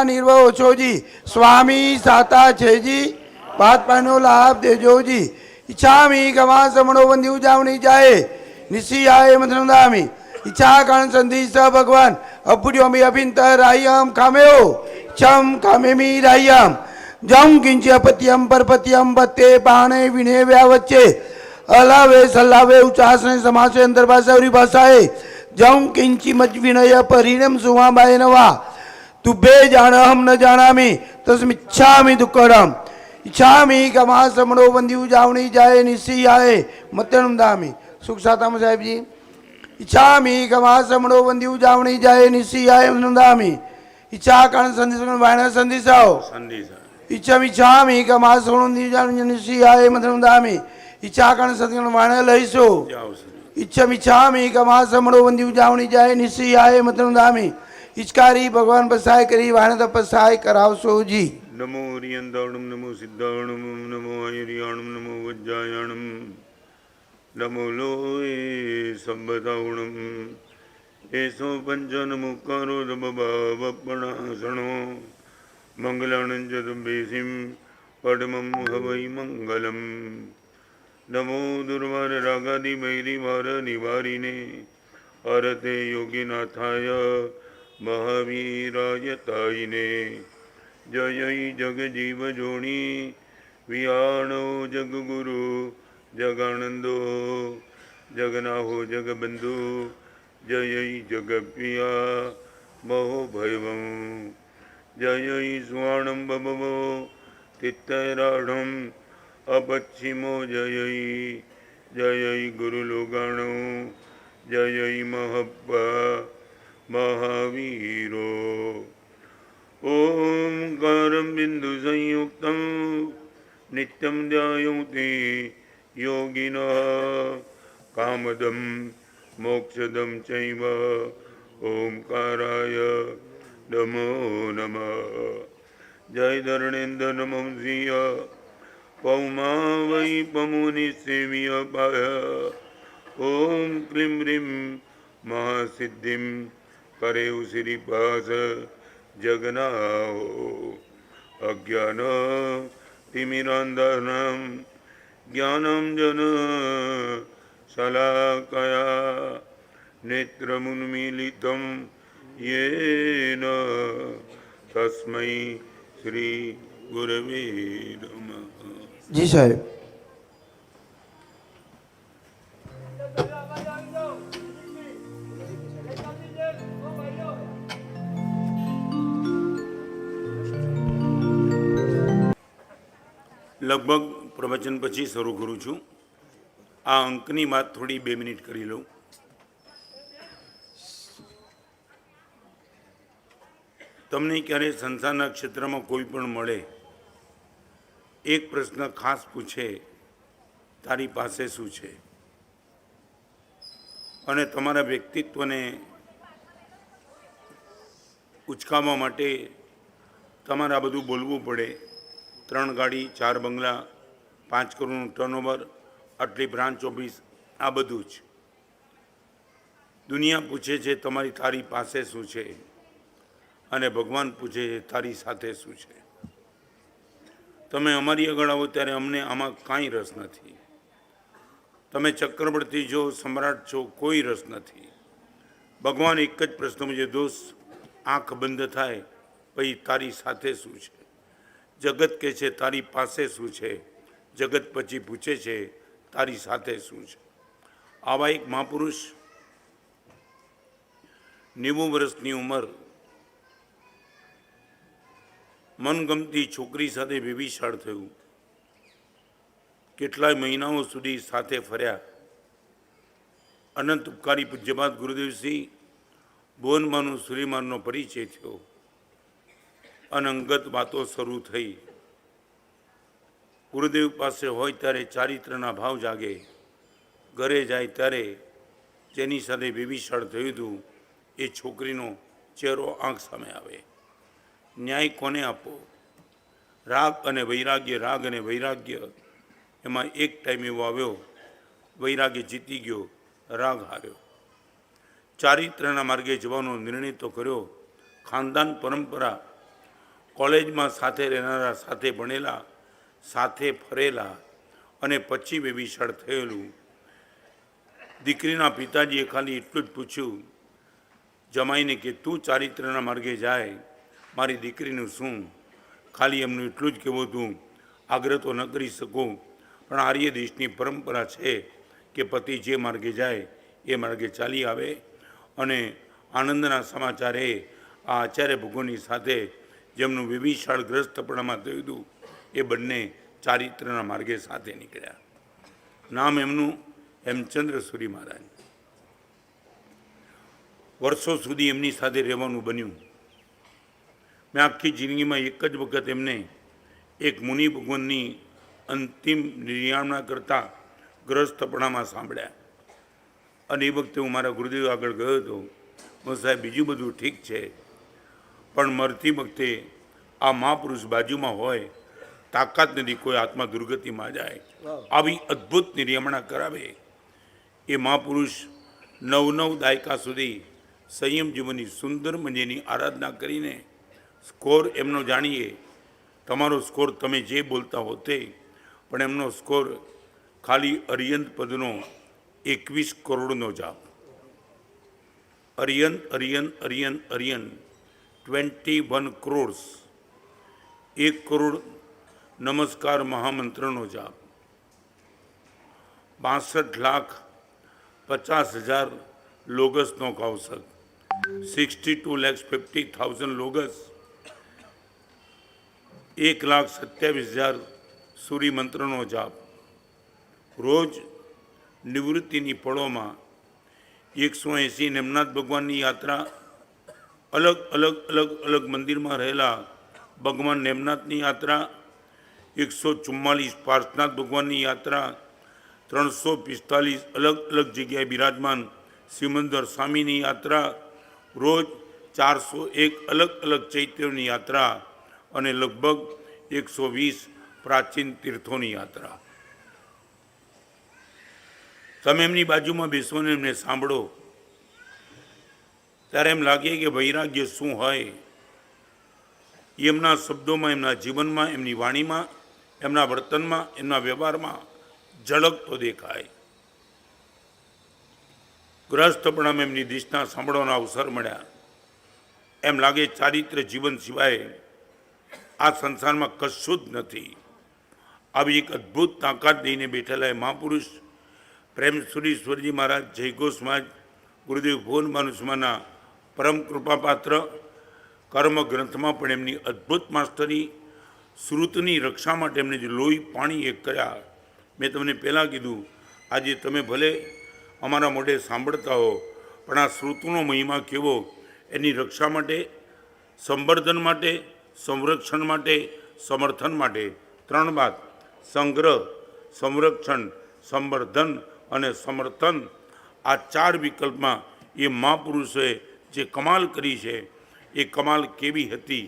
निर्भय ओछो जी, स्वामी साता छे जी, बात पानो लाभ देजो जी। इच्छामी गमा समणो बंदी उजावनी जाए, निशी आए मधनुदामी। इच्छा कारण संधि स भगवान, अपुड्यो मी अभिंत रायम खामेओ, चम खामेमी रायम। जम किंच अपत्यम परपत्यम बत्ते पाणे विने व्यावच्चे, अलावे सलावे उचासने समासे अंदर भाषा भाषाए, जम किंची मच विनय परिणम सुवा बाय नवा। तुभे जान हम न जानामी तस्मिच्छामि दुक्कड़म। इच्छामी कमा समणो बंदी उजावनी जाए, निशी आए मतनम दामी। सुख साताम साहेब जी। इच्छामी कमा समणो बंदी उजावनी जाए, निशी आए मतनम दामी। इच्छा कारण संदेश वायना संदेशाओ इच्छामी कमा समणो बंदी उजावनी निशी आए मतनम दामी। इच्छा कारण संदेश वायना लईसो इच्छामी कमा समणो बंदी उजावनी जाए, निशी आए मतनम दामी। इचकारी भगवान बसाय करी वाण तपसाय करावसो जी। नमो हरियंदाणम नमो सिद्धाणम नमो हरियाणम नमो वज्जायाणम नमो लोए संबदावणम एसो पंचन मुकारो दबावपणासणो मंगलानं जदुम्बेसिं पद्मं हवै मंगलम। नमो दुर्वार रागादि मैरी वार निवारिणे हरते योगिनाथाय महावीरायतायिने। जय जग जीव जोणी वियाणो जग गुरु जगानंदो जगनाहो जग बंधु जय जग प्रिया महो भैवम। जय स्वाणम बभवो तित्तराढ़म अपच्छिमो जय जय गुरुलोगाणो जय महब्बा महावीरो। ओंकारं बिंदु संयुक्तं नित्यं ध्यायन्ति योगिनः कामदं मोक्षदं चैव ओंकाराय नमो नमः। जय धरणेन्द्र नमः श्रिय पौमा वै पमुनिसेव्य पाय। ओं क्लीं ह्रीं महासिद्धिं करेउ श्रीपास जगनाहो। अज्ञान तिमिरांधनं ज्ञानं जन शलाकया नेत्रमुन्मीलितं येन तस्मै श्री गुरवे नमः। जी साहेब। लगभग प्रवचन पछी शुरू करूँ छूँ। आ अंकनी बात थोड़ी 2 मिनिट करी लूँ। तमने क्यारे संसारना क्षेत्र में कोई पण मळे एक प्रश्न खास पूछे तारी पासे शू छे अने तमारा व्यक्तित्व ने उचकावा माटे तमारा बधु बोलवू पड़े। 3 गाड़ी 4 बंगला 5 करोड़ टर्नओवर आटली ब्रांच ऑफिस आ बधुं ज दुनिया पूछे छे तमारी तारी पासे शू छे अने भगवान पूछे छे तारी साथे शू छे। तमे अमारी आगळ आवो त्यारे अमने आमां कांई रस नथी। तमे चक्रवर्ती छो सम्राट छो कोई रस नहीं। भगवान एक ज प्रश्न मुझे दोस्त आँख बंद थाय पई तारी साथे शू छे। जगत के छे तारी पासे शू छे, जगत पछी पूछे छे तारी साथे शू छे। आवा एक महापुरुष 90 वर्षनी उमर मनगमती छोकरी साथे बेबीशाळ थयुं। કેટલાય મહિનાઓ સુધી સાથે ફર્યા। અનંત ઉપકારી પૂજ્યપાદ ગુરુદેવશ્રી ભુવનમાનું સૂર્યમાનનો પરિચય થયો અને અંગત વાતો શરૂ થઈ। ગુરુદેવ પાસે હોય ત્યારે ચારિત્રના ભાવ જાગે। ઘરે જાય ત્યારે જેની સાથે બેબીશાળ થયું હતું એ છોકરીનો ચહેરો આંખ સામે આવે। ન્યાય કોને આપો? રાગ અને વૈરાગ્ય एमां एक टाइम एवो आव्यो वैराग्य जीती गयो, राग हार्यो। चारित्रना मार्गे जवानो निर्णय तो कर्यो। खानदान परंपरा કોલેજમાં સાથે રહેનારા, સાથે ભણેલા, સાથે ફરેલા અને પછી બેબીશાળ થયેલું. દીકરીના પિતાજીએ ખાલી એટલું જ પૂછ્યું જમાઈને કે તું ચારિત્રના માર્ગે જાય, મારી દીકરીનું શું? ખાલી એમનું એટલું જ કહેવું હતું. આગ્રહ તો ન કરી શકું, પણ આર્ય દેશની પરંપરા છે કે પતિ જે માર્ગે જાય એ માર્ગે ચાલી આવે. અને આનંદના સમાચાર એ આ આચાર્ય ભગવાનની સાથે જેમનું વિભીષણ ગ્રસ્તપણામાં થયું હતું એ બંને ચારિત્રના માર્ગે સાથે નીકળ્યા. નામ એમનું હેમચંદ્ર સુરી મહારાજ. વર્ષો સુધી એમની સાથે રહેવાનું બન્યું. મેં આખી જિંદગીમાં એક જ વખત એમને એક મુનિ ભગવાનની અંતિમ નિર્યામના કરતાં ગ્રસ્તપણામાં સાંભળ્યા. અને એ વખતે હું મારા ગુરુદેવ આગળ ગયો હતો. હું સાહેબ બીજું બધું ઠીક છે, પણ મરતી વખતે આ મહાપુરુષ બાજુમાં હોય, તાકાત નથી કોઈ આત્મા દુર્ગતિમાં જાય. આવી અદ્ભુત નિર્યમણા કરાવે એ મહાપુરુષ 9 દાયકા સુધી સંયમ જીવનની સુંદર મજાની આરાધના કરીને સ્કોર એમનો જાણીએ. તમારો સ્કોર તમે જે બોલતા હોતે, પણ એમનો સ્કોર ખાલી અરિયંત પદનો 21 કરોડનો જાપ. અરિયંત અરિયંત અરિયંત અરિયંત 21 crores, 1 કરોડ નમસ્કાર મહામંત્રનો જાપ, 62,50,000 લોગસનો કૌશક, 62,50,000 લોગસ, 1,27,000 સૂર્ય મંત્રનો જાપ. રોજ નિવૃત્તિની પળોમાં 180 નેમનાથ ભગવાનની યાત્રા, અલગ અલગ અલગ અલગ મંદિરમાં રહેલા ભગવાન નેમનાથની યાત્રા, 144 પાર્શનાથ ભગવાનની યાત્રા, 345 અલગ અલગ જગ્યાએ બિરાજમાન સિમંદર સ્વામીની યાત્રા, રોજ 401 અલગ અલગ ચૈત્યોની યાત્રા અને લગભગ 120 પ્રાચીન તીર્થોની યાત્રા. તમે એમની બાજુમાં બેસો ને એમને સાંભળો ત્યારે એમ લાગે કે વૈરાગ્ય શું હોય. એમના શબ્દોમાં, એમના જીવનમાં, એમની વાણીમાં, એમના વર્તનમાં, એમના વ્યવહારમાં ઝળકતો દેખાય. ગ્રસ્તપણામાં એમની દિશના સાંભળવાના અવસર મળ્યા. એમ લાગે ચારિત્ર જીવન સિવાય આ સંસારમાં કશું જ નથી. આવી એક અદ્ભુત તાકાત દઈને બેઠેલા એ મહાપુરુષ પ્રેમ સુરીશ્વરજી મહારાજ, જયઘોષ મહારાજ, ગુરુદેવ ભુવન માનુસ્માના પરમ કૃપાપાત્ર. કર્મ ગ્રંથમાં પણ એમની અદ્ભુત માસ્ટરી. શ્રુતની રક્ષા માટે એમને જે લોહી પાણી એક કર્યા. મેં તમને પહેલાં કીધું, આજે તમે ભલે અમારા મોઢે સાંભળતા હો, પણ આ શ્રુતનો મહિમા કેવો, એની રક્ષા માટે, સંવર્ધન માટે, સંરક્ષણ માટે, સમર્થન માટે 3 વાત: સંગ્રહ, સંરક્ષણ, સંવર્ધન અને સમર્થન. આ 4 વિકલ્પમાં એ મહાપુરુષોએ જે કમાલ કરી છે એ કમાલ કેવી હતી.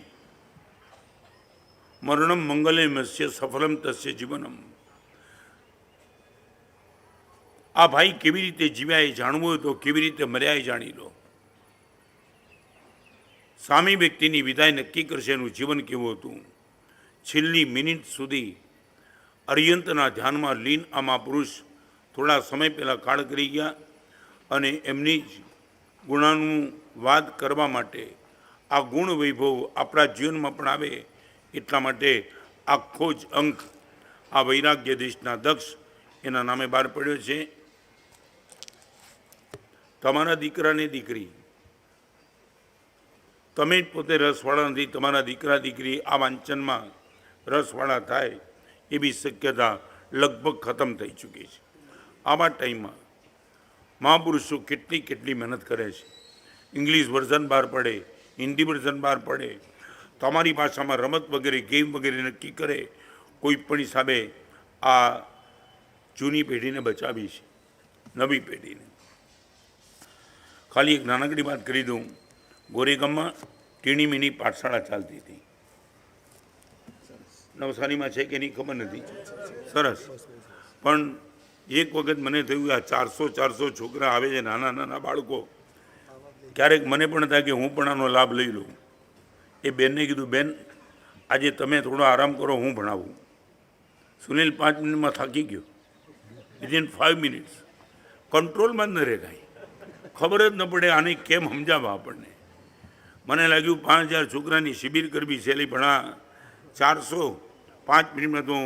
મરણમ મંગલેમસ્ય સફલમ તસ્ય જીવનમ. આ ભાઈ કેવી રીતે જીવ્યા એ જાણવું હોય તો કેવી રીતે મર્યા એ જાણી લો. સામી વ્યક્તિની વિદાય નક્કી કરશે એનું જીવન કેવું હતું. છેલ્લી મિનિટ સુધી અરિયંતના ધ્યાનમાં લીન આ મહાપુરુષ થોડા સમય પહેલાં કાળ કરી ગયા. અને એમની જ ગુણાનુવાદ કરવા માટે, આ ગુણ વૈભવ આપણા જીવનમાં પણ આવે એટલા માટે આખો જ અંક આ વૈરાગ્ય દેશના દક્ષ એના નામે બહાર પડ્યો છે. તમારા દીકરાને દીકરી, તમે જ પોતે રસવાળા નથી, તમારા દીકરા દીકરી આ વાંચનમાં રસવાળા થાય એવી શક્યતા લગભગ ખતમ થઈ ચૂકી છે. આવા ટાઈમમાં મહાપુરુષો કેટલી મહેનત કરે છે. ઇંગ્લિશ વર્ઝન બહાર પડે, હિન્દી વર્ઝન બહાર પડે, તમારી ભાષામાં રમત વગેરે, ગેમ વગેરે નક્કી કરે. કોઈ પણ હિસાબે આ જૂની પેઢીને બચાવી છે, નવી પેઢીને. ખાલી એક નાનકડી વાત કરી દઉં. ગોરેગામમાં ટીણી મીની પાઠશાળા ચાલતી હતી. નવસારીમાં છે કે નહીં ખબર નથી, સરસ. પણ એક વખત મને થયું આ 400 છોકરા આવે છે, નાના નાના બાળકો. ક્યારેક મને પણ થાય કે હું પણ આનો લાભ લઈ લઉં. એ બેનને કીધું, બેન આજે તમે થોડો આરામ કરો, હું ભણાવું. સુનિલ 5 મિનિટમાં થાકી ગયો. વિધિન 5 મિનિટ્સ કંટ્રોલમાં જ ન રહે, કાંઈ ખબર જ ન પડે આને કેમ સમજાવવા આપણને. મને લાગ્યું 5000 છોકરાની શિબિર કરવી સહેલી, પણ આ 405 મિનિટમાં તો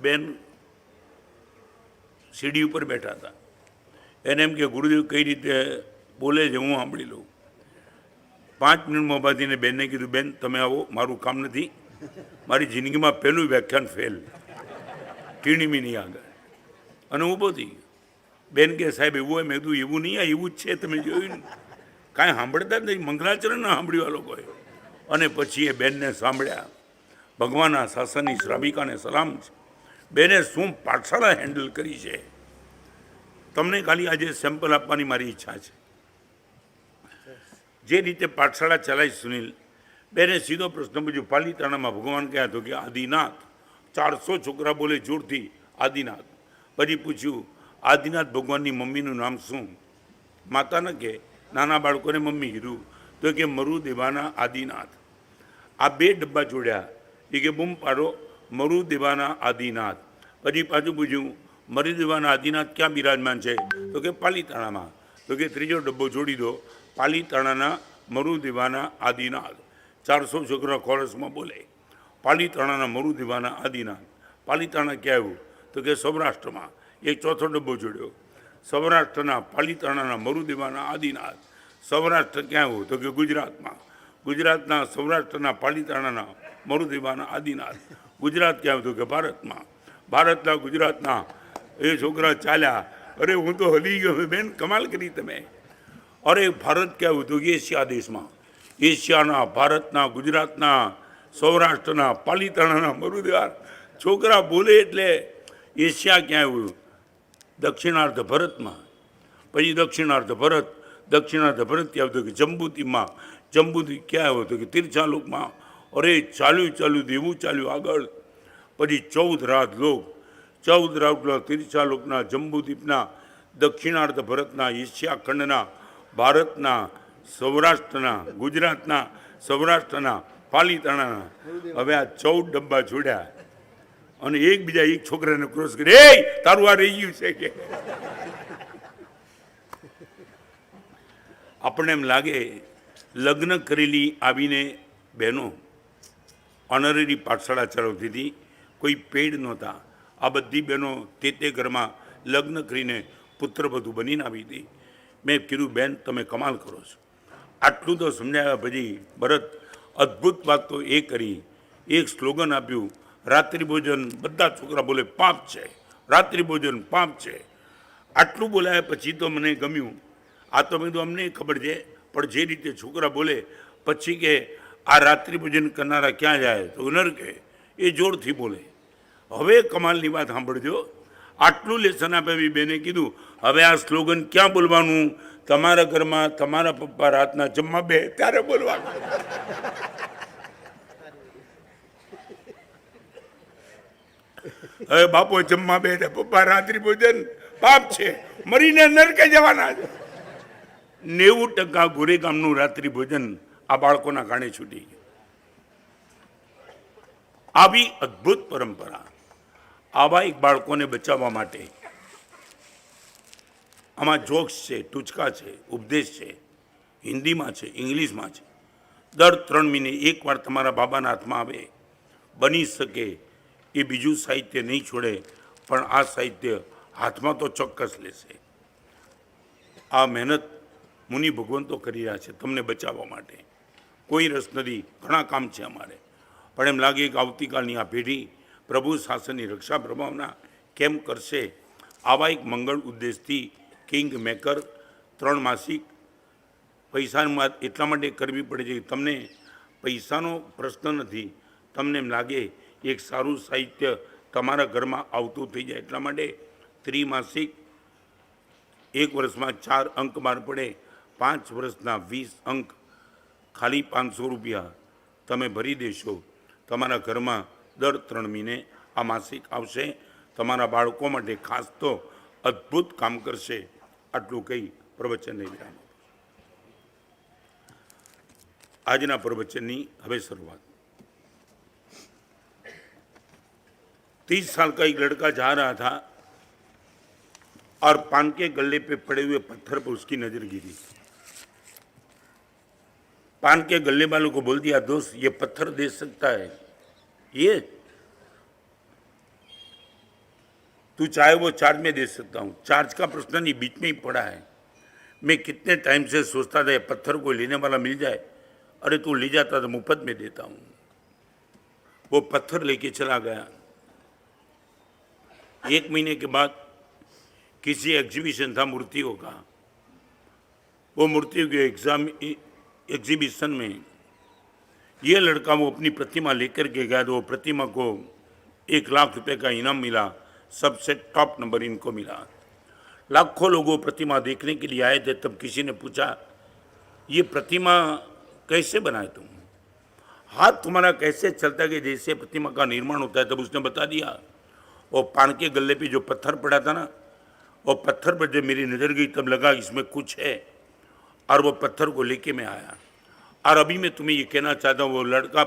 બેન સીડી ઉપર બેઠા હતા. એને એમ કે ગુરુદેવ કઈ રીતે બોલે છે હું સાંભળી લઉં. 5 મિનિટમાં બાંધીને બેનને કીધું, બેન તમે આવો, મારું કામ નથી, મારી જિંદગીમાં પહેલું વ્યાખ્યાન ફેલ, ટીણીમીની આગળ. અને ઊભો થઈ ગયો. બેન કે સાહેબ એવું હોય? મેં કીધું એવું નહીં, આ એવું જ છે, તમે જોયું ને, કાંઈ સાંભળતા જ નહીં. મંગલાચરણ ના સાંભળ્યું આ લોકોએ. અને પછી એ બેનને સાંભળ્યા. ભગવાનના શાસનની શ્રાવિકાને સલામ છે. બેને શું પાઠશાળા હેન્ડલ કરી છે. તમને ખાલી આજે સેમ્પલ આપવાની મારી ઈચ્છા છે. જે રીતે પાઠશાળા ચલાવી સુનિલ, બેને સીધો પ્રશ્ન પૂછ્યો, પાલીતાણામાં ભગવાન ક્યાં? તો કે આદિનાથ. 400 છોકરા બોલે જોરથી આદિનાથ. પછી પૂછ્યું, આદિનાથ ભગવાનની મમ્મીનું નામ શું? માતાને કે નાના બાળકોને મમ્મી કીધું. તો કે મરુદેવાના આદિનાથ. આ 2 ડબ્બા જોડ્યા. એ કે બૂમ પાડો, મરુદેવાના આદિનાથ. પછી પાછું પૂછ્યું, મરુદેવાના આદિનાથ ક્યાં બિરાજમાન છે? તો કે પાલીતાણામાં. તો કે ત્રીજો ડબ્બો જોડી દો, પાલીતાણાના મરુદેવાના આદિનાથ. 400 છોકરા કોરસમાં બોલે, પાલીતાણાના મરુદેવાના આદિનાથ. પાલીતાણા ક્યાં આવ્યું? તો કે સૌરાષ્ટ્રમાં. એક ચોથો ડબ્બો જોડ્યો, સૌરાષ્ટ્રના પાલીતાણાના મરુદેવાના આદિનાથ. સૌરાષ્ટ્ર ક્યાં આવ્યું? તો કે ગુજરાતમાં. ગુજરાતના સૌરાષ્ટ્રના પાલીતાણાના મરુદેવાના આદિનાથ. ગુજરાત ક્યાં આવ્યું? તો કે ભારતમાં. ભારતના ગુજરાતના. એ છોકરા ચાલ્યા. અરે હું તો હલી ગયો, બેન કમાલ કરી તમે. અરે ભારત ક્યાં આવ્યું? તો કે એશિયા દેશમાં. એશિયાના, ભારતના, ગુજરાતના, સૌરાષ્ટ્રના, પાલીતાણાના મરુદેવા. છોકરા બોલે એટલે એશિયા ક્યાં આવ્યું? દક્ષિણાર્ધ ભરતમાં. પછી દક્ષિણાર્ધ ભરત. દક્ષિણાર્ધ ભરત ક્યાં આવ્યું? તો કે જંબુતીમાં. જંબુતી ક્યાં આવ્યું? તો કે તિરછાલુકમાં. અરે ચાલ્યું એવું ચાલ્યું આગળ. પછી 14 રાજલોક. 14 રાજલોક તિરછાલુકના, જંબુદ્વીપના, દક્ષિણાર્ધ ભરતના, એશિયા ખંડના, ભારતના, સૌરાષ્ટ્રના, ગુજરાતના, સૌરાષ્ટ્રના, પાલીતાણાના. હવે આ 14 ડબ્બા જોડ્યા અને એકબીજા એક છોકરાને ક્રોસ કરી, એ તારું આ રહી ગયું છે કે. આપણને એમ લાગે લગ્ન કરેલી આવીને બહેનો ઓનરરી પાઠશાળા ચલાવતી હતી, કોઈ પેડ નહોતા. આ બધી બહેનો તે ઘરમાં લગ્ન કરીને પુત્રવધુ બનીને આવી હતી. મેં કીધું, બેન તમે કમાલ કરો છો. આટલું તો સમજાવ્યા પછી ભરત અદ્ભુત વાત તો એ કરી. એક સ્લોગન આપ્યું, રાત્રિ ભોજન બધા છોકરા બોલે પાપ છે, રાત્રિ ભોજન પાપ છે. આટલું બોલાયા પછી તો મને ગમ્યું. આ તો મેં તો અમને ખબર છે, પણ જે રીતે છોકરા બોલે પછી કે આ રાત્રિ ભોજન કરનારા ક્યાં જાય? તો નરકે. એ જોરથી બોલે. હવે કમાલની વાત સાંભળજો. આટલું લેસન આપ્યા બેને કીધું, હવે આ સ્લોગન ક્યાં બોલવાનું? તમારા ઘરમાં તમારા પપ્પા રાતના જમવા બે ત્યારે બોલવાનું. હવે બાપો જમવા બે, પપ્પા રાત્રિ ભોજન પાપ છે, મરીને નરકે જવાના છે. 90% ગોરેગામનું રાત્રિ ભોજન આ બાળકોના કારણે છૂટી ગયું. આવી અદ્ભુત પરંપરા. આવા એક બાળકોને બચાવવા માટે આમાં જોક્સ છે, ટૂચકા છે, ઉપદેશ છે, હિન્દીમાં છે, ઇંગ્લિશમાં છે. દર 3 મહિને એકવાર તમારા બાબાના હાથમાં આવે. બની શકે એ બીજું સાહિત્ય નહીં છોડે, પણ આ સાહિત્ય હાથમાં તો ચોક્કસ લેશે. આ મહેનત મુનિ ભગવંતો કરી રહ્યા છે તમને બચાવવા માટે. કોઈ રસ નથી, ઘણા કામ છે અમારે, પણ એમ લાગે કે આવતીકાલની આ પેઢી પ્રભુ શાસનની રક્ષા પ્રભાવના કેમ કરશે. આવા એક મંગળ ઉદ્દેશથી કિંગ મેકર 3 માસિક. પૈસાની વાત એટલા માટે કરવી પડે છે કે તમને પૈસાનો પ્રશ્ન નથી, તમને એમ લાગે એક સારું સાહિત્ય તમારા ઘરમાં આવતું થઈ જાય એટલા માટે. ત્રિમાસિક 1 વર્ષમાં 4 અંક બહાર પડે, 5 વર્ષના 20 અંક. ખાલી 500 રૂપિયા તમે ભરી દેશો, તમારા ઘરમાં દર 3 મહિને આ માસિક આવશે. તમારા બાળકો માટે ખાસ તો અદ્ભુત કામ કરશે. આટલું કહી પ્રવચનને વિરામ. આજના પ્રવચનની હવે શરૂઆત. 30 साल का एक लड़का जा रहा था और पान के गल्ले पे पड़े हुए पत्थर पर उसकी नजर गिरी। पान के गल्ले वालों को बोल दिया, दोस्त ये पत्थर दे सकता है, ये तू चाहे वो चार्ज में दे सकता हूं। चार्ज का प्रश्न नहीं, बीच में ही पड़ा है। मैं कितने टाइम से सोचता था ये पत्थर को लेने वाला मिल जाए, अरे तू ले जाता तो मुफ्त में देता हूं। वो पत्थर लेके चला गया। 1 महीने के बाद किसी एग्जीबिशन था मूर्तियों का। वो मूर्तियों के एग्जीबिशन में ये लड़का वो अपनी प्रतिमा लेकर के गया, तो वो प्रतिमा को 1 लाख रुपए का इनाम मिला। सबसे टॉप नंबर इनको मिला। लाखों लोग वो प्रतिमा देखने के लिए आए थे। तब किसी ने पूछा, ये प्रतिमा कैसे बनाए तुम, हाथ तुम्हारा कैसे चलता है कि जैसे प्रतिमा का निर्माण होता है। तब उसने बता दिया, वो पान के गल्ले पे जो पत्थर पड़ा था ना, वो पत्थर पर जब मेरी नज़र गई तब लगा इसमें कुछ है, और वो पत्थर को लेके मैं आया। और अभी मैं तुम्हें ये कहना चाहता हूँ, वो लड़का,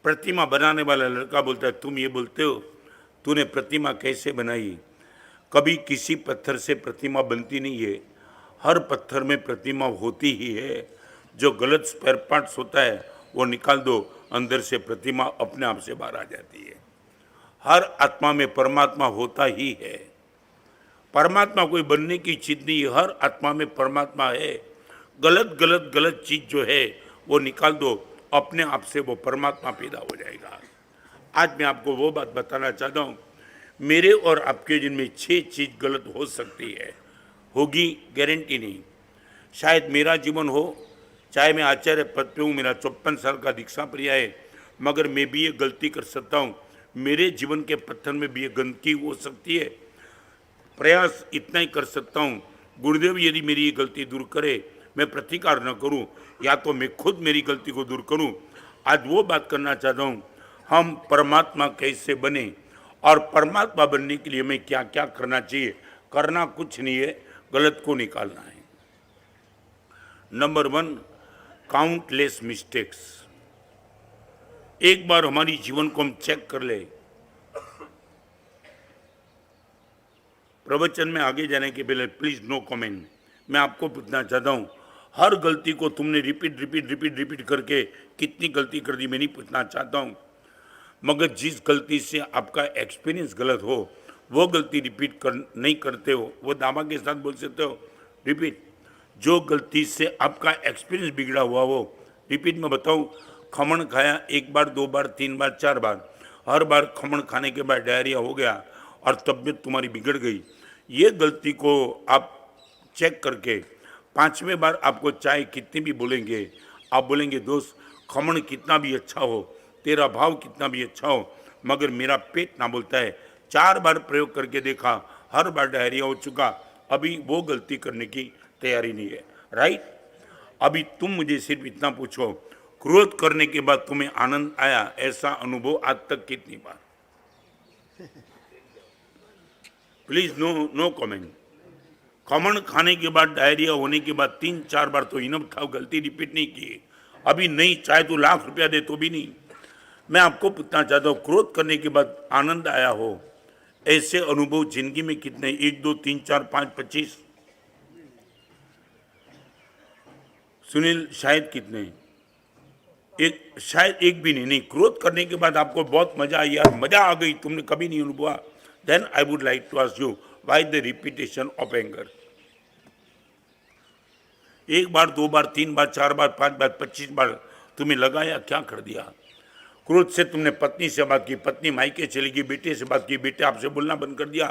प्रतिमा बनाने वाला लड़का बोलता है, तुम ये बोलते हो तूने प्रतिमा कैसे बनाई? कभी किसी पत्थर से प्रतिमा बनती नहीं है, हर पत्थर में प्रतिमा होती ही है। जो गलत स्पेयर पार्ट्स होता है वो निकाल दो, अंदर से प्रतिमा अपने आप से बाहर आ जाती है। हर आत्मा में परमात्मा होता ही है। परमात्मा कोई बनने की चीज नहीं है, हर आत्मा में परमात्मा है। गलत चीज जो है वो निकाल दो, अपने आप से वो परमात्मा पैदा हो जाएगा। आज मैं आपको वो बात बताना चाहता हूँ, मेरे और आपके जिनमें 6 चीज गलत हो सकती है, होगी गारंटी नहीं। शायद मेरा जीवन हो, चाहे मैं आचार्य पद पे हूँ, मेरा 54 साल का दीक्षा प्रिया है, मगर मैं भी ये गलती कर सकता हूँ। मेरे जीवन के पत्थर में भी ये गंदगी हो सकती है। प्रयास इतना ही कर सकता हूँ, गुरुदेव यदि मेरी ये गलती दूर करे, मैं प्रतिकार न करूँ, या तो मैं खुद मेरी गलती को दूर करूँ। आज वो बात करना चाहता हूँ, हम परमात्मा कैसे बने और परमात्मा बनने के लिए हमें क्या क्या करना चाहिए। करना कुछ नहीं है, गलत को निकालना है। Number 1, countless mistakes. एक बार हमारी जीवन को हम चेक कर ले। प्रवचन में आगे जाने के पहले प्लीज नो कमेंट। मैं आपको पूछना चाहता हूं, हर गलती को तुमने रिपीट करके कितनी गलती कर दी, मैं नहीं पूछना चाहता हूं। मगर जिस गलती से आपका एक्सपीरियंस गलत हो, वो गलती नहीं करते हो, वो दावा के साथ बोल सकते हो रिपीट। जो गलती से आपका एक्सपीरियंस बिगड़ा हुआ हो, रिपीट में बताऊं, खमण खाया 1 बार 2 बार 3 बार 4 बार, हर बार खमण खाने के बाद डायरिया हो गया और तबीयत तुम्हारी बिगड़ गई। ये गलती को आप चेक करके 5वें बार आपको चाहे कितनी भी बोलेंगे, आप बोलेंगे दोस्त खमण कितना भी अच्छा हो, तेरा भाव कितना भी अच्छा हो, मगर मेरा पेट ना बोलता है। 4 बार प्रयोग करके देखा, हर बार डायरिया हो चुका, अभी वो गलती करने की तैयारी नहीं है। राइट? अभी तुम मुझे सिर्फ इतना पूछो, क्रोध करने के बाद तुम्हें आनंद आया, ऐसा अनुभव आज तक कितनी बार? Please no comment. खमण खाने के बाद डायरिया होने के बाद 3-4 बार तो इनफ था, गलती रिपीट नहीं की। अभी नहीं, चाहे तो लाख रुपया दे तो भी नहीं। मैं आपको पूछना चाहता हूँ, क्रोध करने के बाद आनंद आया हो, ऐसे अनुभव जिंदगी में कितने? 1 2 3 4 5 25? सुनील शायद कितने? शायद एक भी नहीं। क्रोध करने के बाद आपको बहुत मजा आई, यार मजा आ गई, तुमने कभी नहीं अनुभवा। Then I would like to ask you, why the repetition of anger? 1 बार 2 बार 3 बार 4 बार 5 बार 25 बार तुम्हें लगाया, क्या कर दिया? क्रोध से तुमने पत्नी से बात की, पत्नी मायके चली गई, बेटे से बात की, बेटे आपसे बोलना बंद कर दिया,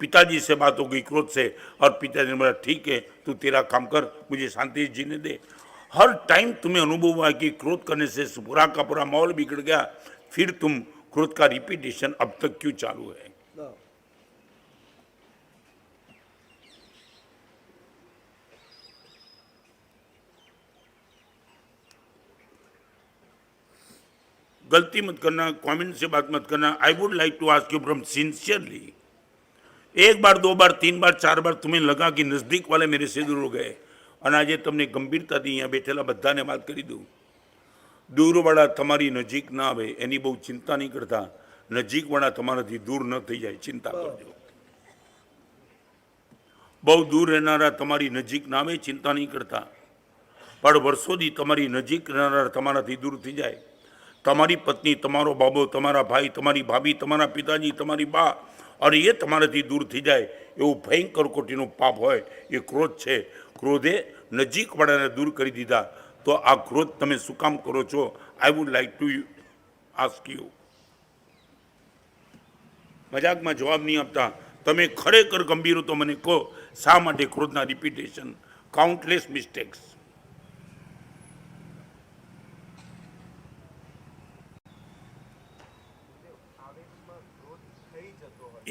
पिताजी से बात हो गई क्रोध से, और पिताजी ने बोला ठीक है तू तेरा काम कर, मुझे शांति से जीने दे। हर टाइम तुम्हें अनुभव हुआ कि क्रोध करने से पूरा का पूरा माहौल बिगड़ गया, फिर तुम क्रोध का रिपीटेशन अब तक क्यों चालू है? गलती मत करना, कमेंट से बात मत करना। I would like to ask you from sincerely, 1 बार 2 बार 3 बार 4 बार तुम्हें लगा कि नजदीक वाले मेरे से दूर हो गए, અને આજે તમને ગંભીરતા દી અહીંયા બેઠેલા બધાને વાત કરી દઉં, દૂરવાળા તમારી નજીક ના આવે એની બહુ ચિંતા નહીં કરતા, નજીકવાળા તમારાથી દૂર ન થઈ જાય ચિંતા કરજો. બહુ દૂર રહેનારા તમારી નજીક ના આવે ચિંતા નહીં કરતા, પણ વર્ષોથી તમારી નજીક રહેનારા તમારાથી દૂર થઈ જાય. તમારી પત્ની, તમારો બાબો, તમારા ભાઈ, તમારી ભાભી, તમારા પિતાજી, તમારી બા, અને એ તમારાથી દૂર થઈ જાય એવું ભયંકર કોટીનું પાપ હોય એ ક્રોધ છે. ક્રોધે નજીકવાળાને દૂર કરી દીધા. તો આ ક્રોધ તમે શું કામ કરો છો? I would like to ask you. મજાકમાં જવાબ નહીં આપતા. તમે ખરેખર ગંભીર હો તો મને કહો, શા માટે ક્રોધના રિપીટેશન, કાઉન્ટલેસ મિસ્ટેક્સ?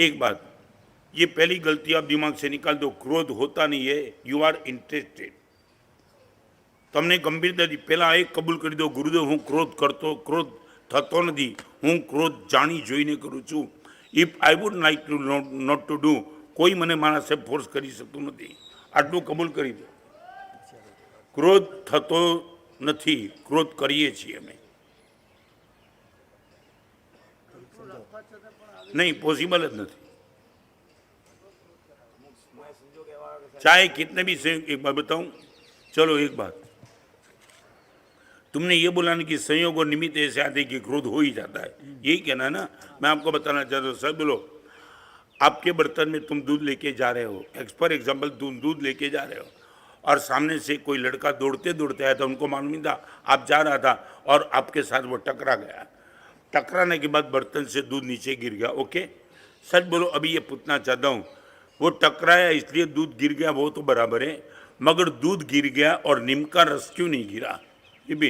एक बात, ये पहली गलती आप दिमाग से निकाल दो. क्रोध होता नहीं है, यू आर इंटरेस्टेड. તમને ગંભીરતાથી પહેલાં એક કબૂલ કરી દો, ગુરુદેવ હું ક્રોધ થતો નથી, હું ક્રોધ જાણી જોઈને કરું છું. If I would like to not to do, કોઈ મને મારા સાહેબ ફોર્સ કરી શકતું નથી. આટલું કબૂલ કરી દો. ક્રોધ થતો નથી, ક્રોધ કરીએ છીએ અમે. नहीं, पॉसिबल જ નથી. चाहे कितने भी से, एक बात बताऊं, चलो एक बात, तुमने ये बोला ना कि संयोग और निमित्त ऐसे आते कि क्रोध हो ही जाता है, यही कहना है ना. मैं आपको बताना चाहता हूँ, सर बोलो, आपके बर्तन में तुम दूध लेके जा रहे हो, फॉर एग्जाम्पल तुम दूध लेके जा रहे हो, और सामने से कोई लड़का दौड़ते दौड़ते आया था, उनको मालूम नहीं था आप जा रहा था, और आपके साथ वो टकरा गया. टकराने के बाद बर्तन से दूध नीचे गिर गया. ओके, सच बोलो, अभी ये पूछना चाहता हूँ, वो टकराया इसलिए दूध गिर गया, वो तो बराबर है, मगर दूध गिर गया और नीम का रस क्यों नहीं गिरा? ये भी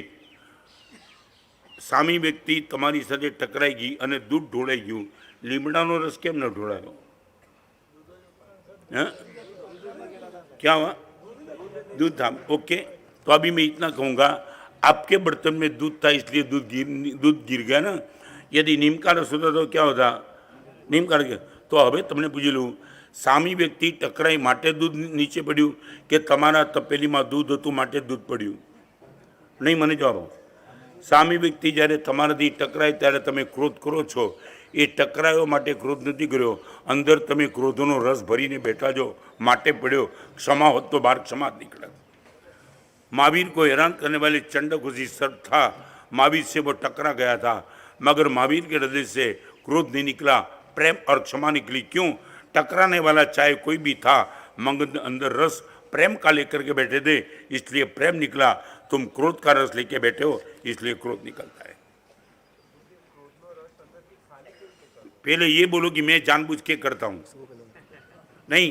સામી વ્યક્તિ તમારી સાથે ટકરાઈ ગઈ અને દૂધ ઢોળાઈ ગયું, લીમડાનો રસ કેમ ન ઢોળાયો? हाँ? क्या हुआ? दूध था. ओके, तो अभी मैं इतना कहूँगा, आपके बर्तन में दूध था इसलिए दूध गिर गया ना. यदि नीम का रस होता तो क्या होता? नीम का रस. तो હવે તમને પૂછી લઉં, સામી વ્યક્તિ ટકરાઈ માટે દૂધ નીચે પડ્યું કે તમારા તપેલીમાં દૂધ હતું માટે દૂધ પડ્યું? નહીં, મને જવાબ આપો. સામી વ્યક્તિ જ્યારે તમારાથી ટકરાય ત્યારે તમે ક્રોધ કરો છો, એ ટકરાયો માટે ક્રોધ નથી કર્યો, અંદર તમે ક્રોધનો રસ ભરીને બેઠા છો માટે પડ્યો. ક્ષમા હોત તો બહાર ક્ષમા જ નીકળે. महावीर को हैरान करने वाले चंडक उसी सर्प था, महावीर से वो टकरा गया था, मगर महावीर के हृदय से क्रोध नहीं निकला, प्रेम और क्षमा निकली. क्यों? टकराने वाला चाहे कोई भी था, मगर अंदर रस प्रेम का लेकर के बैठे थे, इसलिए प्रेम निकला. तुम क्रोध का रस लेके बैठे हो, इसलिए क्रोध निकलता है. पहले ये बोलो कि मैं जानबूझ के करता हूँ. नहीं,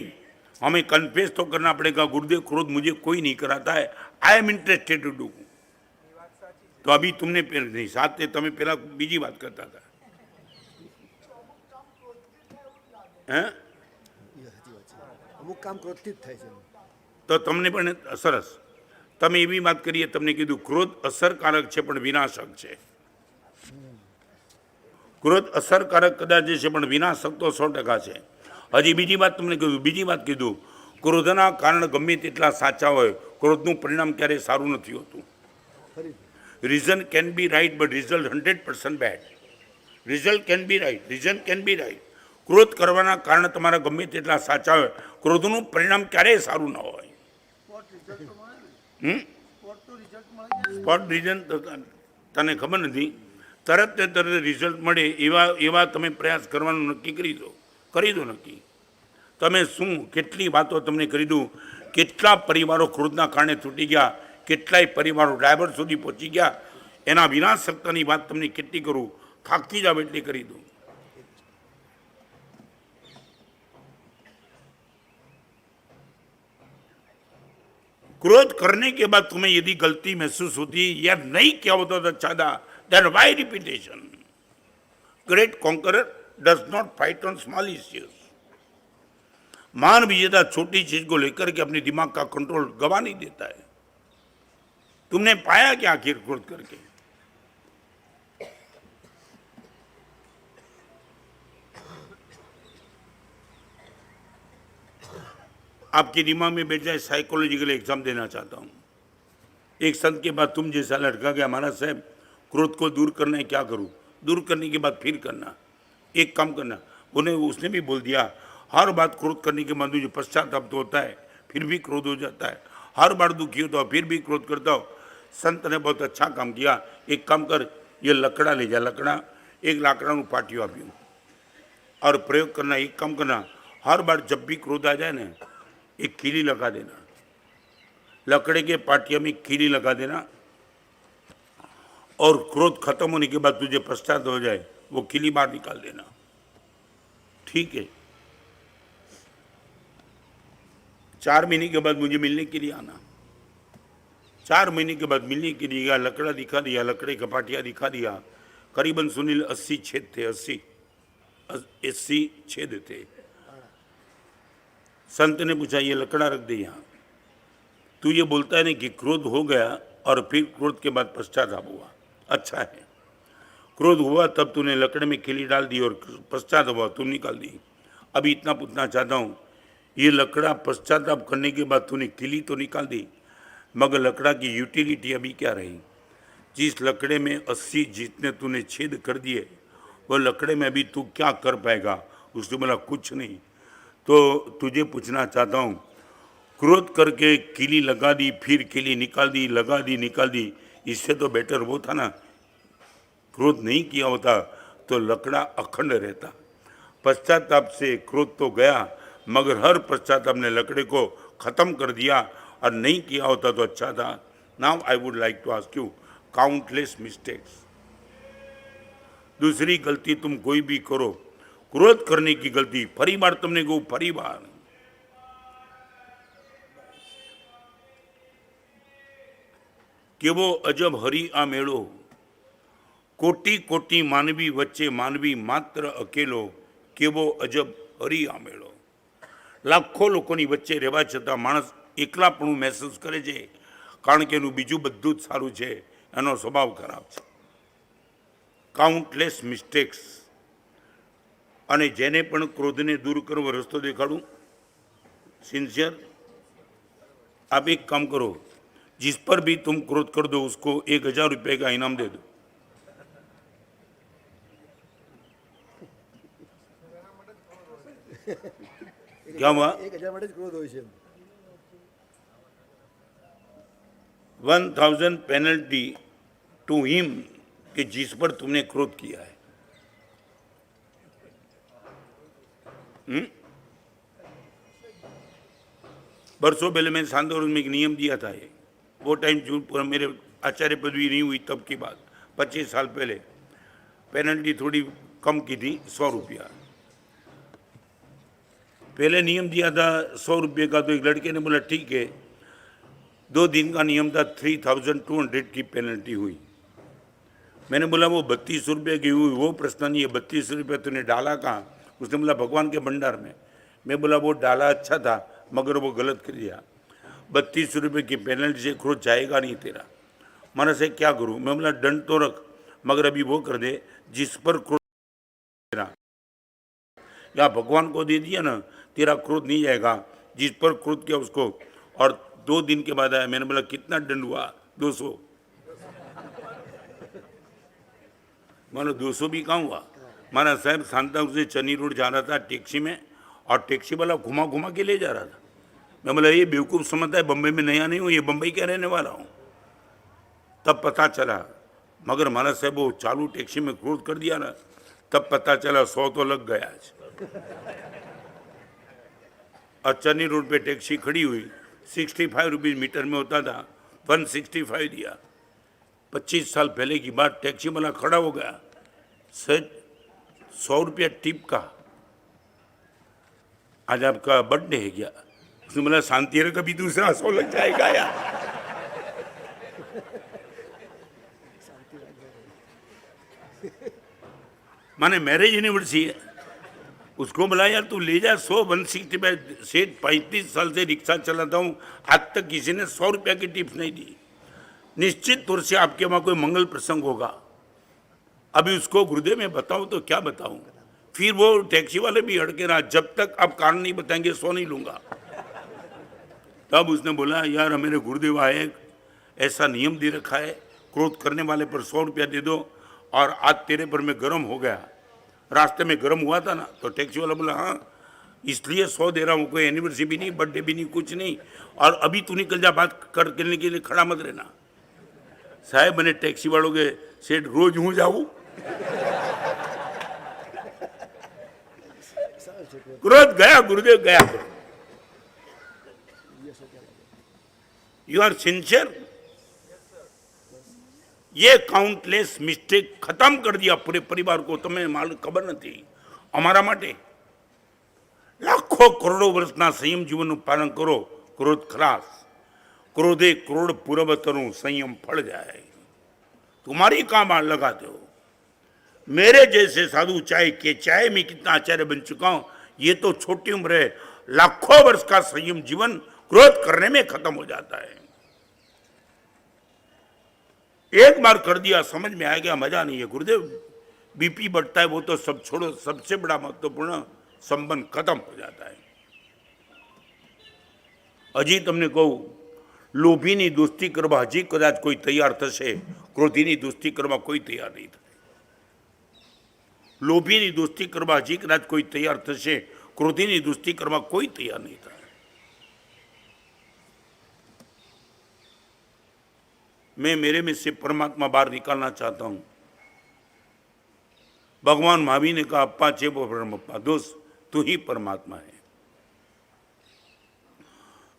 हमें कन्फेस तो करना पड़ेगा, गुरुदेव क्रोध मुझे कोई नहीं कराता है, I am interested to do. तो अभी तुमने नहीं साथ તમે પેલા બીજી વાત કરતા હતા. हैं? અમુક કામ ક્રોધથી જ થાય છે. તો તમને પણ સરસ, તમે એવી વાત કરીએ, તમને કીધું ક્રોધ અસરકારક છે પણ વિનાશક છે. ક્રોધ અસરકારક કદાચ છે પણ વિનાશક તો 100% છે. હજી બીજી વાત તમને કીધું, ક્રોધના કારણ ગમે તેટલા સાચા હોય, ક્રોધનું પરિણામ ક્યારેય સારું નથી હોતું. Reason can be right but result 100% bad. Result can be right. ક્રોધ કરવાના કારણ તમારા ગમે તેટલા સાચા હોય, ક્રોધનું પરિણામ ક્યારેય સારું ન હોય. સ્પોટ રીઝન તને ખબર નથી, તરત રિઝલ્ટ મળે એવા તમે પ્રયાસ કરવાનું નક્કી કરી દો નક્કી. તમે શું કેટલી વાતો તમને કરી દઉં, કેટલા પરિવારો ક્રોધના કારણે તૂટી ગયા, કેટલાય પરિવારો ડાયવર્સ સુધી પહોંચી ગયા, એના વિનાશકતાની વાત તમને કેટલી કરું, થાકતી જાવ એટલી કરી દઉં. क्रोध करने के बाद तुम्हें यदि गलती महसूस होती या नहीं किया होता तो अच्छा था, then why repetition? Great conqueror does not fight on small issues. मान विजेता छोटी चीज को लेकर के अपने दिमाग का कंट्रोल गवा नहीं देता है. तुमने पाया क्या आखिर क्रोध करके? आपके दिमाग में बैठ जाए, साइकोलॉजिकल एग्जाम देना चाहता हूँ. एक संत के बाद तुम जैसा लड़का गया, महाराज साहब क्रोध को दूर करना है, क्या करूँ? दूर करने के बाद फिर करना, एक काम करना, उन्हें उसने भी बोल दिया, हर बात क्रोध करने के बाद मुझे पश्चाताप तो होता है, फिर भी क्रोध हो जाता है, हर बार दुखी होता हो फिर भी क्रोध करता हो। संत ने बहुत अच्छा काम किया, एक काम कर, ये लकड़ा ले जा, लकड़ा एक लाकड़ा पाटियो आप्યું और प्रयोग करना, एक काम करना, हर बार जब भी क्रोध आ जाए ना, एक कीली लगा देना, लकड़े के पाटिया में कीली लगा देना, और क्रोध खत्म होने के बाद तुझे पश्चाताप हो जाए, वो कीली बाहर निकाल देना, ठीक है। 4 महीने के बाद मुझे मिलने के लिए आना। 4 महीने के बाद मिलने के लिए गया, लकड़ा दिखा दिया, लकड़े का पाटिया दिखा दिया, करीबन सुनील 80 छेद थे, 80 छेद थे। संत ने पूछा, ये लकड़ा रख दे यहाँ, तू ये बोलता है ना कि क्रोध हो गया और फिर क्रोध के बाद पश्चाताप हुआ, अच्छा है, क्रोध हुआ तब तूने लकड़े में खिली डाल दी और पश्चाताप हुआ तू निकाल दी। अभी इतना पूछना चाहता हूँ, ये लकड़ा पश्चाताप करने के बाद तूने खिली तो निकाल दी, मगर लकड़ा की यूटिलिटी अभी क्या रही? जिस लकड़े में 80 जितने तूने छेद कर दिए, वो लकड़े में अभी तू क्या कर पाएगा? उसने बोला कुछ नहीं। तो तुझे पूछना चाहता हूँ, क्रोध करके कीली लगा दी, फिर कीली निकाल दी, लगा दी, निकाल दी, इससे तो बेटर वो था ना, क्रोध नहीं किया होता तो लकड़ा अखंड रहता। पश्चाताप से क्रोध तो गया, मगर हर पश्चाताप ने लकड़े को खत्म कर दिया, और नहीं किया होता तो अच्छा था। Now I would like to ask you, countless mistakes, दूसरी गलती तुम कोई भी करो, क्रोध करने की गलती, फरी बार तुमने को फरी बार केवो अजब हरि आ मेळो, कोटि कोटि मानवी वच्चे मानवी मात्र अकेलो, केवो अजब हरि आ मेळो। लाखों लोगों वच्चे रहवा छतां माणस एकलापणું महसूस करे छे, कारण के एनुं बीजुं बधुं ज सारूं छे, एनो स्वभाव खराब छे। काउंटलेस मिस्टेक्स, अने जेने पण क्रोधने दूर करवो रस्तो देखाडूं, सिंसियर, आप एक काम करो, जिस पर भी तुम क्रोध कर दो उसको 1000 रुपये का इनाम दे दो। क्या हुआ? 1000 માટે જ ક્રોધ હોય છે। 1000 पेनल्टी टू हिम कि जिस पर तुमने क्रोध किया है। बरसों पहले मैंने सांदोर में एक नियम दिया था, ये वो टाइम जून पूरा मेरे आचार्य पदवी नहीं हुई तब की बात, 25 साल पहले पेनल्टी थोड़ी कम की थी, 100 रुपया। पहले नियम दिया था 100 रुपये का, तो एक लड़के ने बोला ठीक है, 2 दिन का नियम था, 3200 की पेनल्टी हुई। मैंने बोला वो 32 रुपये की हुई वो प्रश्न नहीं है, 32 रुपये तूने डाला कहाँ? उसने बोला भगवान के भंडार में। मैं बोला वो डाला अच्छा था, मगर वो गलत कर दिया, 32 रुपये की पेनल्टी से क्रोध जाएगा नहीं तेरा। माना से क्या करूँ? मैं बोला दंड तो रख, मगर अभी वो कर दे जिस पर क्रोध तेरा, या भगवान को दे दिया ना, तेरा क्रोध नहीं जाएगा, जिस पर क्रोध किया उसको। और 2 दिन के बाद आया, मैंने बोला कितना दंड हुआ? 200। मानो 200 भी कहाँ हुआ? माना साहब सांता से चनी रोड जा रहा था टैक्सी में, और टैक्सी वाला घुमा घुमा के ले जा रहा था। मैं बोला ये बेवकूफ़ समझता है बम्बई में नया नहीं हूँ, ये बम्बई का रहने वाला हूँ। तब पता चला, मगर माना साहब वो चालू टैक्सी में क्रोध कर दिया ना, तब पता चला 100 तो लग गया आज। और चन्नी रोड पे टैक्सी खड़ी हुई, 65 रुपीज़ मीटर में होता था, 165 दिया। 25 साल पहले की बात, टैक्सी वाला खड़ा हो गया, सर 100 रुपया टिप का, आज आपका बर्थडे है क्या? उसने बोला शांति रहे, कभी दूसरा 100 लग जाएगा यार। माने मैरिज एनिवर्सरी है, उसको बोला यार तू ले जा 100 165। सेठ 35 साल से रिक्शा चलाता हूँ, आज तक किसी ने 100 रुपया की टिप्स नहीं दी। निश्चित तौर से आपके वहाँ कोई मंगल प्रसंग होगा, अभी उसको गुरुदेव में बताऊँ तो क्या बताऊँ? फिर वो टैक्सी वाले भी अड़के रहा, जब तक आप कारण नहीं बताएंगे 100 नहीं लूँगा। तब उसने बोला यार मेरे गुरुदेव आए, ऐसा नियम दे रखा है, क्रोध करने वाले पर 100 रुपया दे दो, और आज तेरे पर मैं गर्म हो गया, रास्ते में गर्म हुआ था ना, तो टैक्सी वाला बोला हाँ इसलिए 100 दे रहा हूँ, कोई एनिवर्सरी भी नहीं, बर्थडे भी नहीं, कुछ नहीं, और अभी तू निकल जा, बात करने के लिए खड़ा मत रहना। साहेब मैंने टैक्सी वालों के सेठ रोज हूँ जाऊँ? क्रोध गया गुरुदेव, गया। You are sincere? ये काउंटलेस मिस्टेक खत्म कर दिया पूरे परिवार को। तुम्हें मालूम खबर नहीं अमरा माटे लाखों करोड़ों वर्षना संयम जीवन पालन करो, क्रोध खलास, क्रोधे करोड़ पूर्व तरू संयम फल जाए। तुम्हारी काम लगाते हो। मेरे जैसे साधु चाहे के चाहे मैं कितना आचार्य बन चुका हूं, ये तो छोटी उम्र है, लाखों वर्ष का संयम जीवन क्रोध करने में खत्म हो जाता है। एक बार कर दिया समझ में आ गया, मजा नहीं है गुरुदेव। बीपी बढ़ता है वो तो सब छोड़ो, सबसे बड़ा महत्वपूर्ण संबंध खत्म हो जाता है। हजी तमने कहूं, लोभीनी दोस्ती करवा हजी कदाच कोई तैयार थशे, क्रोधीनी दोस्ती करवा कोई तैयार नहीं था। लोभीनी दोस्ती करवा हजी कदाच कोई तैयार थशे, क्रोधीनी दोस्ती करवा कोई तैयार नहीं था। मैं मेरे में से परमात्मा बाहर निकालना चाहता हूं। भगवान महावीर ने कहा अप्पा चेबो परमप्पा, दोस्त तू ही परमात्मा है।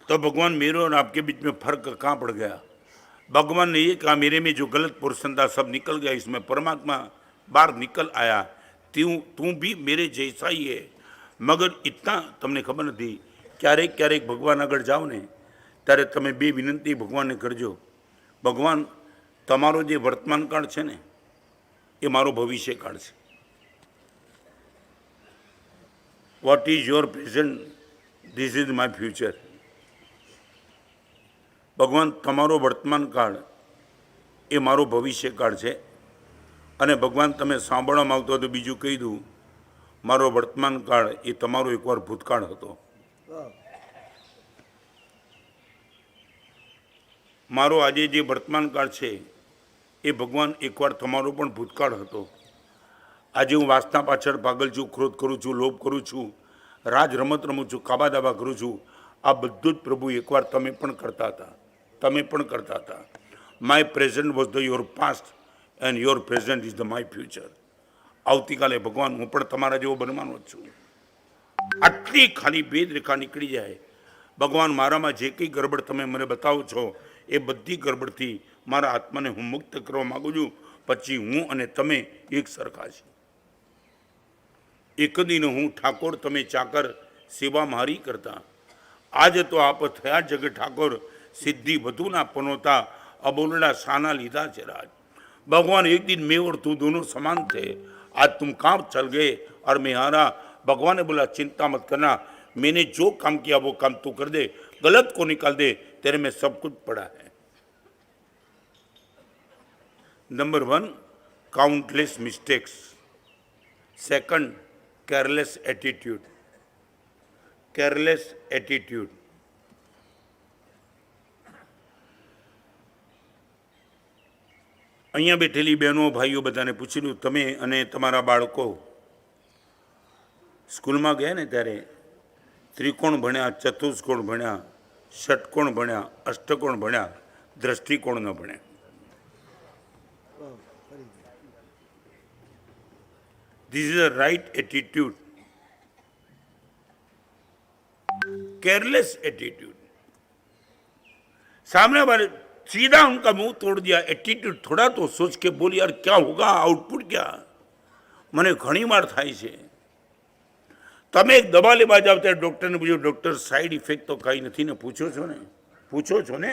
तो भगवान मेरे और आपके बीच में फर्क कहां पड़ गया? भगवान ने ये कहा मेरे में जो गलत पोर्शन था सब निकल गया, इसमें परमात्मा बाहर निकल आया। तू भी मेरे जैसा ही है। मगर इतना तमने खबर नहीं, क्यारेक क्यारेक भगवान આગળ જાઓ ને ત્યારે તમે બે વિનંતી ભગવાનને કરજો। ભગવાન તમારો જે વર્તમાન કાળ છે ને એ મારો ભવિષ્ય કાળ છે। What is your present, this is my future. ભગવાન તમારો વર્તમાન કાળ એ મારો ભવિષ્ય કાળ છે। અને ભગવાન તમે સાંભળવા માંગતો હોય તો બીજું કહી દઉં, મારો વર્તમાન કાળ એ તમારો એકવાર ભૂતકાળ હતો। મારો આજે જે વર્તમાન કાળ છે એ ભગવાન એકવાર તમારો પણ ભૂતકાળ હતો। આજે હું વાસના પાછળ પાગલ છું, ક્રોધ કરું છું, લોભ કરું છું, રાજ રમત રમું છું, કાબા દાબા કરું છું, આ બધું જ પ્રભુ એકવાર તમે પણ કરતા હતા, તમે પણ કરતા હતા। My present was the your past and your present is the my future. આવતીકાલે ભગવાન હું પણ તમારા જેવો બનવાનો જ છું। આટલી ખાલી ભેદ રેખા નીકળી જાય, ભગવાન મારામાં જે કંઈ ગરબડ તમે મને બતાવો છો એ બધી ગરબડથી મારા આત્માને હું મુક્ત કરવા માગું છું। પછી હું અને તમે એક સરખા છે। એક દિન હું ઠાકોર તમે ચાકર, સેવા મારી કરતા। આજે તો આપ થયા જગ ઠાકોર, સિદ્ધિ વધુ ના પનોતા, અબોલડા શાના લીધા છે રાજ। भगवान एक दिन मैं और तू दोनों समान थे, आज तुम कहाँ चल गए और मैं हारा। भगवान ने बोला चिंता मत करना, मैंने जो काम किया वो काम तू कर दे, गलत को निकाल दे, तेरे में सब कुछ पड़ा है। Number 1 countless mistakes. Second careless attitude. Careless attitude અહીંયા બેઠેલી બહેનો ભાઈઓ બધાને પૂછી લું, તમે અને તમારા બાળકો સ્કૂલમાં ગયા ને ત્યારે ત્રિકોણ ભણ્યા, ચતુષ્કોણ ભણ્યા, ષટકોણ ભણ્યા, અષ્ટકોણ ભણ્યા, દ્રષ્ટિકોણ ન ભણ્યા। This is a right attitude, careless attitude. सामने वाले सीधा उनका मुंह तोड़ दिया। एटीट्यूड थोड़ा तो सोच के बोल यार क्या होगा, आउटपुट क्या। મને ઘણી વાર થાય છે, તમે એક દવા લેવા જાવ ત્યારે ડૉક્ટરને પૂછો ડૉક્ટર સાઈડ ઇફેક્ટ તો કાંઈ નથી ને, પૂછો છો ને।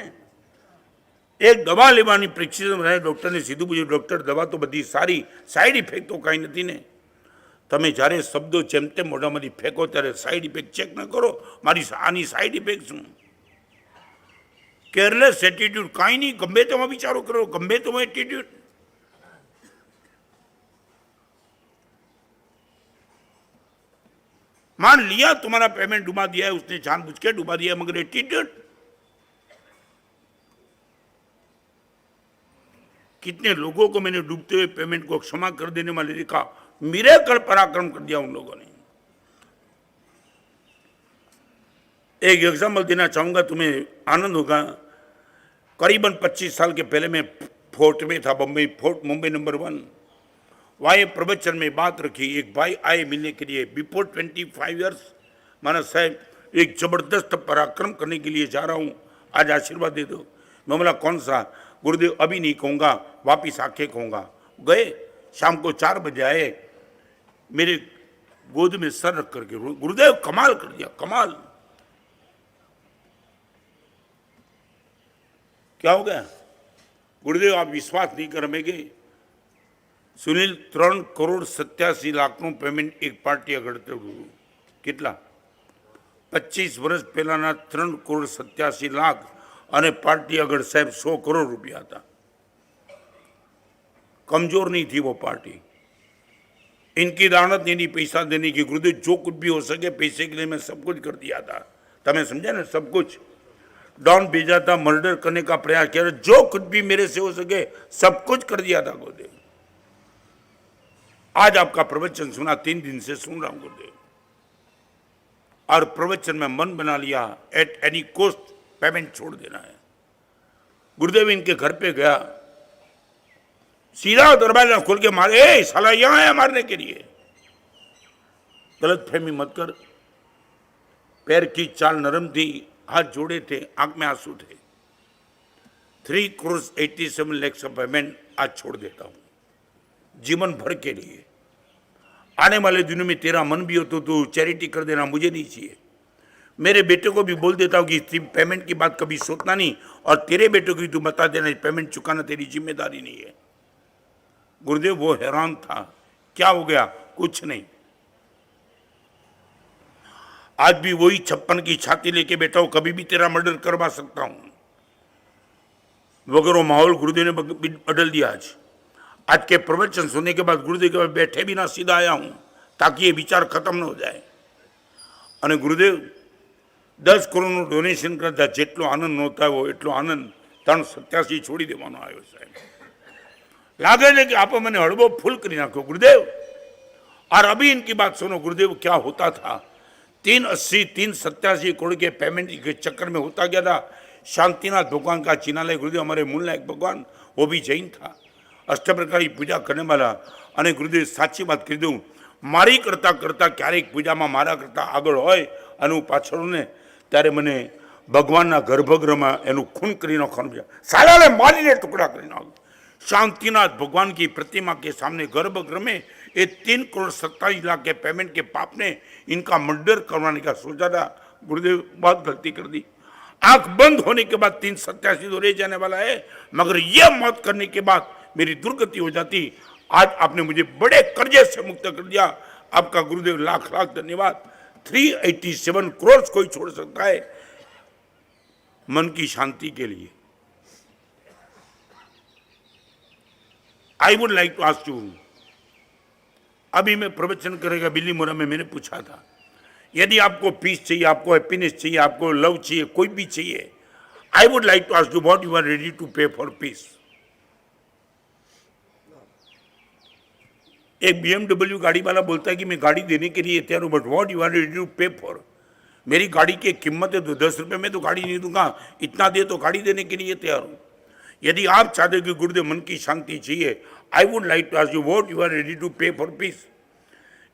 એક દવા લેવાની પ્રિસ્ક્રિપ્શન ડૉક્ટરને સીધું પૂછ્યું ડૉક્ટર દવા તો બધી સારી, સાઈડ ઇફેક્ટ તો કાંઈ નથી ને। તમે જ્યારે શબ્દો જેમ તેમ મોઢામાંથી ફેંકો ત્યારે સાઈડ ઇફેક્ટ ચેક ન કરો, મારી આની સાઈડ ઇફેક્ટ શું। केयरलेस एटीट्यूड काई नहीं, गंभे तेवा विचारो करो, गंभे तेवा एटीट्यूड। मान लिया तुम्हारा पेमेंट डुबा दिया है उसने, जानबूझ के डुबा दिया, मगर एटीट्यूड। कितने लोगों को मैंने डूबते हुए पेमेंट को क्षमा कर देने वाले देखा, मिरेकल पराक्रम कर दिया उन लोगों ने। एक एग्जाम्पल देना चाहूंगा, तुम्हें आनंद होगा। करीबन 25 साल के पहले मैं फोर्ट में था, बम्बई फोर्ट, मुंबई नंबर 1। वहाँ प्रवचन में बात रखी, एक भाई आए मिलने के लिए। बिफोर 25 ईयर्स महाराज साहब एक जबरदस्त पराक्रम करने के लिए जा रहा हूँ, आज आशीर्वाद दे दो। मैं बोला कौन सा? गुरुदेव अभी नहीं कहूँगा, वापिस आके कहूँगा। गए, शाम को 4 बजे आए, मेरे गोद में सर रख करके, गुरुदेव कमाल कर दिया, कमाल। क्या हो गया? गुरुदेव आप विश्वास नहीं करेंगे, सुनील 3 करोड़ 87 લાખનું પેમેન્ટ એક પાર્ટી આગળ થયું. કેટલા? 25 વર્ષ પહેલાના 3 કરોડ 87 લાખ અને પાર્ટી આગળ સાહેબ 100 કરોड़ रुपया था. कमजोर नहीं थी वो पार्टी. इनकी दानत नहीं पैसा देने की. गुरुदेव जो कुछ भी हो सके पैसे के लिए मैं सब कुछ कर दिया था. तमें समझा ना, सब कुछ. डॉन भेजा था, मर्डर करने का प्रयास किया, जो कुछ भी मेरे से हो सके सब कुछ कर दिया था गुरुदेव. आज आपका प्रवचन सुना, 3 दिन से सुन रहा हूं गुरुदेव, और प्रवचन में मन बना लिया एट एनी कॉस्ट पेमेंट छोड़ देना है. गुरुदेव इनके घर पे गया, सीधा दरवाजा खोल के मारे, ए साला यहां है मारने के लिए. गलत फहमी मत कर. पैर की चाल नरम थी, हाथ जोड़े थे, आंख में आंसू थे. 3 करोड़ 87 लाख का पेमेंट आज छोड़ देता हूं जीवन भर के लिए. आने वाले दिनों में तेरा मन भी हो तो तू चैरिटी कर देना, मुझे नहीं चाहिए. मेरे बेटे को भी बोल देता हूं कि पेमेंट की बात कभी सोचना नहीं, और तेरे बेटे को भी तू बता देना पेमेंट चुकाना तेरी जिम्मेदारी नहीं है. गुरुदेव वो हैरान था, क्या हो गया? कुछ नहीं. आज भी वही 56 की छाती लेके बैठा हूं, कभी भी तेरा मर्डर करवा सकता हूं. वगैरह माहौल गुरुदेव ने बदल दिया. आज के प्रवचन सुनने के बाद गुरुदेव के पास बैठे भी ना सीधा आया हूं ताकि ये विचार खत्म न हो जाए. અને ગુરુદેવ 10 કરોડનું ડોનેશન કરતા જેટલો આનંદ નહોતા હોય એટલો આનંદ 387 છોડી દેવાનો આવ્યો સાહેબ. लागे है कि आप मैंने हड़बो फुल कर नाखो गुरुदेव. और अभी इनकी बात सुनो गुरुदेव, क्या होता था. 380 387 करोड़ के पेमेंट के चक्कर में होता गया था. शांतिनाथ भगवान का चिन्हालय गुरुदेव हमारे मूल नायक भगवान, वो भी जैन था, अष्टप्रकार की पूजा करने वाला. અને ગુરુદેવ સાચી વાત કરી દઉં, મારી કરતા કરતા ક્યારેક પૂજામાં મારા કરતા આગળ હોય અને હું પાછળ ને ત્યારે મને ભગવાનના ગર્ભગૃહમાં એનું ખૂન કરી નાખવાનું, સાલાને મારીને ટુકડા કરી નાખ. शांतिनाथ भगवान की प्रतिमा के सामने गर्भगृह में ये 3 करोड़ 27 लाख के पेमेंट के पाप ने इनका मर्डर करवाने का सोचा था. गुरुदेव बहुत गलती कर दी. आंख बंद होने के बाद 387 तो रह जाने वाला है, मगर यह मौत करने के बाद मेरी दुर्गति हो जाती. आज आपने मुझे बड़े कर्जे से मुक्त कर दिया. आपका गुरुदेव लाख लाख धन्यवाद. 387 करोड़ कोई छोड़ सकता है मन की शांति के लिए. I would like to ask you, अभी मैं प्रवचन करेगा बिल्ली मोरा में मैंने पूछा था, यदि आपको पीस चाहिए, आपको हैप्पीनेस चाहिए, आपको लव चाहिए, कोई भी चाहिए, I would like to ask you what you are ready to pay for peace. एक BMW गाड़ी वाला बोलता है कि मैं गाड़ी देने के लिए तैयार हूं, but what you are ready to pay for. मेरी गाड़ी की कीमत है तो 10 रुपये में तो गाड़ी नहीं दूंगा, इतना दे तो गाड़ी देने के लिए तैयार हूं. यदि आप चाहते कि गुरुदेव मन की शांति चाहिए, I would like to ask you what you are ready to pay for peace.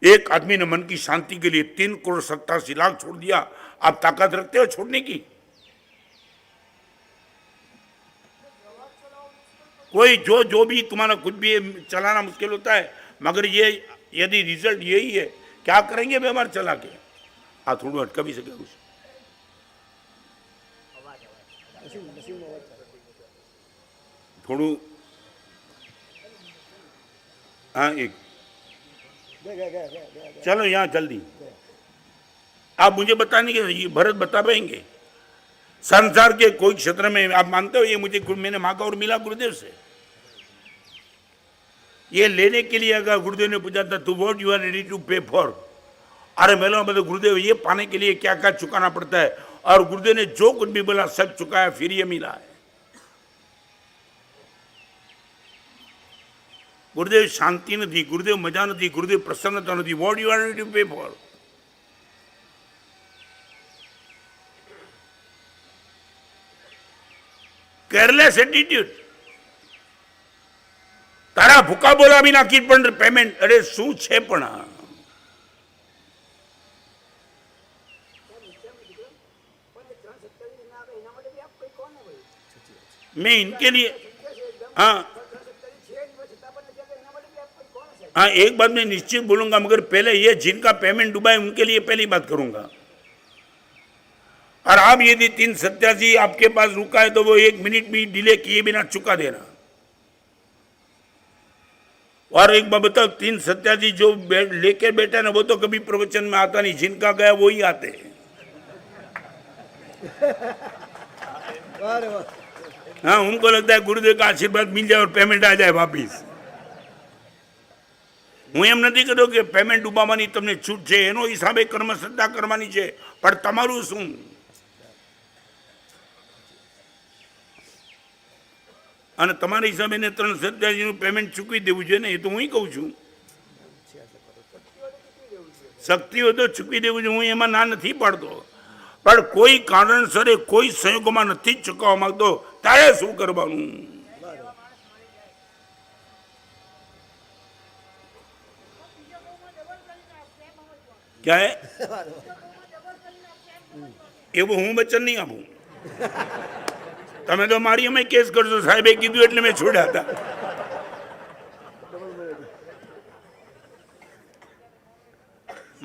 एक आदमी ने मन की शांति के लिए 3 करोड़ 87 लाख छोड़ दिया. आप ताकत रखते हो छोड़ने की? कोई जो भी तुम्हारा कुछ भी चलाना मुश्किल होता है, मगर ये यदि रिजल्ट यही है, क्या करेंगे बीमार चला के? थोड़ा अटका भी सके कुछ. थोड़ू हाँ, एक चलो यहाँ जल्दी आप मुझे बताने के, ये भरत बता पाएंगे संसार के कोई क्षेत्र में आप मानते हो ये मुझे मैंने मांगा और मिला गुरुदेव से? ये लेने के लिए अगर गुरुदेव ने पूछा था to what you are ready to pay for, अरे मेरा मतलब गुरुदेव ये पाने के लिए क्या क्या चुकाना पड़ता है, और गुरुदेव ने जो कुछ भी बोला सब चुकाया, फिर ये मिला है. ગુરુદેવ શાંતિ નથી, ગુરુદેવ મજા નથી, ગુરુદેવ પ્રસન્નતા નથી. What you are to pay for? Careless attitude. તારા ભૂકા બોલા બી નાખી પણ પેમેન્ટ. અરે શું છે પણ આ? मैं इनके लिए हाँ हाँ एक बात मैं निश्चित बोलूंगा, मगर पहले ये जिनका पेमेंट डूबा है उनके लिए पहली बात करूंगा. और आप यदि 387 आपके पास रुका है तो वो 1 मिनट भी डिले किए बिना चुका देना. और एक बात बताओ, 387 जो लेके बैठा ना वो तो कभी प्रवचन में आता नहीं, जिनका गया वो ही आते हैं. हाँ, उनको लगता है गुरुदेव का आशीर्वाद मिल जाए और पेमेंट आ जाए वापिस. હું એમ નથી કહેતો કે પેમેન્ટ ડૂબાવવાની તમને છૂટ છે, એનો હિસાબે કર્મ શ્રદ્ધા કરવાની છે, પણ તમારું શું? અને તમારા હિસાબે એને 387નું પેમેન્ટ ચૂકવી દેવું જોઈએ ને, એ તો હું કહું છું. શક્તિ હોય તો ચૂકવી દેવું જોઈએ, હું એમાં ના નથી પાડતો. પણ કોઈ કારણસર કોઈ સંયોગોમાં નથી ચૂકવવા માંગતો, ત્યારે શું કરવાનું? क्या है? એવું હું વચન નહીં આપું. તમે તો મારી અમે કેસ કરશો, સાહેબે કીધું એટલે મેં છોડ્યા હતા.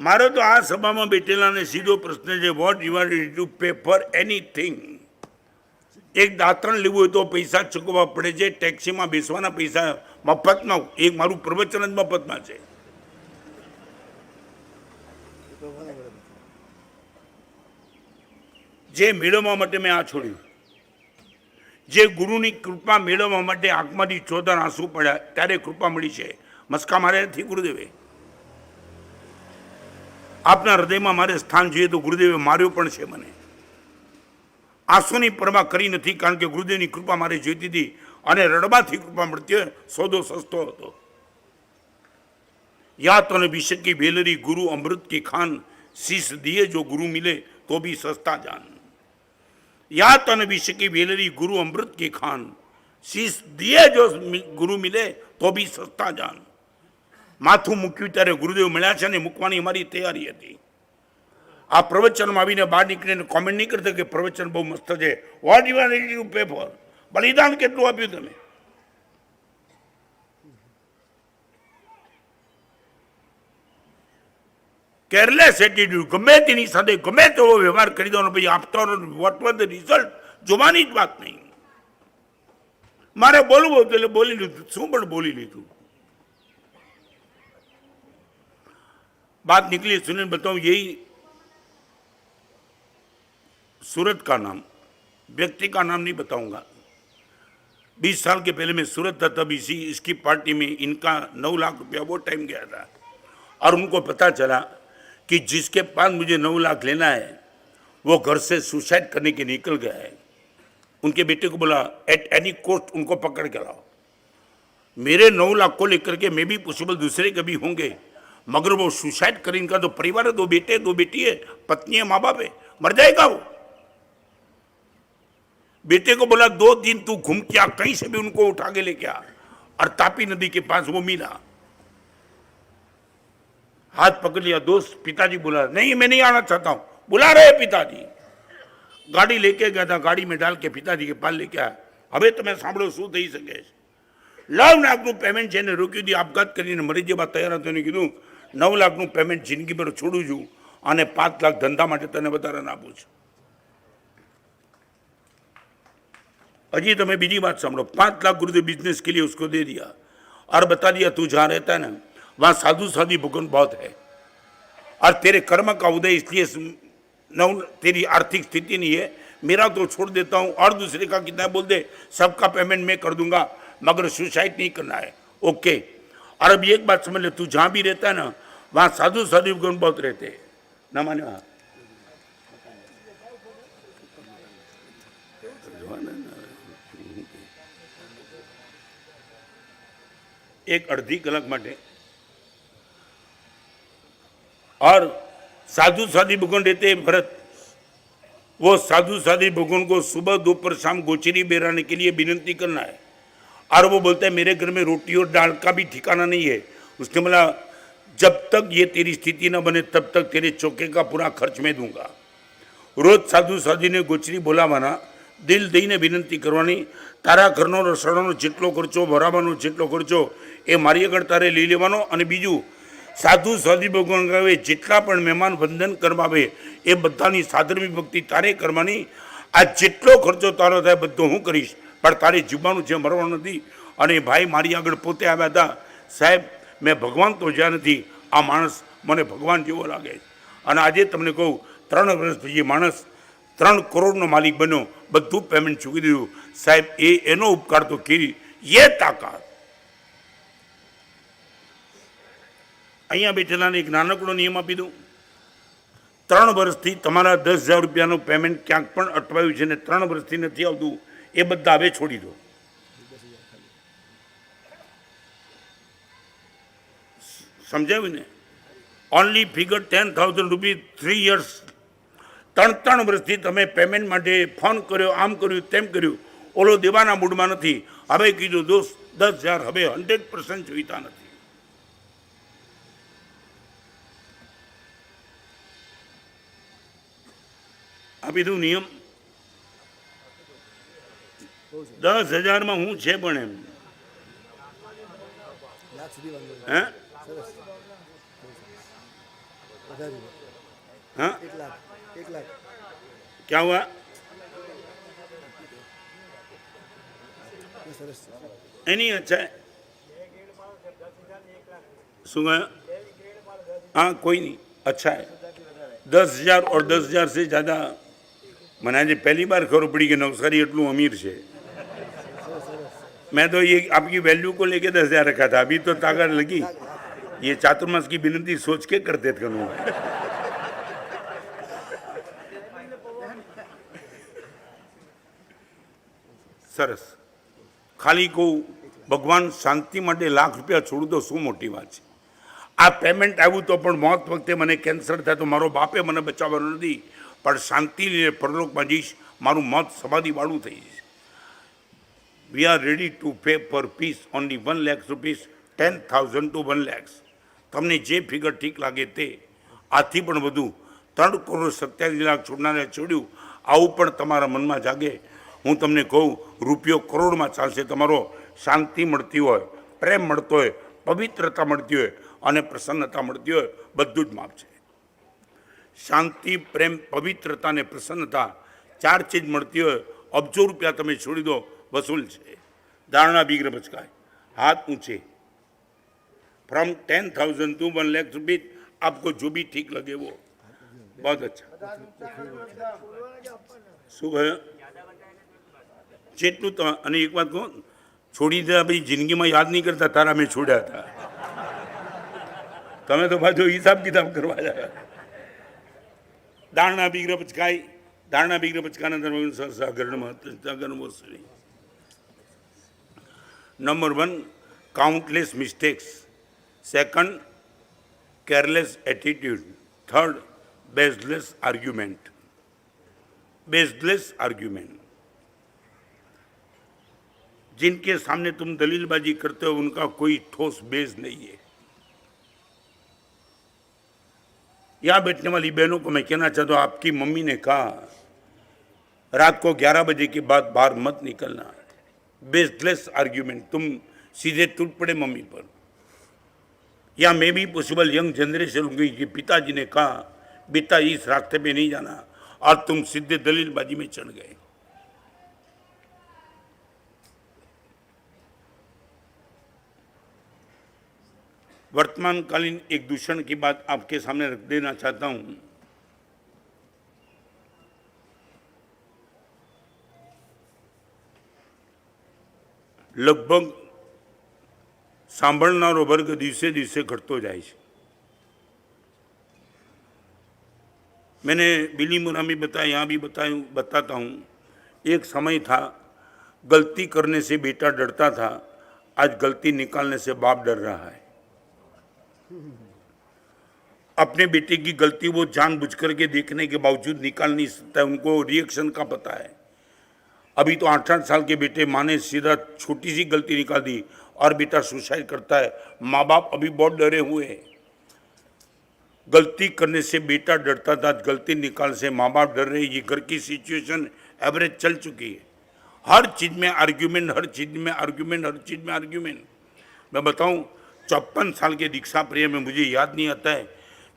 મારો તો આ સભામાં બેઠેલાને સીધો પ્રશ્ન છે, what you are ready to pay for anything. એક દાંતરણ લેવું હોય તો પૈસા ચૂકવવા પડે છે, ટેક્સીમાં બેસવાના પૈસા મફતમાં. એક મારું પ્રવચન જ મફતમાં છે. જે મેળવવા માટે મેં આ છોડ્યું, જે ગુરુની કૃપા મેળવવા માટે આંખમાંથી ચોદર આંસુ પડ્યા ત્યારે કૃપા મળી છે. મસ્કા મારે નથી ગુરુદેવે. આપના હૃદયમાં મારે સ્થાન જોઈએ તો ગુરુદેવે માર્યો પણ છે મને. આંસુની પરવા કરી નથી, કારણ કે ગુરુદેવની કૃપા મારે જોઈતી હતી અને રડવાથી કૃપા મળતી હોય. સોદો સસ્તો હતો. યા તને વિષય કી વેલરી ગુરુ અમૃત की खान, शीश दिए जो गुरु मिले तो भी सस्ता जान. या तन विषय की वेलरी गुरु अमृत की खान, शीश दिए जो गुरु मिले तो भी सस्ता जान. માથું મૂક્યું ત્યારે ગુરુદેવ મળ્યા છે અને મૂકવાની અમારી તૈયારી હતી. આ પ્રવચનમાં આવીને બહાર નીકળીને કોમેન્ટ નહીં કરતા કે પ્રવચન બહુ મસ્ત છે, what you are ready to pay for. બલિદાન કેટલું આપ્યું તમે? Careless attitude. ગમે તેની સાથે ગમે તેવો વ્યવહાર કરી દો, ભાઈ આપતો વોટ વોઝ ધ રિઝલ્ટ જોવાની જ વાત નહીં. મારે બોલવું હતું એટલે બોલી લીધું. શું પણ બોલી લીધું. बात निकली, सुनिए बताऊं, यही सूरत का नाम, व्यक्ति का नाम नहीं बताऊंगा. 20 साल के पहले मैं सूरत था, तब इसकी पार्टी में इनका 9 लाख रुपया वो टाइम गया था. और उनको पता चला कि जिसके पास मुझे 9 लाख लेना है वो घर से सुसाइड करने के निकल गया है. उनके बेटे को बोला एट एनी कॉस्ट उनको पकड़ के लाओ. मेरे 9 लाख को लेकर के मैं भी पॉसिबल दूसरे कभी होंगे, मगर वो सुसाइड कर, इनका तो परिवार है, 2 बेटे 2 बेटी है, पत्नी है, माँ बाप है, मर जाएगा वो. बेटे को बोला 2 दिन तू घूम के आ, कहीं से भी उनको उठा के लेके आ. और तापी नदी के पास वो मिला, हाथ पकड़ लिया. दोस्त पिताजी बोला नहीं मैं नहीं आना चाहता हूं. बुला रहे पिताजी. गाड़ी लेके गया था, गाड़ी में डाल के पिताजी के पास लेके आया. હવે તમે સાંભળો શું થઈ શકે. 9 લાખનું પેમેન્ટ જેને રોકી દી, આપઘાત કરીને મરી જવા તૈયાર હતો, એને કીધું 9 લાખનું પેમેન્ટ જિંદગી પર છોડું છું અને 5 લાખ ધંધા માટે તને વધારાને આપું છું. अजी तुम्हें बीजी बात समझो, 5 लाख गुरुदेव बिजनेस के लिए उसको दे दिया और बता दिया तू जहाँ रहता है ना वहाँ साधु साधी भूगन बहुत है और तेरे कर्म का उदय इसलिए तेरी आर्थिक स्थिति नहीं है, मेरा तो छोड़ देता हूँ और दूसरे का कितना बोल दे, सबका पेमेंट मैं कर दूंगा, मगर सुसाइड नहीं करना है. ओके. और अब एक बात समझ ले, तू जहाँ भी रहता है ना वहाँ साधु साधु भूगन बहुत रहते हैं. ना माने वहाँ एक अर्धी कलाक माटे और साधु साधी भगवान रहते हैं भरत, वो साधु साधी भगवान को सुबह दोपहर शाम गोचरी बेराने के लिए विनती करना है। और वो बोलता है मेरे घर में रोटी और दाल का भी ठिकाना नहीं है। उसने बोला जब तक ये तेरी स्थिति न बने तब तक तेरे चौके का पूरा खर्च मैं दूंगा। रोज साधु साधी ने गोचरी बोलावाना, दिल दઈને વિનંતી કરવાની, તારા ઘરનો રસોડાનો જેટલો ખર્ચો ભરાવાનો જેટલો ખર્ચો એ મારી આગળ તારે લઈ લેવાનો। અને બીજું સાધુ સાધી ભગવાન કહે જેટલા પણ મહેમાન વંદન કરવા આવે એ બધાની સાધર્મી ભક્તિ તારે કરવાની। આ જેટલો ખર્ચો તારો થાય બધો હું કરીશ, પણ તારે જીવવાનું છે, મરવાનું નથી। અને ભાઈ મારી આગળ પોતે આવ્યા હતા, સાહેબ મેં ભગવાન તો જ્યાં નથી, આ માણસ મને ભગવાન જેવો લાગે। અને આજે તમને કહું 3 વર્ષ પછી માણસ 3 કરોડનો માલિક બન્યો, બધું પેમેન્ટ ચૂકી દીધું। સાહેબ એનો ઉપકાર તો કેવી એ તાકાત। અહીંયા બેઠેલાને એક નાનકડો નિયમ આપી દઉં, 3 વર્ષથી તમારા 10,000 રૂપિયાનું પેમેન્ટ ક્યાંક પણ અટવાયું છે ને 3 વર્ષથી નથી આવતું, એ બધા હવે છોડી દો। સમજાવ્યું ને? Only figure 10,000 rupees 3 years। 3 વર્ષથી તમે પેમેન્ટ માટે ફોન કર્યો, આમ કર્યું તેમ કર્યું, ઓલો દેવાના મૂડમાં નથી। હવે કીધું દોસ્ત 10,000 હવે 100% જોઈતા નથી। આપી દઉં નિયમ, 10,000માં હું છે પણ એમ હે हाँ क्या हुआ? नहीं अच्छा है, सुना? हाँ कोई नहीं, अच्छा है। 10,000 और 10,000 से ज़्यादा મને આજે पहली बार खबर पड़ी कि नवसारी इतलू अमीर है। मैं तो ये आपकी वैल्यू को लेके 10,000 रखा था, अभी तो ताकत लगी। ये चातुर्मास की विनती सोच के करते थे करूँ। सरस खाली को भगवान शांति માટે લાખ રૂપિયા છોડું તો શું મોટી વાત છે। આ પેમેન્ટ આવ્યું તો પણ મોત વખતે મને કેન્સર થાય તો મારો બાપે મને બચાવવાનો નથી, પણ શાંતિ લઈને પરલોકમાં જઈશ, મારું મોત સમાધિવાળું થઈ જશે। We are ready to pay for peace only 1 lakh rupees, 10,000 to 1 lakhs। તમને જે ફિગર ઠીક લાગે તે, આથી પણ વધુ 3 કરોડ 27 લાખ છોડનારે છોડ્યું, આવું પણ તમારા મનમાં જાગે। હું તમને કહું રૂપિયો કરોડમાં ચાલશે, તમારો શાંતિ મળતી હોય, પ્રેમ મળતો હોય, પવિત્રતા મળતી હોય અને પ્રસન્નતા મળતી હોય, બધું જ માપ છે। શાંતિ, પ્રેમ, પવિત્રતા અને પ્રસન્નતા 4 ચીજ મળતી હોય, અબજો રૂપિયા તમે છોડી દો, વસૂલ છે। ધારણા બીગ્ર બચકાય, हाथ ऊंचे। फ्रॉम 10,000 to 1 लाख रुपीज, आपको जो भी ठीक लगे वो बहुत अच्छा। सुबह જેટલું તો અને એક વાત કહું, છોડી દીધા ભાઈ જિંદગીમાં યાદ નહીં કરતા તારા મેં છોડ્યા હતા, તમે તો પાછો હિસાબ કિતાબ કરવા જાય। દાણના બીગ્ર પચકાય, દાણના બીગ્ર પચકાના ધર્મ number 1 countless mistakes, 2nd careless attitude, 3rd baseless argument. Baseless argument, जिनके सामने तुम दलीलबाजी करते हो उनका कोई ठोस बेस नहीं है। यहाँ बैठने वाली बहनों को मैं कहना चाहता हूँ, आपकी मम्मी ने कहा रात को 11 बजे के बाद बाहर मत निकलना। बेसलेस आर्ग्यूमेंट, तुम सीधे टूट पड़े मम्मी पर। या मे भी पॉसिबल यंग जनरेशन होगी कि पिताजी ने कहा बेटा इस रास्ते पे नहीं जाना, और तुम सीधे दलीलबाजी में चढ़ गए। वर्तमानकालीन एक दूषण की बात आपके सामने रख देना चाहता हूं। लगभग सांभळनारो वर्ग दिवसे दिवसे घटतो जाए छे। मैंने बिलीमोरा में बताया, यहाँ भी बताता हूँ। एक समय था गलती करने से बेटा डरता था, आज गलती निकालने से बाप डर रहा है। अपने बेटे की गलती वो जानबूझ करके देखने के बावजूद निकाल नहीं सकता है, उनको रिएक्शन का पता है। अभी तो 8-8 साल के बेटे माँ ने सीधा छोटी सी गलती निकाल दी और बेटा सुसाइड करता है। माँ बाप अभी बहुत डरे हुए हैं। गलती करने से बेटा डरता था, गलती निकालने से माँ बाप डर रहे। ये घर की सिचुएशन एवरेज चल चुकी है। हर चीज में आर्ग्यूमेंट, हर चीज में आर्ग्यूमेंट, हर चीज में आर्ग्यूमेंट। मैं बताऊं, 54 साल के दीक्षा प्रिय में मुझे याद नहीं आता है,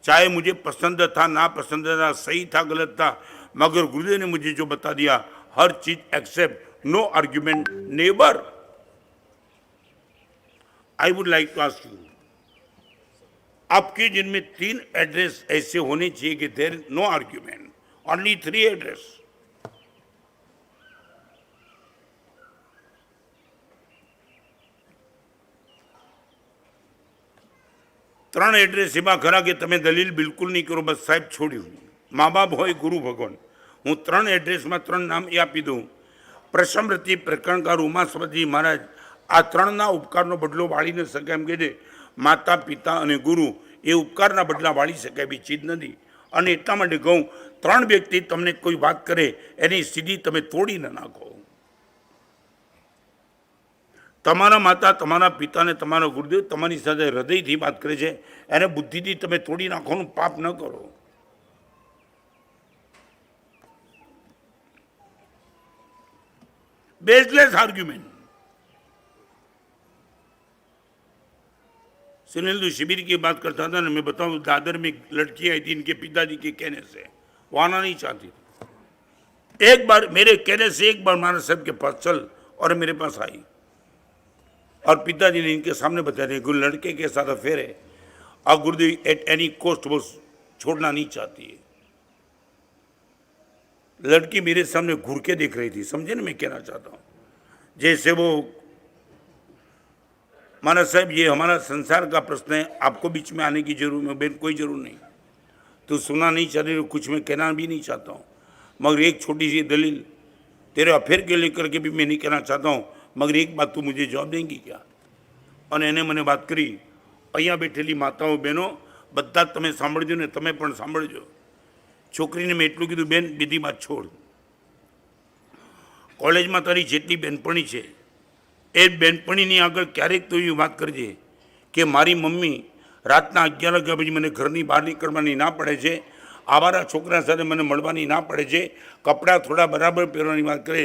चाहे मुझे पसंद था ना पसंद था, सही था गलत था, मगर गुरुदेव ने मुझे जो बता दिया, हर चीज except, no argument, never. I would like to ask you, आपके जिनमें 3 एड्रेस ऐसे होने चाहिए कि there no argument, only 3 address. ત્રણ એડ્રેસ એમાં ખરા કે તમે દલીલ બિલકુલ નહીં કરો, બસ સાહેબ છોડ્યું, મા બાપ હોય ગુરુ ભગવાન। હું 3 એડ્રેસમાં 3 નામ એ આપી દઉં। પ્રસમૃતિ પ્રકરણકાર ઉમાસ્વતી મહારાજ આ 3ના ઉપકારનો બદલો વાળી ન શકાય એમ કહે છે। માતા પિતા અને ગુરુ એ ઉપકારના બદલા વાળી શકાય એવી ચીજ નથી। અને એટલા માટે કહું, 3 વ્યક્તિ તમને કોઈ વાત કરે એની સીધી તમે તોડી ન નાખો। તમારા માતા, તમારા પિતા ને તમારો ગુરુદેવ તમારી સાથે હૃદયથી વાત કરે છે, એને બુદ્ધિથી તમે તોડી નાખવાનું પાપ ન કરો। Baseless argument. सुनील तो शिविर की बात करता था ना, मैं बताऊं, दादर में एक लड़की आई थी इनके पिताजी के कहने से, वो आना नहीं चाहती थी। एक बार मेरे कहने से एक बार महाराज साहब के पास चल, और मेरे पास आई और पिताजी ने इनके सामने बता दिया गुरु लड़के के साथ अफेयर है और गुरुदेव एट एनी कॉस्ट वो छोड़ना नहीं चाहती है। लड़की मेरे सामने घूर के देख रही थी, समझे ना मैं कहना चाहता हूँ, जैसे वो महाराज साहब ये हमारा संसार का प्रश्न है, आपको बीच में आने की जरूर बेन कोई जरूर नहीं, तो सुना नहीं चाह रही, कुछ मैं कहना भी नहीं चाहता हूँ, मगर एक छोटी सी दलील तेरे अफेयर के लेकर के भी मैं नहीं कहना चाहता हूँ, मगर एक बात तू मुझे जवाब देंगी क्या? और एने मैंने बात करी, अहियाँ बैठेली माताओं बहनों बधा तमे सांभळजो ने तमे पण सांभळजो। छोकरीने मैं एटલું કીધું, બેન બીજી વાત છોડ, કોલેજમાં તારી જેટલી બેનપણી છે એ બેનપણીની આગળ ક્યારેક તો એવી વાત કરજે કે મારી મમ્મી રાતના 11 વાગ્યા પછી મને ઘરની બહાર નીકળવાની ના પડે છે, આવારા છોકરા સાથે મને મળવાની ના પડે છે, કપડાં થોડા બરાબર પહેરવાની વાત કરે।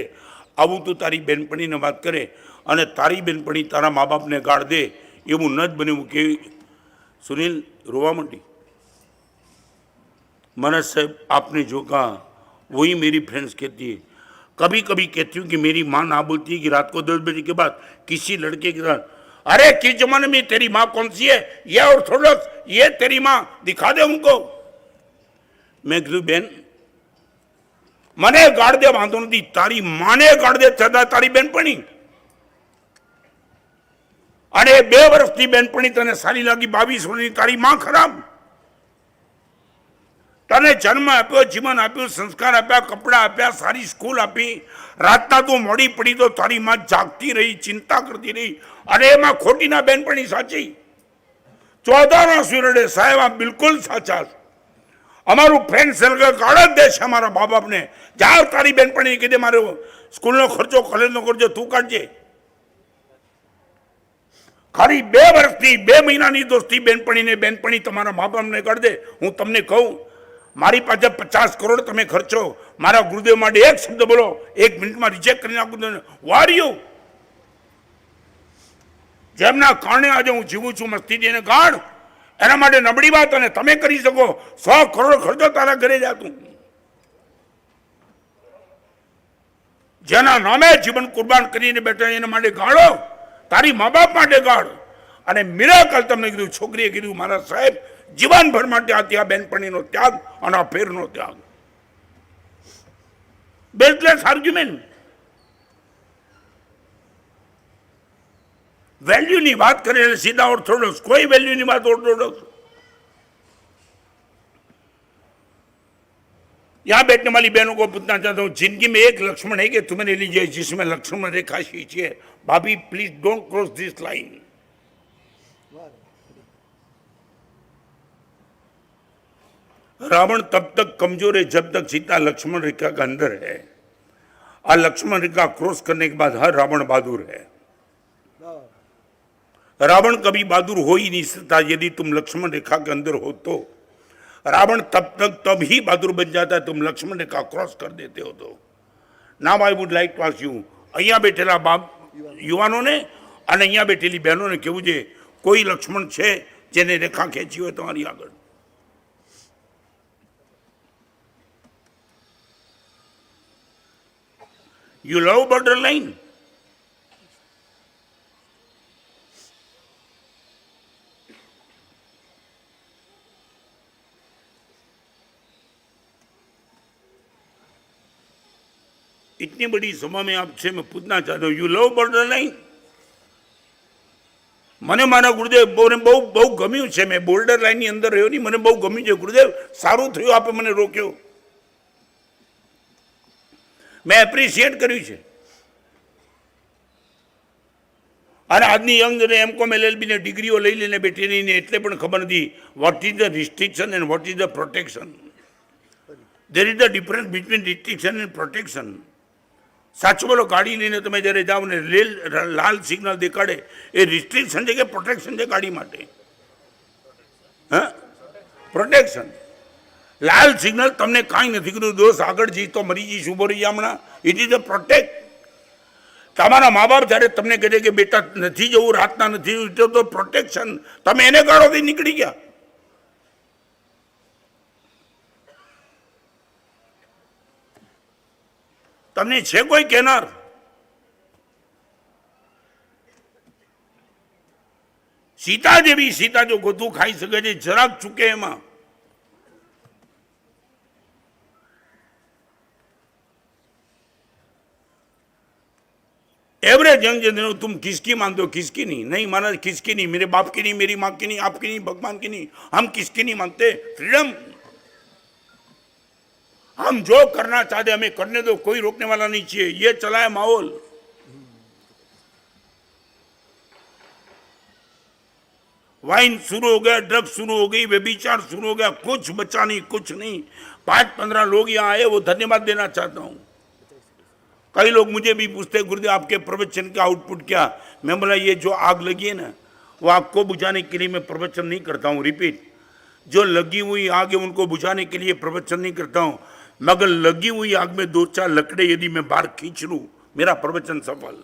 આવું તો તારી બેનપણીને વાત કરે અને તારી બેનપણી તારા મા બાપને ગાળ દે, એવું ન જ બન્યું કે સુનિલ રોવા માંડી। महाराज साहब आपने जो कहा वही मेरी फ्रेंड्स कहती है। कभी कभी कहती हूँ कि मेरी माँ ना बोलती है कि रात को 10 बजे के बाद किसी लड़के के साथ, अरे किस जमाने में तेरी माँ कौन सी है, ये ऑर्थोडॉक्स, ये तेरी माँ, दिखा दे उनको। मैं कहूँ बहन मने गाड़ दे वांधो नहीं, तारी माने गाड़ दे छता तारी बेनपणी, अरे 2 વર્ષની બેનપણી તને સારી લાગી, 22 વર્ષની તારી માં ખરાબ। તને જન્મ આપ્યો, જીવન આપ્યું, સંસ્કાર આપ્યા, કપડા આપ્યા, સારી સ્કૂલ આપી, રાતના તું મોડી પડી તો તારી માં જાગતી રહી, ચિંતા કરતી રહી, અરે એમાં ખોટી ના બેનપણી સાચી। 14ના સૂર્યડે સાહેબ આ બિલકુલ સાચા। અમારું ફ્રેન્ડ સર્કલ કાઢ જ દે છે અમારા મા બાપને, જાઓ તારી બેનપણી કીધે મારો સ્કૂલનો ખર્ચો કોલેજનો ખર્ચો તું કાઢજે। ખાલી 2 વર્ષની 2 મહિનાની દોસ્તી બેનપણીને બેનપણી તમારા મા બાપને કરી દે। હું તમને કહું, મારી પાસે 50 કરોડ તમે ખર્ચો, મારા ગુરુદેવ માટે એક શબ્દ બોલો, 1 મિનિટમાં રિજેક્ટ કરી નાખું। વાર્યું જેમના કારણે આજે હું જીવું છું મસ્તીથી એને ગાઢ, એના માટે નબળી વાત અને તમે કરી શકો। 100 કરોડ ખર્ચો તારા ઘરે જાતું, જેના નામે જીવન કુરબાન કરીને બેઠા એના માટે ગાળો, તારી મા બાપ માટે ગાળ। અને મિરાકલ તમને કીધું, છોકરીએ કીધું મારા સાહેબ જીવનભર માટે આ ત્યાં બેનપણીનો ત્યાગ અને આ ફેરનો ત્યાગ। બેઝલેસ આર્ગ્યુમેન્ટ। વેલ્યુની વાત કરે સીધા ઓર્થોડોક્સ, કોઈ વેલ્યુની વાત ઓર્થોડોક્સ। यहाँ बैठने वाली बहनों को पूछना चाहता हूँ, जिंदगी में एक लक्ष्मण है कि तुम्हें लीजिए जिसमें लक्ष्मण रेखा खींची है? भाभी please don't cross this line. Ravan तब तक कमजोर है जब तक सीता लक्ष्मण रेखा के अंदर है, और लक्ष्मण रेखा क्रॉस करने के बाद हर रावण बहादुर है। रावण कभी बहादुर हो ही नहीं सकता यदि तुम लक्ष्मण रेखा के अंदर हो तो। रावण तब ही बहादुर बन जाता है तुम लक्ष्मण रेखा क्रॉस कर देते हो तो। Now I would like to ask you, અહીંયા બેઠેલા બાપ યુવાનોને અને અહીંયા બેઠેલી બહેનોને કહેવું છે, કોઈ લક્ષ્મણ છે જેને રેખા ખેંચી હોય તમારી આગળ? You love borderline? इतनी बड़ी सभा में आपसे मैं पूछना चाहता हूँ, यू लव borderline? મને મારા ગુરુદેવ બહુ ગમ્યું છે, મેં બોર્ડર લાઈનની અંદર રહ્યો નહીં, મને બહુ ગમ્યું છે ગુરુદેવ, સારું થયું આપે મને રોક્યો, મેં એપ્રિશિએટ કર્યું છે। અને આજની યંગ એમકોમ LLB ને ડિગ્રીઓ લઈ લઈને બેઠી રહીને એટલે પણ ખબર નથી what is the restriction and what is the protection. There is the difference between restriction and protection. સાચું બોલો, ગાડી લઈને તમે જ્યારે જાઓ ને લાલ સિગ્નલ દેખાડે એ રિસ્ટ્રિક્શન છે કે પ્રોટેક્શન છે ગાડી માટે? હા, પ્રોટેક્શન. લાલ સિગ્નલ તમને કાંઈ નથી કીધું, દોસ્ત આગળ જઈ તો મરી જઈશ, ઉભો રહી હમણાં, ઇટ ઇઝ અ પ્રોટેક્ટ. તમારા મા બાપ જ્યારે તમને કહે છે કે બેટા નથી જવું, રાતના નથી જવું, તો પ્રોટેક્શન. તમે એને ગાળોથી નીકળી ગયા. તમને છે કોઈ કહેનાર? સીતા જેવી સીતા જો ગોતું ખાઈ શકે છે, જરાક ચૂકે એમાં. एवरेज यंग जनरेशन तुम किसकी मानते हो, किसकी नहीं? नहीं माना, किसकी नहीं, मेरे बाप की नहीं, मेरी माँ की नहीं, आपकी नहीं, भगवान की नहीं, हम किसकी नहीं मानते. फ्रीडम, हम जो करना चाहते हमें करने दो, कोई रोकने वाला नहीं चाहिए. ये चला है माहौल. वाइन शुरू हो गया, ड्रग्स शुरू हो गई, व्यभिचार शुरू हो गया, कुछ बचा नहीं, कुछ नहीं. 5-15 लोग यहाँ आए, वो धन्यवाद देना चाहता हूँ. कई लोग मुझे भी पूछते हैं गुरुदेव आपके प्रवचन का आउटपुट क्या? मैं बोला ये जो आग लगी है ना, वो आग को बुझाने के लिए मैं प्रवचन नहीं करता हूँ. रिपीट, जो लगी हुई आग है उनको बुझाने के लिए प्रवचन नहीं करता हूँ. मगर लगी हुई आग में 2-4 लकड़े यदि मैं बाहर खींच लूँ, मेरा प्रवचन सफल.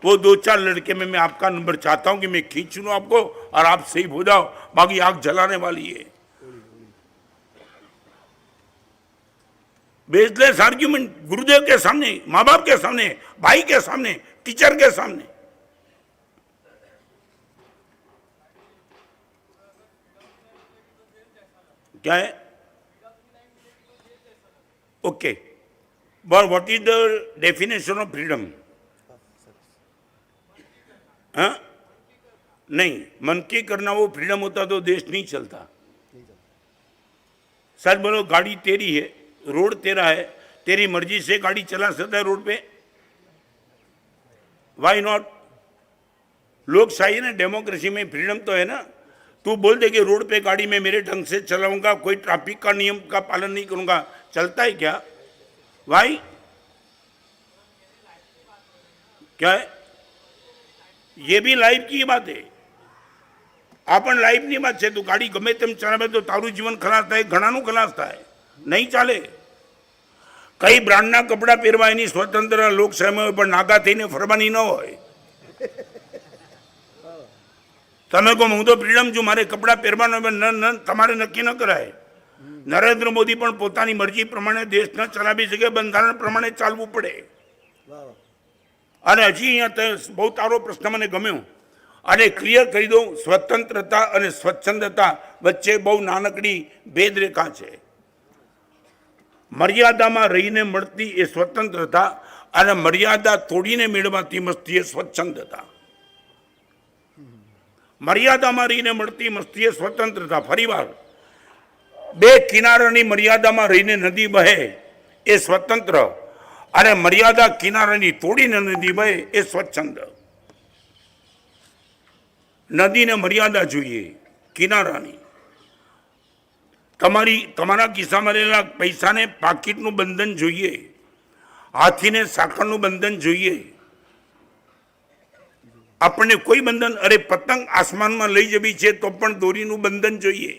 वो 2-4 लड़के में मैं आपका नंबर चाहता हूँ कि मैं खींच लूँ आपको और आप सही हो जाओ, बाकी आग जलाने वाली है. बेसलेस आर्ग्यूमेंट गुरुदेव के सामने, माँ बाप के सामने, भाई के सामने, टीचर के सामने. क्या है? Okay, but what is the definition of freedom? हाँ, नहीं, मन की करना वो फ्रीडम होता तो देश नहीं चलता. सच बोलो, गाड़ी तेरी है, रोड तेरा है, तेरी मर्जी से गाड़ी चला सकता है रोड पे? Why not? लोकशाही ना, डेमोक्रेसी में फ्रीडम तो है ना. तू बोल दे कि रोड पे गाड़ी में मेरे ढंग से चलाऊंगा, कोई ट्रैफिक का नियम का पालन नहीं करूंगा, चलता है क्या? वाई? क्या है? ये भी लाइफ की बात है. आपन लाइफ ની વાત છે. તું ગાડી ગમે તેમ ચલાવે તો તારું જીવન ખલાસ થાય, ઘણાનું ખલાસ થાય, નહીં ચાલે. કઈ બ્રાન્ડના કપડાં પહેરવા એની સ્વતંત્ર લોકશાહીમાં હોય, પણ નાગા થઈને ફરવાની ન હોય. તમે કહો હું તો ફ્રીડમ છું, મારે કપડાં પહેરવાનો, તમારે નક્કી ન કરાય. નરેન્દ્ર મોદી પણ પોતાની મરજી પ્રમાણે દેશ ન ચલાવી શકે, બંધારણ પ્રમાણે ચાલવું પડે. અને હજી અહીંયા બહુ તારો પ્રશ્ન મને ગમ્યો અને ક્લિયર કરી દઉં, સ્વતંત્રતા અને સ્વચ્છંદતા વચ્ચે બહુ નાનકડી ભેદરેખા છે. મર્યાદામાં રહીને મળતી એ સ્વતંત્રતા અને મર્યાદા તોડીને મેળવાતી મસ્તી એ સ્વચ્છંદતા. મર્યાદામાં રહીને મળતી મસ્તી એ સ્વતંત્રતા. ફરીવાર, બે કિનારાની મર્યાદામાં રહીને નદી બહે એ સ્વતંત્ર, અને મર્યાદા કિનારાની તોડીને નદી બહે એ સ્વચ્છંદ. નદીને મર્યાદા જોઈએ કિનારાની. તમારા ખિસ્સામાં રહેલા પૈસાને પાકીટનું બંધન જોઈએ, હાથીને સાંકળનું બંધન જોઈએ. આપણને કોઈ બંધન, અરે પતંગ આસમાનમાં લઈ જવી છે તો પણ દોરીનું બંધન જોઈએ,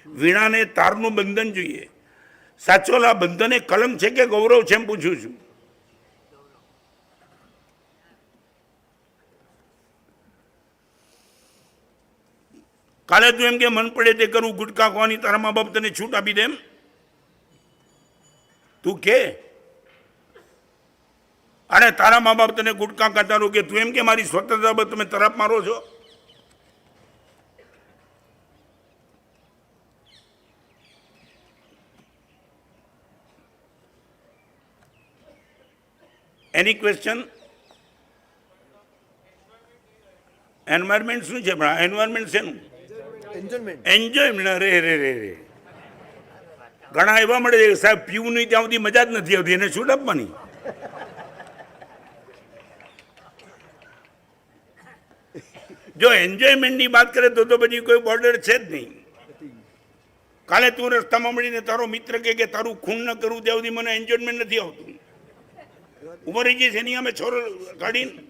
વીણાને તારનું બંધન જોઈએ. સાચોલા બંધન એ કલમ છે કે ગૌરવ છે એમ પૂછું છું. કાલે તું એમ કે મન પડે તે કરું, ગુટકા ખાવાની તારા મા બાપ તને છૂટ આપી દે એમ તું કે? અને તારા મા બાપ તને ગુટકા ખાતા રોકે, તું એમ કે મારી સ્વતંત્રતા પર તમે તરફ મારો છો? Any question? એન્વાયરમેન્ટ શું છે? એન્વાયરમેન્ટ શેનું? એન્જોયમેન્ટ. રે રે રે રે ઘણા એવા મળે છે સાહેબ, પીવું નહીં ત્યાં સુધી મજા જ નથી આવતી, એને છૂટ આપવાની. જો એન્જોયમેન્ટની વાત કરે તો પછી કોઈ બોર્ડર છે જ નહીં. કાલે તું રસ્તામાં મળીને તારો મિત્ર કે તારું ખૂન ન કરવું ત્યાં સુધી મને એન્જોયમેન્ટ નથી આવતું, ઉભો રહી જઈશ એની અમે છોરો કાઢીને.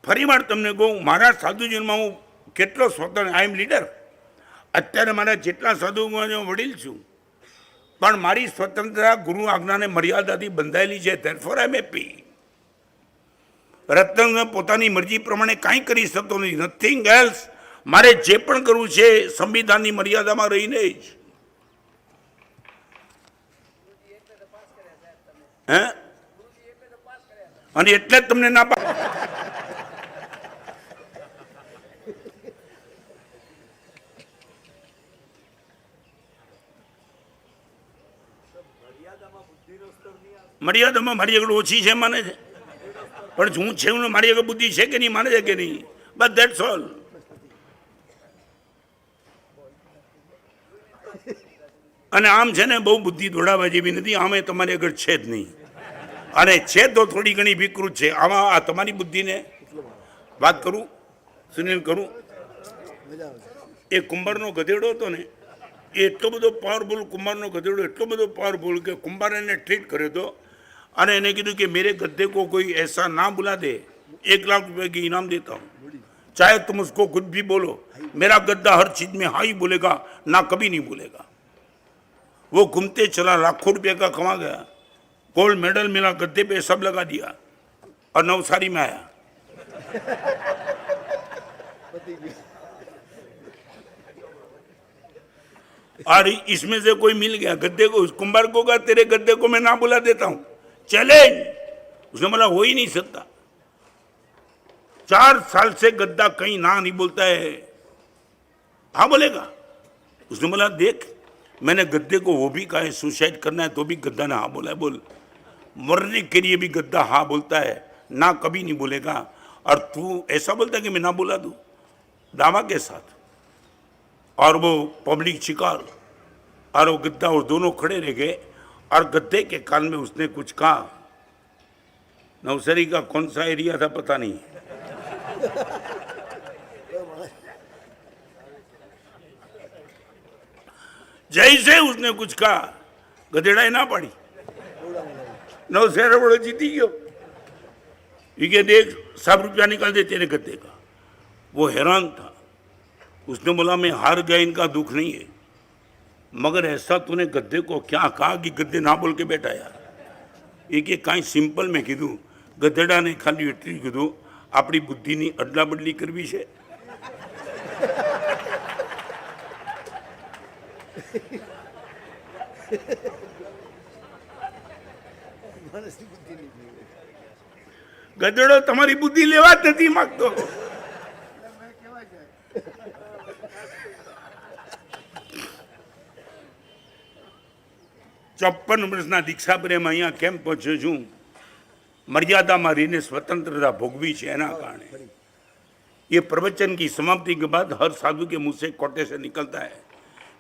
ફરી વાર તમને કહું, મારા સાધુ જીવનમાં હું કેટલો સ્વતંત્ર, આઈ એમ લીડર. અત્યારે મારા જેટલા સાધુ વડીલ છું, પણ મારી સ્વતંત્રતા ગુરુ આજ્ઞાને મર્યાદાથી બંધાયેલી છે. Therefore I am happy. Ratan પોતાની મરજી પ્રમાણે કાંઈ કરી શકતો નથી, નથિંગ એલ્સ. મારે જે પણ કરવું છે સંવિધાનની મર્યાદામાં રહીને જ. હે? અને એટલે જ તમને ના મર્યાદામાં મારી આગળ ઓછી છે માને છે, પણ હું છે મારી આગળ બુદ્ધિ છે કે નહીં માને છે કે નહીં, બસ ધેટ્સ ઓલ. અને આમ છે ને બહુ બુદ્ધિ દોડાવા જેવી નથી, આમે તમારી આગળ છે જ નહીં, અને છે તો થોડી ઘણી વિકૃત છે. આમાં આ તમારી બુદ્ધિને વાત કરું, સુનિલ કરું. એ કુંભારનો ગધેડો હતો ને, એ એટલો બધો પાવરફુલ, કુંભારનો ગધેડો એટલો બધો પાવરફુલ કે કુંભાર એને ટ્રીટ કર્યો હતો, અને એને કીધું કે મેરે गद्दे को कोई ऐसा ना बुला दे, 1 लाख रुपए की इनाम देता हूँ, चाहे तुम उसको कुछ भी बोलो, मेरा गद्दा हर चीज में हाँ ही बोलेगा, ना कभी नहीं बोलेगा. वो घूमते चला, लाखों रुपये का कमा गया, गोल्ड मेडल मिला, गद्दे पे सब लगा दिया, और नवसारी में आया. और इसमें से कोई मिल गया गद्दे को, कुंभार को कहा तेरे गद्दे को मैं ना बुला देता हूं, चैलेंज. उसने बोला हो ही नहीं सकता. 4 साल से गद्दा कहीं ना नहीं बोलता है, हाँ बोलेगा. उसने बोला देख, मैंने गद्दे को वो भी कहा है सुसाइड करना है तो भी गद्दा ने हाँ बोला है, बोल. मरने के लिए भी गद्दा हाँ बोलता है, ना कभी नहीं बोलेगा. और तू ऐसा बोलता है कि मैं ना बोला दूं, दावा के साथ. और वो पब्लिक शिकार और वो गद्दा और दोनों खड़े रह गए, और गद्दे के कान में उसने कुछ कहा. नवसारी का कौन सा एरिया था पता नहीं, जैसे उसने कुछ कहा गधेड़ा ना पड़ी, नवसारी बड़ो जीती गयो. ये देख 100 रुपया निकाल दे तेरे गद्दे का. वो हैरान था. उसने बोला मैं हार गया, इनका दुख नहीं है, मगर ऐसा तूने गद्दे को क्या कहा कि गद्दे ना बोल के बैठा यार. एक कहीं सिंपल में कीधु, गधेड़ा ने खाली एटली कीधु अपनी बुद्धि की अदला बदली करवी है. गधेड़ो तमारी बुद्धि लेवा ज नहीं मांगतो. 54 વર્ષના દીક્ષા પ્રેમ અહીંયા કેમ પહોંચ્યો છું? મર્યાદામાં રહીને સ્વતંત્રતા ભોગવી છે એના કારણે. ये प्रवचन की समाप्ति के बाद हर साधु के मुंह से कोटेशन निकलता है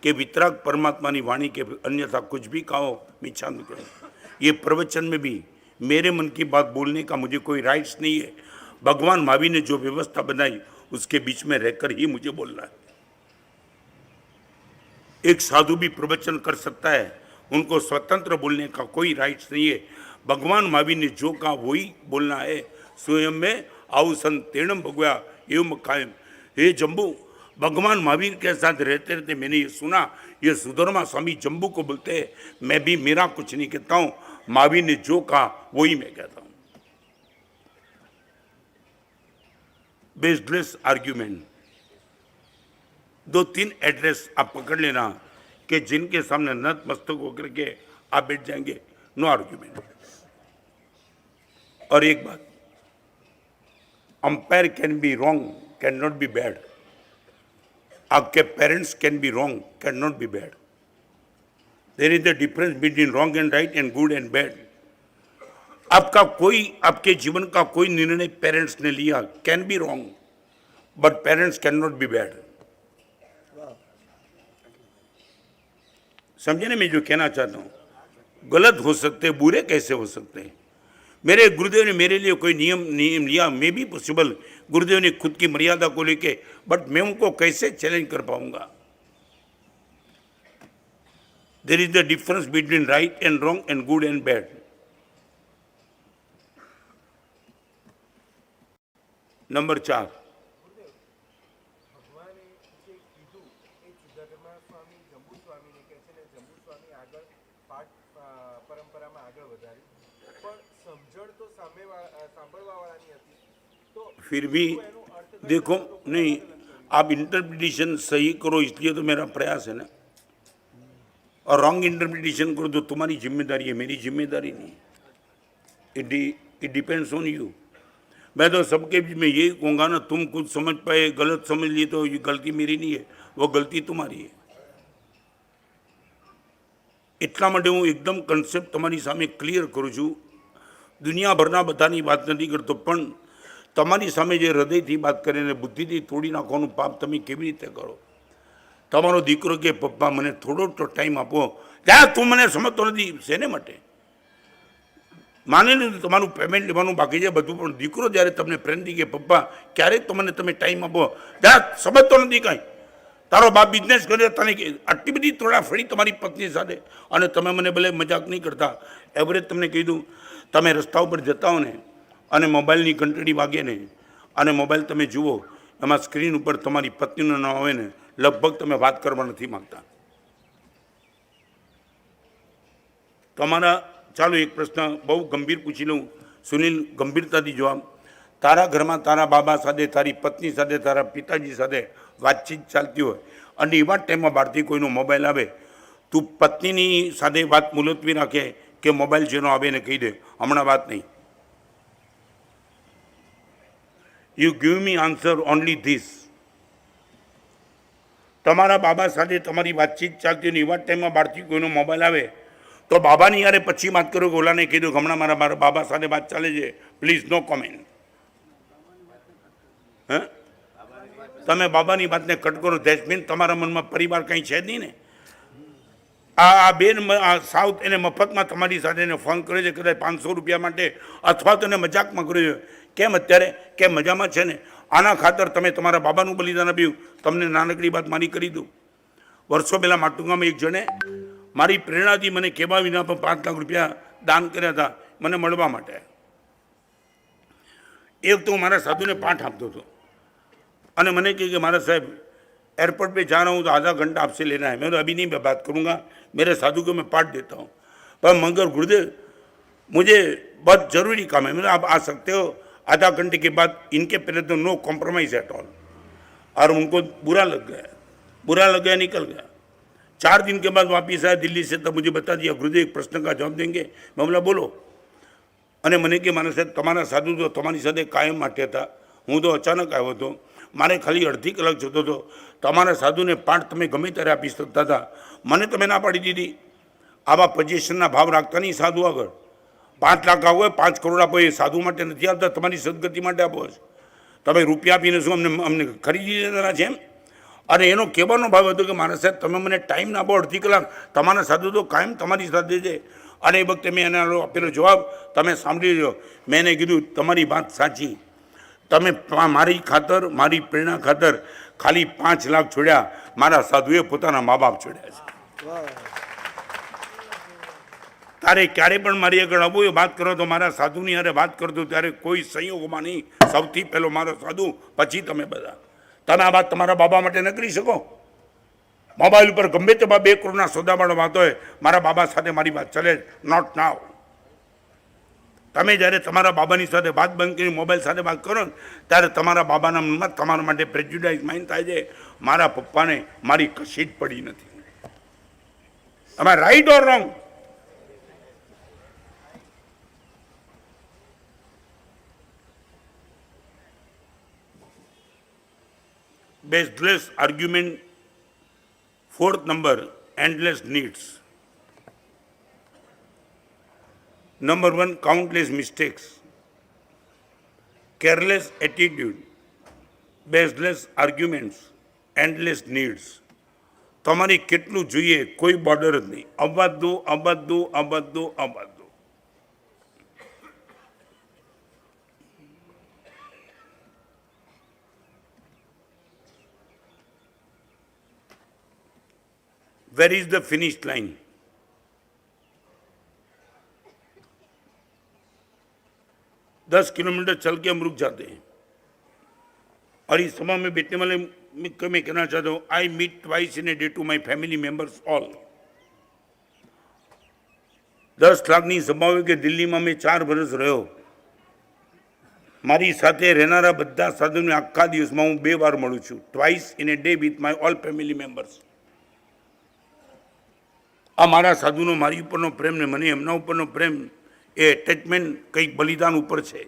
कि वितराग परमात्मा की वाणी के अन्यथा कुछ भी कहो मिच्छा निकले। ये प्रवचन में भी मेरे मन की बात बोलने का मुझे कोई राइट्स नहीं है। भगवान महावीर ने जो व्यवस्था बनाई उसके बीच में रहकर ही मुझे बोलना है। एक साधु भी प्रवचन कर सकता है, उनको स्वतंत्र बोलने का कोई राइट्स नहीं है। भगवान महावीर ने जो कहा वही बोलना है। स्वयं में आउसन तेणम भगवा एवं कायम। हे जम्बू, भगवान महावीर के साथ रहते रहते मैंने ये सुना, ये सुधर्मा स्वामी जम्बू को बोलते हैं, मैं भी मेरा कुछ नहीं कहता हूँ, महावीर ने जो कहा वही मैं कहता हूँ। बेसलेस आर्ग्यूमेंट, 2-3 एड्रेस आप पकड़ लेना कि जिनके सामने नतमस्तक होकर के आप बैठ जाएंगे, नो आर्ग्यूमेंट। और एक बात, umpire can be wrong, can not be bad. आपके parents can be wrong, can not be bad. There is the difference between wrong and right and good and bad. आपका कोई, आपके जीवन का कोई निर्णय पेरेंट्स ने लिया can be wrong, but parents can not be bad. समझे ना मैं जो कहना चाहता हूँ? गलत हो सकते, बुरे कैसे हो सकते हैं? मेरे गुरुदेव ने मेरे लिए कोई नियम लिया, मे भी पॉसिबल गुरुदेव ने खुद की मर्यादा को लेके, बट मैं उनको कैसे चैलेंज कर पाऊंगा? There is the difference between right and wrong and good and bad. Number 4, फिर भी देखो, नहीं, आप इंटरप्रिटेशन सही करो इसलिए तो मेरा प्रयास है ना, और रॉन्ग इंटरप्रिटेशन करो तो तुम्हारी जिम्मेदारी है, मेरी जिम्मेदारी नहीं। It depends on you. मैं तो सबके बीच में यही कहूँगा ना, तुम कुछ समझ पाए, गलत समझ लिए तो ये गलती मेरी नहीं है, वो गलती तुम्हारी है। એટલા માટે હું એકદમ કન્સેપ્ટ તમારી સામે ક્લિયર કરું છું। દુનિયાભરના બધાની વાત નથી કરતો, પણ તમારી સામે જે હૃદયથી વાત કરીને બુદ્ધિથી તોડી નાખવાનું પાપ તમે કેવી રીતે કરો? તમારો દીકરો કે પપ્પા મને થોડો તો ટાઈમ આપો, ત્યાં તું મને સમજતો નથી, શેને માટે? માની લીધું તમારું પેમેન્ટ લેવાનું બાકી છે બધું, પણ દીકરો જ્યારે તમને પ્રેમથી કે પપ્પા ક્યારેક તો મને તમે ટાઈમ આપો, ત્યાં સમજતો નથી કાંઈ। તારો બાપ બિઝનેસ કરે, તને આટલી બધી તોડાફડી તમારી પત્ની સાથે, અને તમે મને ભલે મજાક નહીં કરતા, એવરેજ તમને કીધું, તમે રસ્તા ઉપર જતા હો ને અને મોબાઈલની ઘંટડી વાગે ને અને મોબાઈલ તમે જુઓ, એમાં સ્ક્રીન ઉપર તમારી પત્નીનું નામ આવે ને, લગભગ તમે વાત કરવા નથી માગતા તમારા। ચાલો એક પ્રશ્ન બહુ ગંભીર પૂછી લઉં, સુનિલ, ગંભીરતાથી જવાબ। તારા ઘરમાં તારા બાબા સાથે, તારી પત્ની સાથે, તારા પિતાજી સાથે વાતચીત ચાલતી હોય અને એવા ટાઈમમાં બહારથી કોઈનો મોબાઈલ આવે, તું પત્નીની સાથે વાત મુલતવી રાખે કે મોબાઈલ જેનો આવે ને કહી દે હમણાં વાત નહીં? You give me answer only this. તમારા બાબા સાથે તમારી વાતચીત ચાલતી હોય, એવા ટાઈમમાં બહારથી કોઈનો મોબાઈલ આવે તો બાબાની યારે પછી વાત કરો કે ઓલાને કીધું કે હમણાં મારા બાબા સાથે વાત ચાલે છે, પ્લીઝ નો કોમેન્ટ। હે, તમે બાબાની વાતને કટ કરો, ધેટ મીન તમારા મનમાં પરિવાર કંઈ છે જ નહીં ને। આ બેન સાઉથ એને મફતમાં તમારી સાથે એને ફોન કરે છે, કદાચ 500 રૂપિયા માટે, અથવા તો એને મજાકમાં કરે છે, કેમ અત્યારે કેમ મજામાં છે ને, આના ખાતર તમે તમારા બાબાનું બલિદાન આપ્યું। તમને નાનકડી વાત મારી કરી દઉં, વર્ષો પહેલાં માટુંગામાં એક જણે મારી પ્રેરણાથી મને કહેવા વિના પણ 5 લાખ રૂપિયા દાન કર્યા હતા મને મળવા માટે। एक तो हमारा साधु ने पाठ आप दो तो अने मैंने कहा कि महाराज साहब एयरपोर्ट पे जा रहा हूँ तो आधा घंटा आपसे लेना है। मैं तो अभी नहीं मैं बात करूँगा, मेरे साधु को मैं पाठ देता हूँ, पर मगर गुरुदेव मुझे बहुत ज़रूरी काम है, मतलब आप आ सकते हो आधा घंटे के बाद। इनके पहले तो नो कॉम्प्रोमाइज़ एट ऑल, और उनको बुरा लग गया, निकल गया। 4 दिन के बाद वापिस आया दिल्ली से, तब मुझे बता दिया गुरुदेव एक प्रश्न का जवाब देंगे। मैं बोला बोलो। અને મને કે મારા સાહેબ તમારા સાધુ તો તમારી સાથે કાયમ માટે હતા, હું તો અચાનક આવ્યો હતો, મારે ખાલી અડધી કલાક જતો હતો, તમારા સાધુને પાઠ તમે ગમે ત્યારે આપી શકતા હતા, મને તમે ના પાડી દીધી। આવા પોઝિશનના ભાવ રાખતા નહીં સાધુ આગળ। 5 લાખ આવો હોય 5 કરોડ આપો, એ સાધુ માટે નથી આપતા, તમારી સદગતિ માટે આપો છે। તમે રૂપિયા આપીને શું અમને ખરીદી લેનારા છે એમ? અને એનો કહેવાનો ભાવ હતો કે મારા સાહેબ તમે મને ટાઈમ ના આપો અડધી કલાક, તમારા સાધુ તો કાયમ તમારી સાથે છે. અને એ વખતે મેં એને આપેલો જવાબ તમે સાંભળી લો. મેં એને કીધું તમારી વાત સાચી, તમે મારી ખાતર, મારી પ્રેરણા ખાતર ખાલી 5 લાખ છોડ્યા, મારા સાધુએ પોતાના મા બાપ છોડ્યા છે. તારે ક્યારે પણ મારી આગળ આવું વાત કરો તો મારા સાધુની હારે વાત કરતો ત્યારે કોઈ સંયોગમાં નહીં, સૌથી પહેલો મારો સાધુ, પછી તમે બધા. તમે આ વાત તમારા બાબા માટે ન કરી શકો? મોબાઈલ ઉપર ગમે તે 2 કરોડના સોદાવાળો વાત હોય, મારા બાબા સાથે મારી વાત ચાલે, નોટ નાવ. તમે જ્યારે તમારા બાબાની સાથે વાત બંધ કરી મોબાઈલ સાથે વાત કરો ને ત્યારે તમારા બાબાના મનમાં તમારા માટે પ્રેજ્યુડાઇઝ માઇન્ડ થાય છે, મારા પપ્પાને મારી કશી જ પડી નથી. am I right or wrong? Baseless argument. 4th number, endless needs. Number 1, countless mistakes. Careless attitude. Baseless arguments. Endless needs. તમારી કેટલું જોઈએ કોઈ બોર્ડર જ નહીં. અવાજ દો, અવાજ દો, અવાજ દો, અવાજ દો. Where is the finish line? दस किलोमीटर चल के हम रुक जाते हैं. और इस सभा में बैठने वाले मैं कहना चाहता हूँ, I meet twice in a day to my family members all. 10 લાખની સભાઓ કે દિલ્હીમાં મેં 4 વર્ષ રહ્યો. મારી સાથે રહેનારા બધા સાધુને આખા દિવસમાં હું 2 વાર મળું છું. Twice in A day with my all family members. આ મારા સાધુનો મારી ઉપરનો પ્રેમ ને મને એમના ઉપરનો પ્રેમ, એ એટેચમેન્ટ કંઈક બલિદાન ઉપર છે.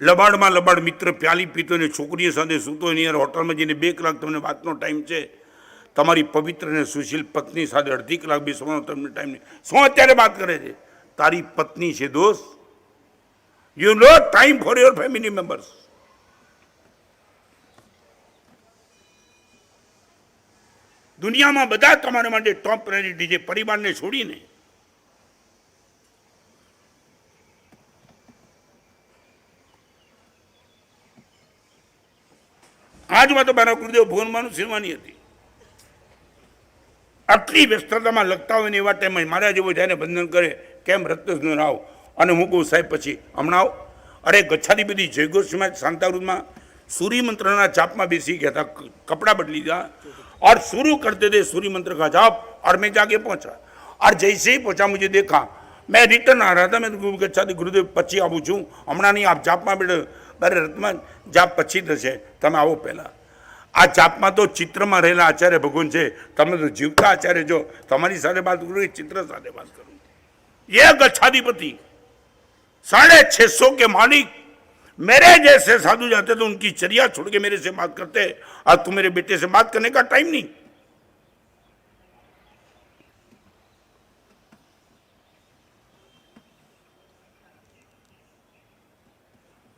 લબાડમાં લબાડ મિત્ર પ્યાલી પીતો ને છોકરીઓ સાથે સૂતો એની યાર હોટલમાં જઈને 2 કલાક તમને વાતનો ટાઈમ છે. તમારી પવિત્ર અને સુશીલ પત્ની સાથે અડધી કલાક બેસવાનો તમને ટાઈમ નહીં. શું અત્યારે વાત કરે છે? તારી પત્ની છે દોસ્ત. You know time for your family members. દુનિયામાં બધા તમારા માટે ટોપ પ્રાયોરિટી છે, પરિવારને છોડીને. આજમાં તો મારા ગુરુદેવ ભુવનમાંનું સેવાની હતી. આટલી વ્યસ્તતામાં લખતા હોય ને એવા ટાઈમમાં મારા જેવો જ્યારે બંધન કરે, કેમ રત્ન આવ? અને હું કહું સાહેબ પછી હમણાં આવ. અરે ગચ્છાની બધી જયઘોષમાં શાંતાવૃતમાં સૂર્યમંત્રના જાપમાં બેસી ગયા હતા, કપड़ा बदली दिया और शुरू करते थे सूर्य मंत्र का जाप. और मैं जाके पहुंचा और जैसे ही पहुंचा मुझे देखा, मैं रिटर्न आ रहा था. मैं गच्छा गुरुदेव પછી આવું છું, હમણાં નહીં, આપ જાપમાં બેઠો. અરે રત્નમાં જાપ પછી થશે, તમે આવો પહેલા. આ જાપમાં તો ચિત્રમાં રહેલા આચાર્ય ભગવાન છે, તમે તો જીવતા આચાર્ય છો. તમારી સાથે વાત કરું કે ચિત્ર સાથે વાત કરું? ये गच्छाधिपति 650 के मालिक मेरे जैसे साधु जाते तो उनकी चर्या छोड़ के मेरे से बात करते. आज तू मेरे बेटे से बात करने का टाइम नहीं.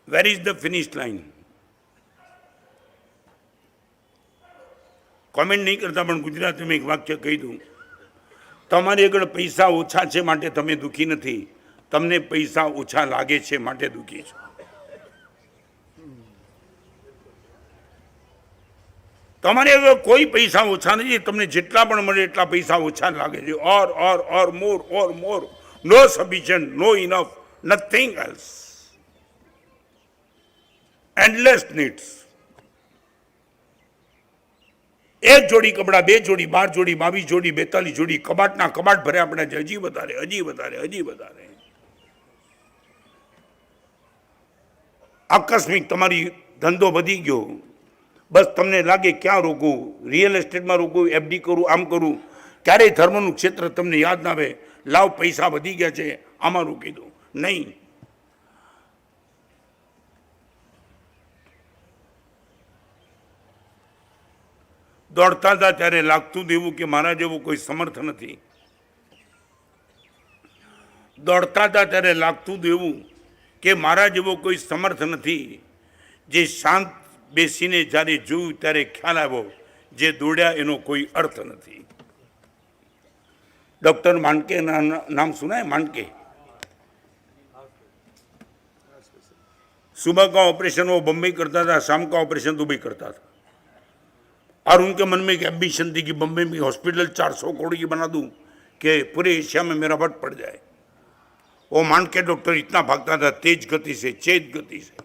Where is the finish line? Comment નહીં કરતા પણ ગુજરાતીમાં એક વાક્ય કહી દઉં. તમારી આગળ પૈસા ઓછા છે માટે તમે દુઃખી નથી, તમને પૈસા ઓછા લાગે છે માટે દુઃખી છો. તમારે આગળ કોઈ પૈસા ઓછા નથી, તમને જેટલા પણ મળે એટલા પૈસા ઓછા લાગે છે. ઓર more, no sufficient, no enough, nothing else. Endless needs. 1 જોડી કપડા, 2 જોડી, 12 જોડી, 22 જોડી, 42 જોડી, કબાટના કબાટ ભર્યા આપણે. હજી વધારે, હજી વધારે, હજી વધારે. આકસ્મિક તમારી ધંધો વધી ગયો, બસ તમને લાગે ક્યાં રોકવું, રિયલ એસ્ટેટમાં રોકવું, એફડી કરું, આમ કરું, ક્યારેય ધર્મનું ક્ષેત્ર તમને યાદ ના આવે. લાવ પૈસા વધી ગયા છે, આમાં રોકી દો. નહીં. દોડતા હતા ત્યારે લાગતું દેવું કે મારા જેવું કોઈ સમર્થ નથી. દોડતા હતા ત્યારે લાગતું દેવું કે મારા જેવો કોઈ સમર્થ નથી જે શાંત બેસીને જ્યારે જોયું ત્યારે ખ્યાલ આવ્યો જે દોડ્યા એનો કોઈ अर्थ નથી। डॉक्टर मांडके नाम सुना है? मांडके सुबह का ऑपरेशन वो बम्बई करता था, शाम का ऑपरेशन दुबई करता था, और उनके मन में एक एम्बिशन थी कि बम्बई में हॉस्पिटल 400 करोड़ की बना दूं कि पूरे एशिया में मेरा वट पड़ जाए। वो मांडके डॉक्टर इतना भागता था तेज गति से, चेत गति से,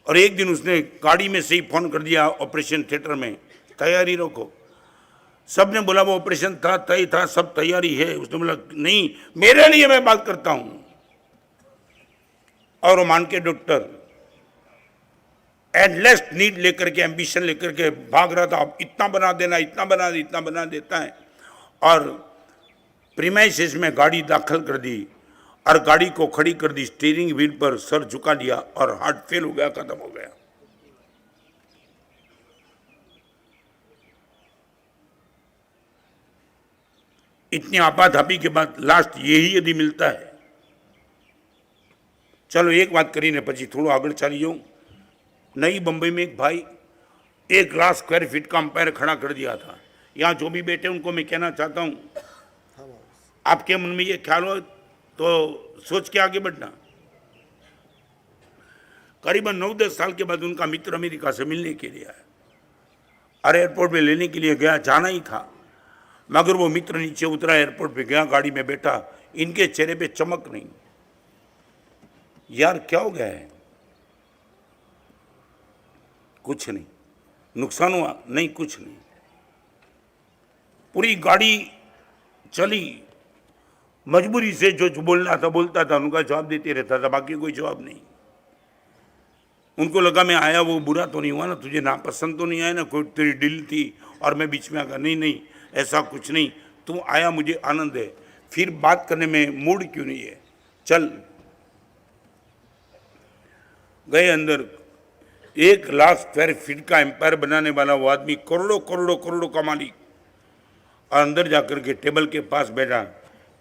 और एक दिन उसने गाड़ी में से ही फोन कर दिया ऑपरेशन थिएटर में, तैयारी रखो। सबने बोला वो ऑपरेशन था, तय था, सब तैयारी है। उसने बोला नहीं, मेरे लिए मैं बात करता हूं। और वो मान के डॉक्टर एंडलेस नीड लेकर के, एम्बिशन लेकर के भाग रहा था, अब इतना बना देना, इतना बना दे, इतना बना देता है। और प्रीमाइसिस में गाड़ी दाखिल कर दी और गाड़ी को खड़ी कर दी, स्टीयरिंग व्हील पर सर झुका दिया और हार्ट फेल हो गया, खत्म हो गया। इतनी आपाधापी के बाद लास्ट यही यदि मिलता है। चलो एक बात करी ने पची थोड़ा आगे चली जाऊं। नई बंबई में एक भाई 1 लाख स्क्वायर फीट का अंपायर खड़ा कर दिया था। यहाँ जो भी बैठे उनको मैं कहना चाहता हूँ, आपके मन में ये ख्याल हो तो सोच के आगे बढ़ना। करीबन 9-10 साल के बाद उनका मित्र अमेरिका से मिलने के लिए आया और एयरपोर्ट में लेने के लिए गया, जाना ही था, मगर वो मित्र नीचे उतरा, एयरपोर्ट पे गया, गाड़ी में बैठा, इनके चेहरे पे चमक नहीं। यार क्या हो गया है? कुछ नहीं। नुकसान हुआ? नहीं, कुछ नहीं। पूरी गाड़ी चली, मजबूरी से जो बोलना था बोलता था, उनका जवाब देते रहता था, बाकी कोई जवाब नहीं। उनको लगा मैं आया वो बुरा तो नहीं हुआ ना, तुझे नापसंद तो नहीं आया ना, कोई तेरी डील थी और मैं बीच में आ गया। नहीं नहीं, ऐसा कुछ नहीं, तू आया मुझे आनंद है, फिर बात करने में मूड क्यों नहीं है, चल। गए अंदर, 1 लाख स्क्वायर फीट का एम्पायर बनाने वाला वो आदमी, करोड़ों करोड़ों करोड़ों का मालिक, और अंदर जाकर के टेबल के पास बैठा,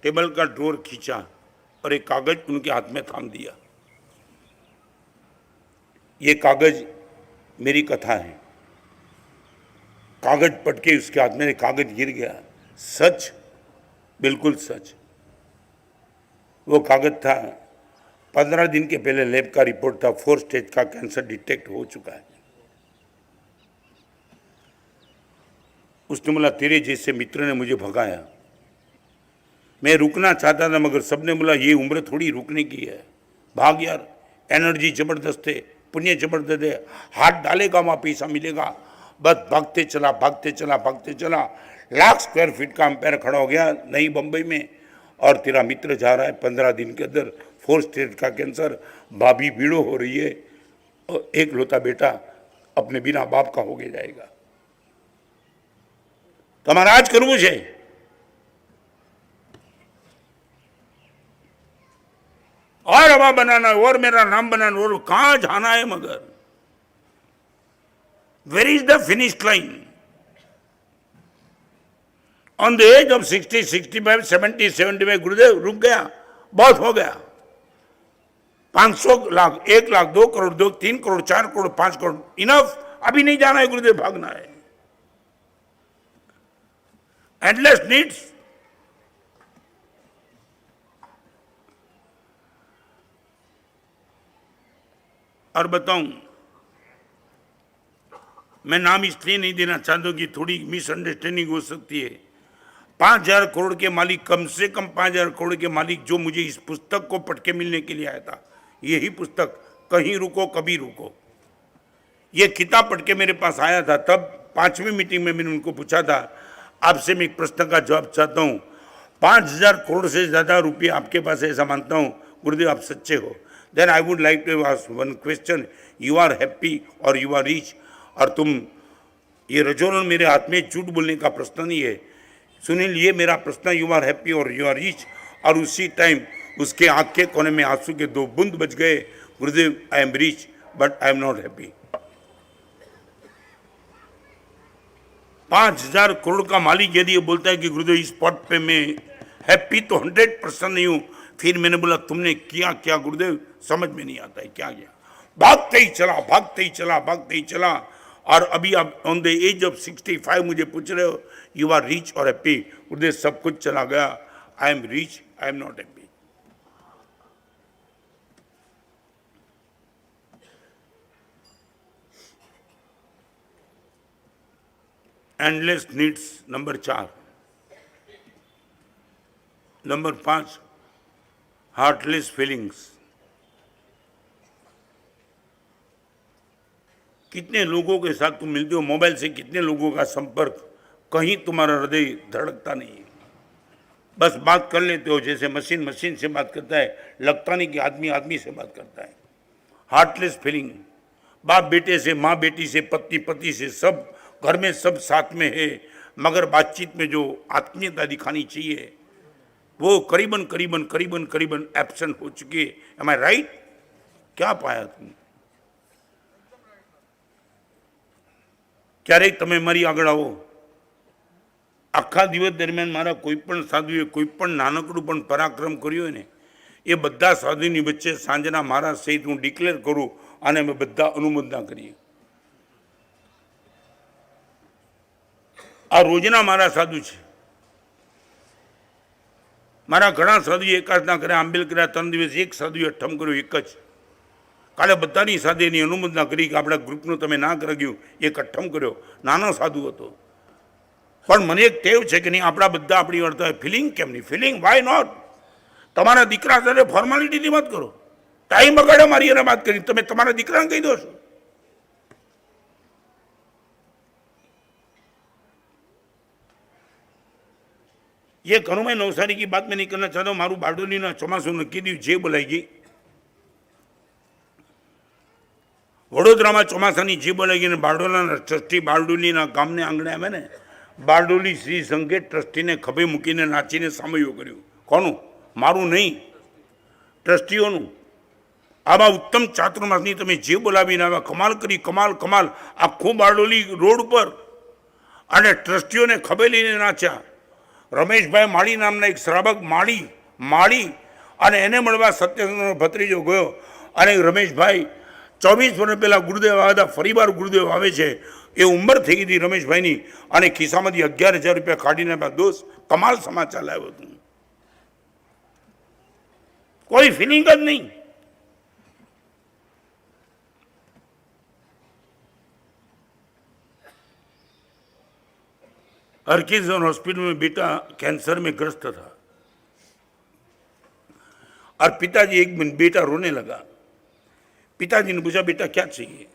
टेबल का ड्रॉर खींचा और एक कागज उनके हाथ में थाम दिया। ये कागज मेरी कथा है। कागज पटके उसके हाथ में, कागज गिर गया। सच, बिल्कुल सच। वो कागज था, 15 दिन के पहले लैब का रिपोर्ट था, 4 स्टेज का कैंसर डिटेक्ट हो चुका है। उसने बोला तेरे जैसे मित्र ने मुझे भगाया, मैं रुकना चाहता था, मगर सबने बोला ये उम्र थोड़ी रुकने की है, भाग यार, एनर्जी जबरदस्त है, पुण्य जबरदस्त है, हाथ डालेगा वहाँ पैसा मिलेगा। बस भागते चला, भागते चला, भागते चला। लाख स्क्वायर फीट का अंपायर खड़ा हो गया नई बम्बई में, और तेरा मित्र जा रहा है 15 दिन के अंदर, 4 स्टेज का कैंसर, भाभी बीड़ो हो रही है, और एक लोता बेटा अपने बिना बाप का हो गया जाएगा। તમારે આજ કરવું છે? और हवा बनाना है, और मेरा नाम बनाना, और कहां जाना है? मगर where is the finish line? On the age of 60, 65, 70, 75 गुरुदेव रुक गया, बहुत हो गया। 500 लाख, 1 लाख, 2 करोड़, 2, 3 करोड़, 4 करोड़, 5 करोड़, इनफ, अभी नहीं जाना है गुरुदेव, भागना है। Endless needs. और बताऊं, मैं नाम इसलिए नहीं देना चाहता कि थोड़ी मिसअंडरस्टैंडिंग हो सकती है। 5000 करोड़ के मालिक, कम से कम 5000 करोड़ के मालिक जो मुझे इस पुस्तक को पढ़ के मिलने के लिए आया था, यही पुस्तक कहीं रुको कभी रुको, ये किताब पढ़ के मेरे पास आया था। तब 5वीं मीटिंग में मैंने उनको पूछा था, आपसे मैं एक प्रश्न का जवाब चाहता हूँ, 5000 करोड़ से ज़्यादा रुपये आपके पास है, ऐसा मानता हूँ गुरुदेव, आप सच्चे हो। Then I would like to ask one question, you are happy और यू आर रिच? और तुम, ये रजोलन मेरे हाथ में झूठ बोलने का प्रश्न नहीं है सुनील, ये मेरा प्रश्न, यू आर हैप्पी और यू आर रिच? और उसी टाइम उसके आँख के कोने में आंसू के 2 बूंद बच गए। गुरुदेव, I am rich but I am not happy. 5000 crore का मालिक यदि ये बोलता है कि गुरुदेव इस स्पॉट पे मैं हैप्पी तो 100% नहीं हूँ, फिर मैंने बोला तुमने किया क्या गुरुदेव, समझ में नहीं आता है क्या किया। भागते ही चला। और अभी आप ऑन द एज ऑफ 65 मुझे पूछ रहे हो यू आर रिच और हैप्पी। गुरुदेव सब कुछ चला गया, I am rich, I am not happy. Endless needs number 4। Number 5 heartless feelings. कितने लोगों के साथ तुम मिलते हो मोबाइल से, कितने लोगों का संपर्क, कहीं तुम्हारा हृदय धड़कता नहीं है। बस बात कर लेते हो जैसे मशीन से बात करता है, लगता नहीं कि आदमी आदमी से बात करता है। हार्टलेस फीलिंग, बाप बेटे से, माँ बेटी से, पति पति से, सब घर में सब साथ में है, मगर बातचीत में जो आत्मीयता दिखानी चाहिए वो करीबन एब्सेंट हो चुकी है। एम आई राइट? क्या पाया तुमने? ક્યારેક તમે મારી આગળ આવો, આખા દિવસ દરમિયાન મારા કોઈ પણ સાધુએ કોઈ પણ નાનકડું પણ પરાક્રમ કર્યું હોય ને, એ બધા સાધુની વચ્ચે સાંજના મારા સહિત હું ડિક્લેર કરું અને અમે બધા અનુમોદના કરીએ। આ રોજના મારા સાધુ છે। મારા ઘણા સાધુએ એકાદના કર્યા, આંબેલ કર્યા, 3 દિવસ એક સાધુએ અઠ્ઠમ કર્યો, એક જ। કાલે બધાની સાથે એની અનુમોદના કરી કે આપણા ગ્રુપનું તમે ના કરાવ્યું, એક અઠ્ઠમ કર્યો, નાનો સાધુ હતો। પણ મને એક ટેવ છે કે નહીં, આપણા બધા આપણી વર્તા હોય, ફિલિંગ કેમ નહીં? Feeling why not? તમારા દીકરા સાથે ફોર્માલિટીની વાત કરો, ટાઈમ બગાડો મારી એને વાત કરી, તમે તમારા દીકરાને કહી દો છો। ये करूँ मैं नवसारी की बात में नहीं करना चाहता हूँ। मारू बारडोली ना ચોમાસું નક્કી થયું, જે બોલાઈ ગઈ વડોદરામાં ચોમાસાની જે બોલાઈ ગઈ ને બારડોલીના ટ્રસ્ટી બારડોલીના ગામને આંગણે આવે ને, બારડોલી શ્રી સંઘે ટ્રસ્ટીને ખભે મૂકીને નાચીને સામયું કર્યું। કોનું? મારું નહીં, ટ્રસ્ટીઓનું। આવા ઉત્તમ ચાતુર્માસની તમે જે બોલાવીને આવ્યા, કમાલ કરી, કમાલ। આખું બારડોલી રોડ પર અને ટ્રસ્ટીઓને ખભે લઈને નાચ્યા। રમેશભાઈ માળી નામના એક શ્રાવક માળી અને એને મળવા સત્યસંગનો ભત્રીજો ગયો અને રમેશભાઈ 24 વર્ષ પહેલાં ગુરુદેવ આવ્યા હતા, ફરીવાર ગુરુદેવ આવે છે, એ ઉંમર થઈ ગઈ હતી રમેશભાઈની અને ખિસ્સામાંથી 11,000 રૂપિયા કાઢીને આપ્યા। દોસ્ત, કમાલ સમાચાર લાવ્યો તું, કોઈ ફિલિંગ જ નહીં। हरकिंसन हॉस्पिटल में बेटा कैंसर में ग्रस्त था और पिताजी एक दिन बेटा रोने लगा। पिताजी ने पूछा बेटा क्या चाहिए?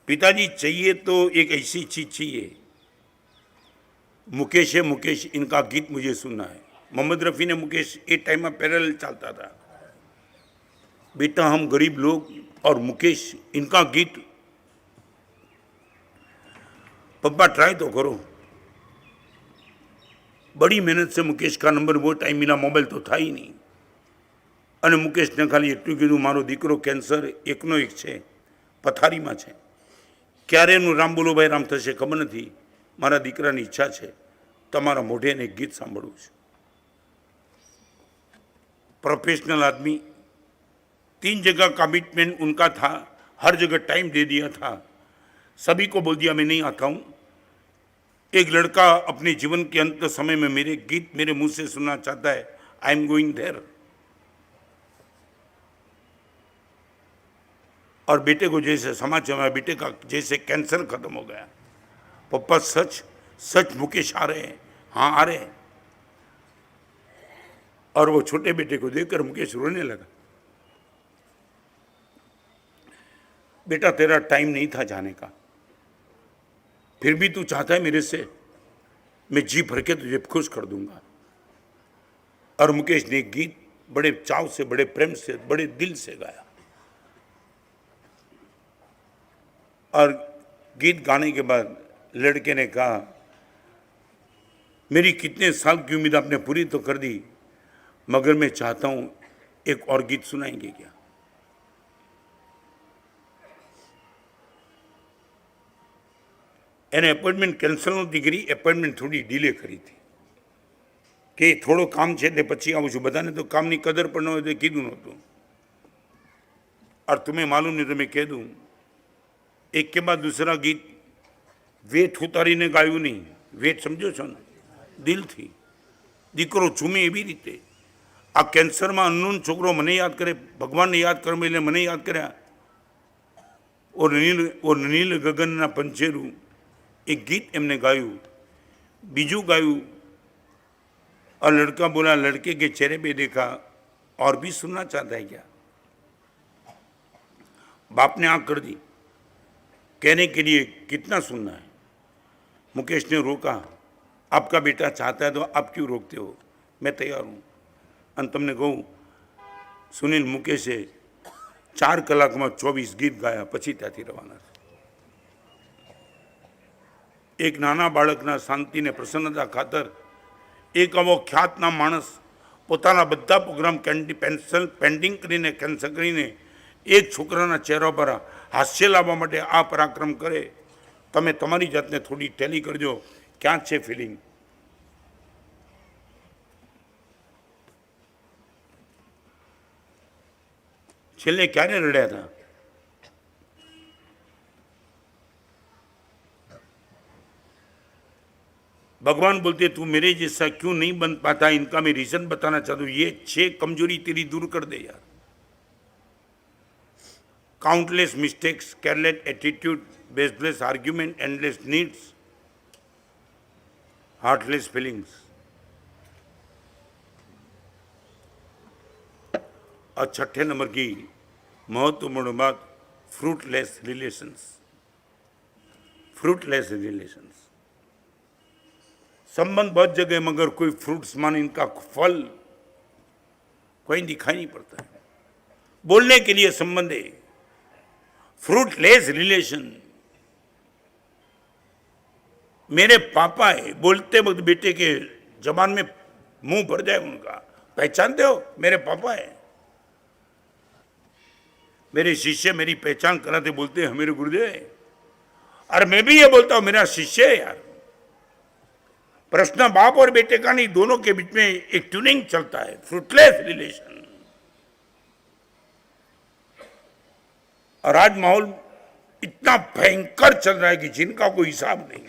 पिताजी चाहिए तो एक ऐसी चीज चाहिए, मुकेश है मुकेश, इनका गीत मुझे सुनना है। मोहम्मद रफ़ी ने मुकेश एक टाइम में पैरेलल चलता था। बेटा हम गरीब लोग और मुकेश इनका गीत, पप्पा ट्राई तो करो। बड़ी मेहनत से मुकेश का नंबर वो टाइम मिला, मोबाइल तो था ही नहीं। અને મુકેશને ખાલી એટલું કીધું મારો દીકરો કેન્સર એકનો એક છે, પથારીમાં છે, ક્યારે એનું રામ બોલો ભાઈ રામ થશે ખબર નથી, મારા દીકરાની ઈચ્છા છે તમારા મોઢે એને ગીત સાંભળવું છે। प्रोफेशनल आदमी, 3 जगह कमिटमेंट उनका था, हर जगह टाइम दे दिया था, सभी को बोल दिया मैं नहीं आता हूँ। एक लड़का अपने जीवन के अंत समय में मेरे गीत मेरे मुंह से सुनना चाहता है, आई एम गोइंग देयर। और बेटे को जैसे समाचार में बेटे का जैसे कैंसर खत्म हो गया, पप्पा सच मुकेश आ रहे हैं? हाँ आ रहे हैं। और वो छोटे बेटे को देखकर मुकेश रोने लगा। बेटा तेरा टाइम नहीं था जाने का, फिर भी तू चाहता है मेरे से, मैं जी भर के तुझे खुश कर दूंगा। और मुकेश ने गीत बड़े चाव से, बड़े प्रेम से, बड़े दिल से गाया। और गीत गाने के बाद लड़के ने कहा मेरी कितने साल की उम्मीद आपने पूरी तो कर दी, मगर मैं चाहता हूं एक और गीत सुनाएंगे क्या? એને એપોઇન્ટમેન્ટ કેન્સલ નહોતી કરી, એપોઇન્ટમેન્ટ થોડી ડીલે કરી હતી કે થોડો કામ છે એટલે પછી આવું છું. બધાને તો કામની કદર પણ ન હોય તો કીધું નહોતું. और तुम्हें मालूम नहीं तो मैं कह दूं, एक के बाद दूसरा गीत वेठ उतारीने गाયું નહીં. વેઠ સમજો છો ને, દિલથી. દીકરો ચૂમે એવી રીતે. આ કેન્સરમાં અનનોન છોકરો મને યાદ કરે, ભગવાનને યાદ કરે એટલે મને યાદ કર્યા. ઓર નીલ ગગનના પંચેરું એક ગીત એમને ગાયું. બીજું ગાયું, और लड़का बोला लड़के के चेहरे पे देखा और भी सुनना चाहता है क्या. बाप ने आंख कर दी, कहने के लिए कितना सुनना है. मुकेश ने रोका, आपका बेटा चाहता है तो आप क्यों रोकते हो, मैं तैयार हूँ. અને તમને કહું, સુનિલ મુકેશે 4 કલાકમાં 24 ગીત ગાયા, પછી ત્યાંથી રવાના. એક નાના બાળકના શાંતિને પ્રસન્નતા ખાતર એક આવો ખ્યાતના માણસ પોતાના બધા પ્રોગ્રામ પેન્સિલ પેન્ડિંગ કરીને કેન્સલ કરીને એક છોકરાના ચહેરા પર હાસ્ય લાવવા માટે આ પરાક્રમ કરે. તમે તમારી જાતને થોડી ટેલી કરજો, ક્યાં છે ફિલિંગ. છેલ્લે ક્યારે રડ્યા હતા? भगवान बोलते तू मेरे जैसा क्यों नहीं बन पाता. इनका मैं रीजन बताना चाहता हूं. ये 6 कमजोरी तेरी दूर कर दे यार. Countless mistakes, careless attitude, baseless argument, endless needs, heartless feelings. और 6ठे नंबर की महत्वपूर्ण बात, फ्रूटलेस रिलेशंस. फ्रूटलेस रिलेशंस, संबंध बहुत जगह मगर कोई फ्रूट्स मान इनका फल कोई दिखाई नहीं पड़ता है. बोलने के लिए संबंध है, फ्रूटलेस रिलेशन. मेरे पापा है, बोलते वक्त बेटे के जबान में मुंह भर जाए उनका. पहचानते हो, मेरे पापा है. मेरे शिष्य मेरी पहचान कराते बोलते हैं मेरे गुरुदेव है. और मैं भी ये बोलता हूं मेरा शिष्य है यार. प्रश्न बाप और बेटे का नहीं, दोनों के बीच में एक ट्यूनिंग चलता है. Fruitless relation. और आज माहौल इतना भयंकर चल रहा है कि जिनका कोई हिसाब नहीं.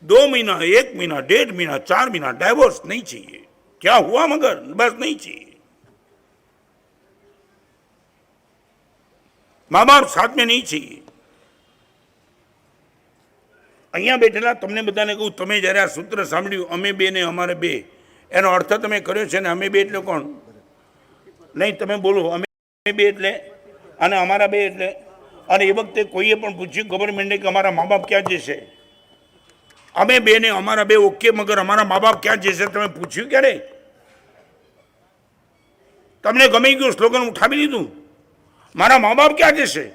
2 महीना, 1 महीना, 1.5 महीना, 4 महीना डाइवोर्स नहीं चाहिए. क्या हुआ मगर बस नहीं चाहिए. माँ बाप साथ में नहीं चाहिए. અહીંયા બેઠેલા તમને બધાને કહું, તમે જ્યારે આ સૂત્ર સાંભળ્યું અમે બે ને અમારે બે, એનો અર્થ તમે કર્યો છે ને. અમે બે એટલે કોણ? નહીં તમે બોલો. અમે બે એટલે અને અમારા બે એટલે. અને એ વખતે કોઈએ પણ પૂછ્યું ગવર્મેન્ટે કે અમારા મા બાપ ક્યાં જશે? અમે બે ને અમારા બે ઓકે, મગર અમારા મા બાપ ક્યાં જશે તમે પૂછ્યું ક્યારે? તમને ગમી ગયું સ્લોગન ઉઠાવી લીધું, મારા મા બાપ ક્યાં જશે?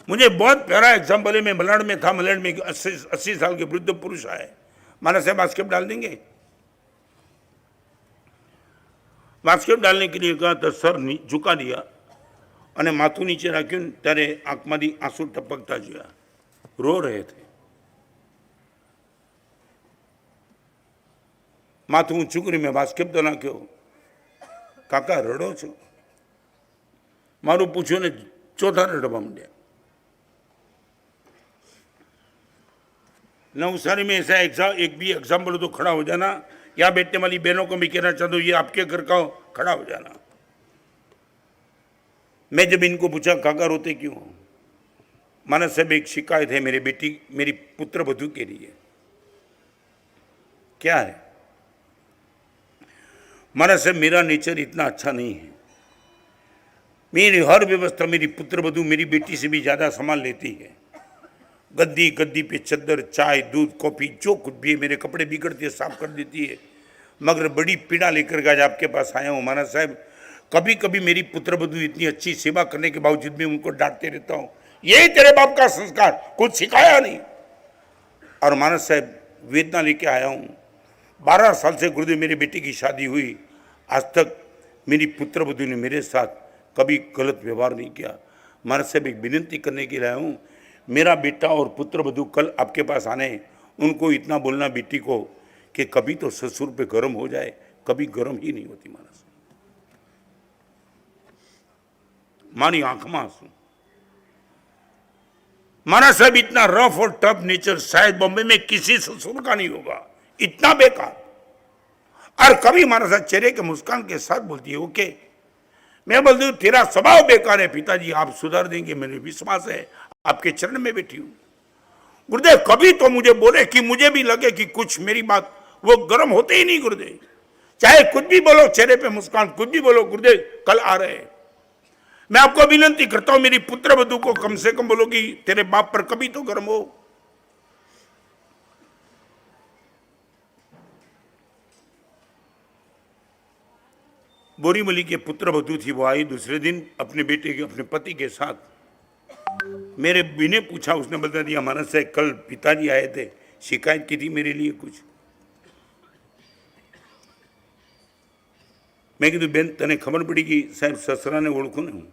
मुझे बहुत प्यारा एग्जाम्पल है. मैं मलाड में था. मलाड में 80 साल के वृद्ध पुरुष आए. माना साहब बास्केट डाल देंगे. बास्केट डालने के लिए कहा तो सर झुका दिया અને માથું નીચે રાખ્યું. ત્યારે આંખમાંથી આંસુ ટપકતા જોયા. રો રહે थे. માથું ઊંચું કરી મેં બાસ્કેટ તો નાખ્યો. કાકા રડો છો? મારું પૂછ્યું ને ચોથા રડવા માંડ્યા. नवसारी में ऐसा एक भी एग्जाम्पल हो तो खड़ा हो जाना. यहाँ बैठने वाली बहनों को मैं कहना चाहता हूँ, ये आपके घर का हो, खड़ा हो जाना. मैं जब इनको पूछा काका रोते क्यों, माना साहब एक शिकायत है मेरी बेटी, मेरी पुत्र वधू के लिए. क्या है? माना साहब मेरा नेचर इतना अच्छा नहीं है. मेरी हर व्यवस्था मेरी पुत्र वधू मेरी बेटी से भी ज़्यादा संभाल लेती है. गद्दी गद्दी पे चद्दर, चाय, दूध, कॉफ़ी जो कुछ भी है, मेरे कपड़े बिगड़ते साफ कर देती है. मगर बड़ी पीड़ा लेकर के आज आपके पास आया हूँ. माना साहब कभी कभी मेरी पुत्रवधू इतनी अच्छी सेवा करने के बावजूद भी उनको डांटते रहता हूँ. यही तेरे बाप का संस्कार, कुछ सिखाया नहीं. और मानस साहब वेदना लेके आया हूँ. 12 साल से गुरुदेव मेरी बेटी की शादी हुई, आज तक मेरी पुत्र वधू ने मेरे साथ कभी गलत व्यवहार नहीं किया। महाराज साहब एक विनती करने के लिए आया हूँ, मेरा बेटा और पुत्र वधू कल आपके पास आने, उनको इतना बोलना बेटी को कि कभी तो ससुर पे गर्म हो जाए, कभी गर्म ही नहीं होती। महाराज मारी आंख में आंसू। महाराज साहब इतना रफ और टफ नेचर शायद बॉम्बे में किसी ससुर का नहीं होगा, इतना बेकार। और कभी महाराज साहब चेहरे के मुस्कान के साथ बोलती है ओके। मैं बोलती हूँ तेरा स्वभाव बेकार है पिताजी, आप सुधार देंगे, मेरे विश्वास है, आपके चरण में बैठी हूं। गुरुदेव कभी तो मुझे बोले कि मुझे भी लगे कि कुछ मेरी बात वो गर्म होते ही नहीं। गुरुदेव चाहे कुछ भी बोलो, चेहरे पे मुस्कान, कुछ भी बोलो, गुरुदेव कल आ रहे हैं। मैं आपको विनती करता हूं मेरी पुत्र वधू को कम से कम बोलो कि तेरे बाप पर कभी तो गर्म हो। बोरीवली के पुत्र वधू थी, वो आई दूसरे दिन अपने बेटे के अपने पति के साथ। मेरे बिने पूछा, उसने बता दिया महाराज से कल पिताजी आए थे, शिकायत की थी मेरे लिए कुछ। मैं कीधु बेन तने खबर पड़ी कि साहब ससरा ने ओळखूं ने हूँ,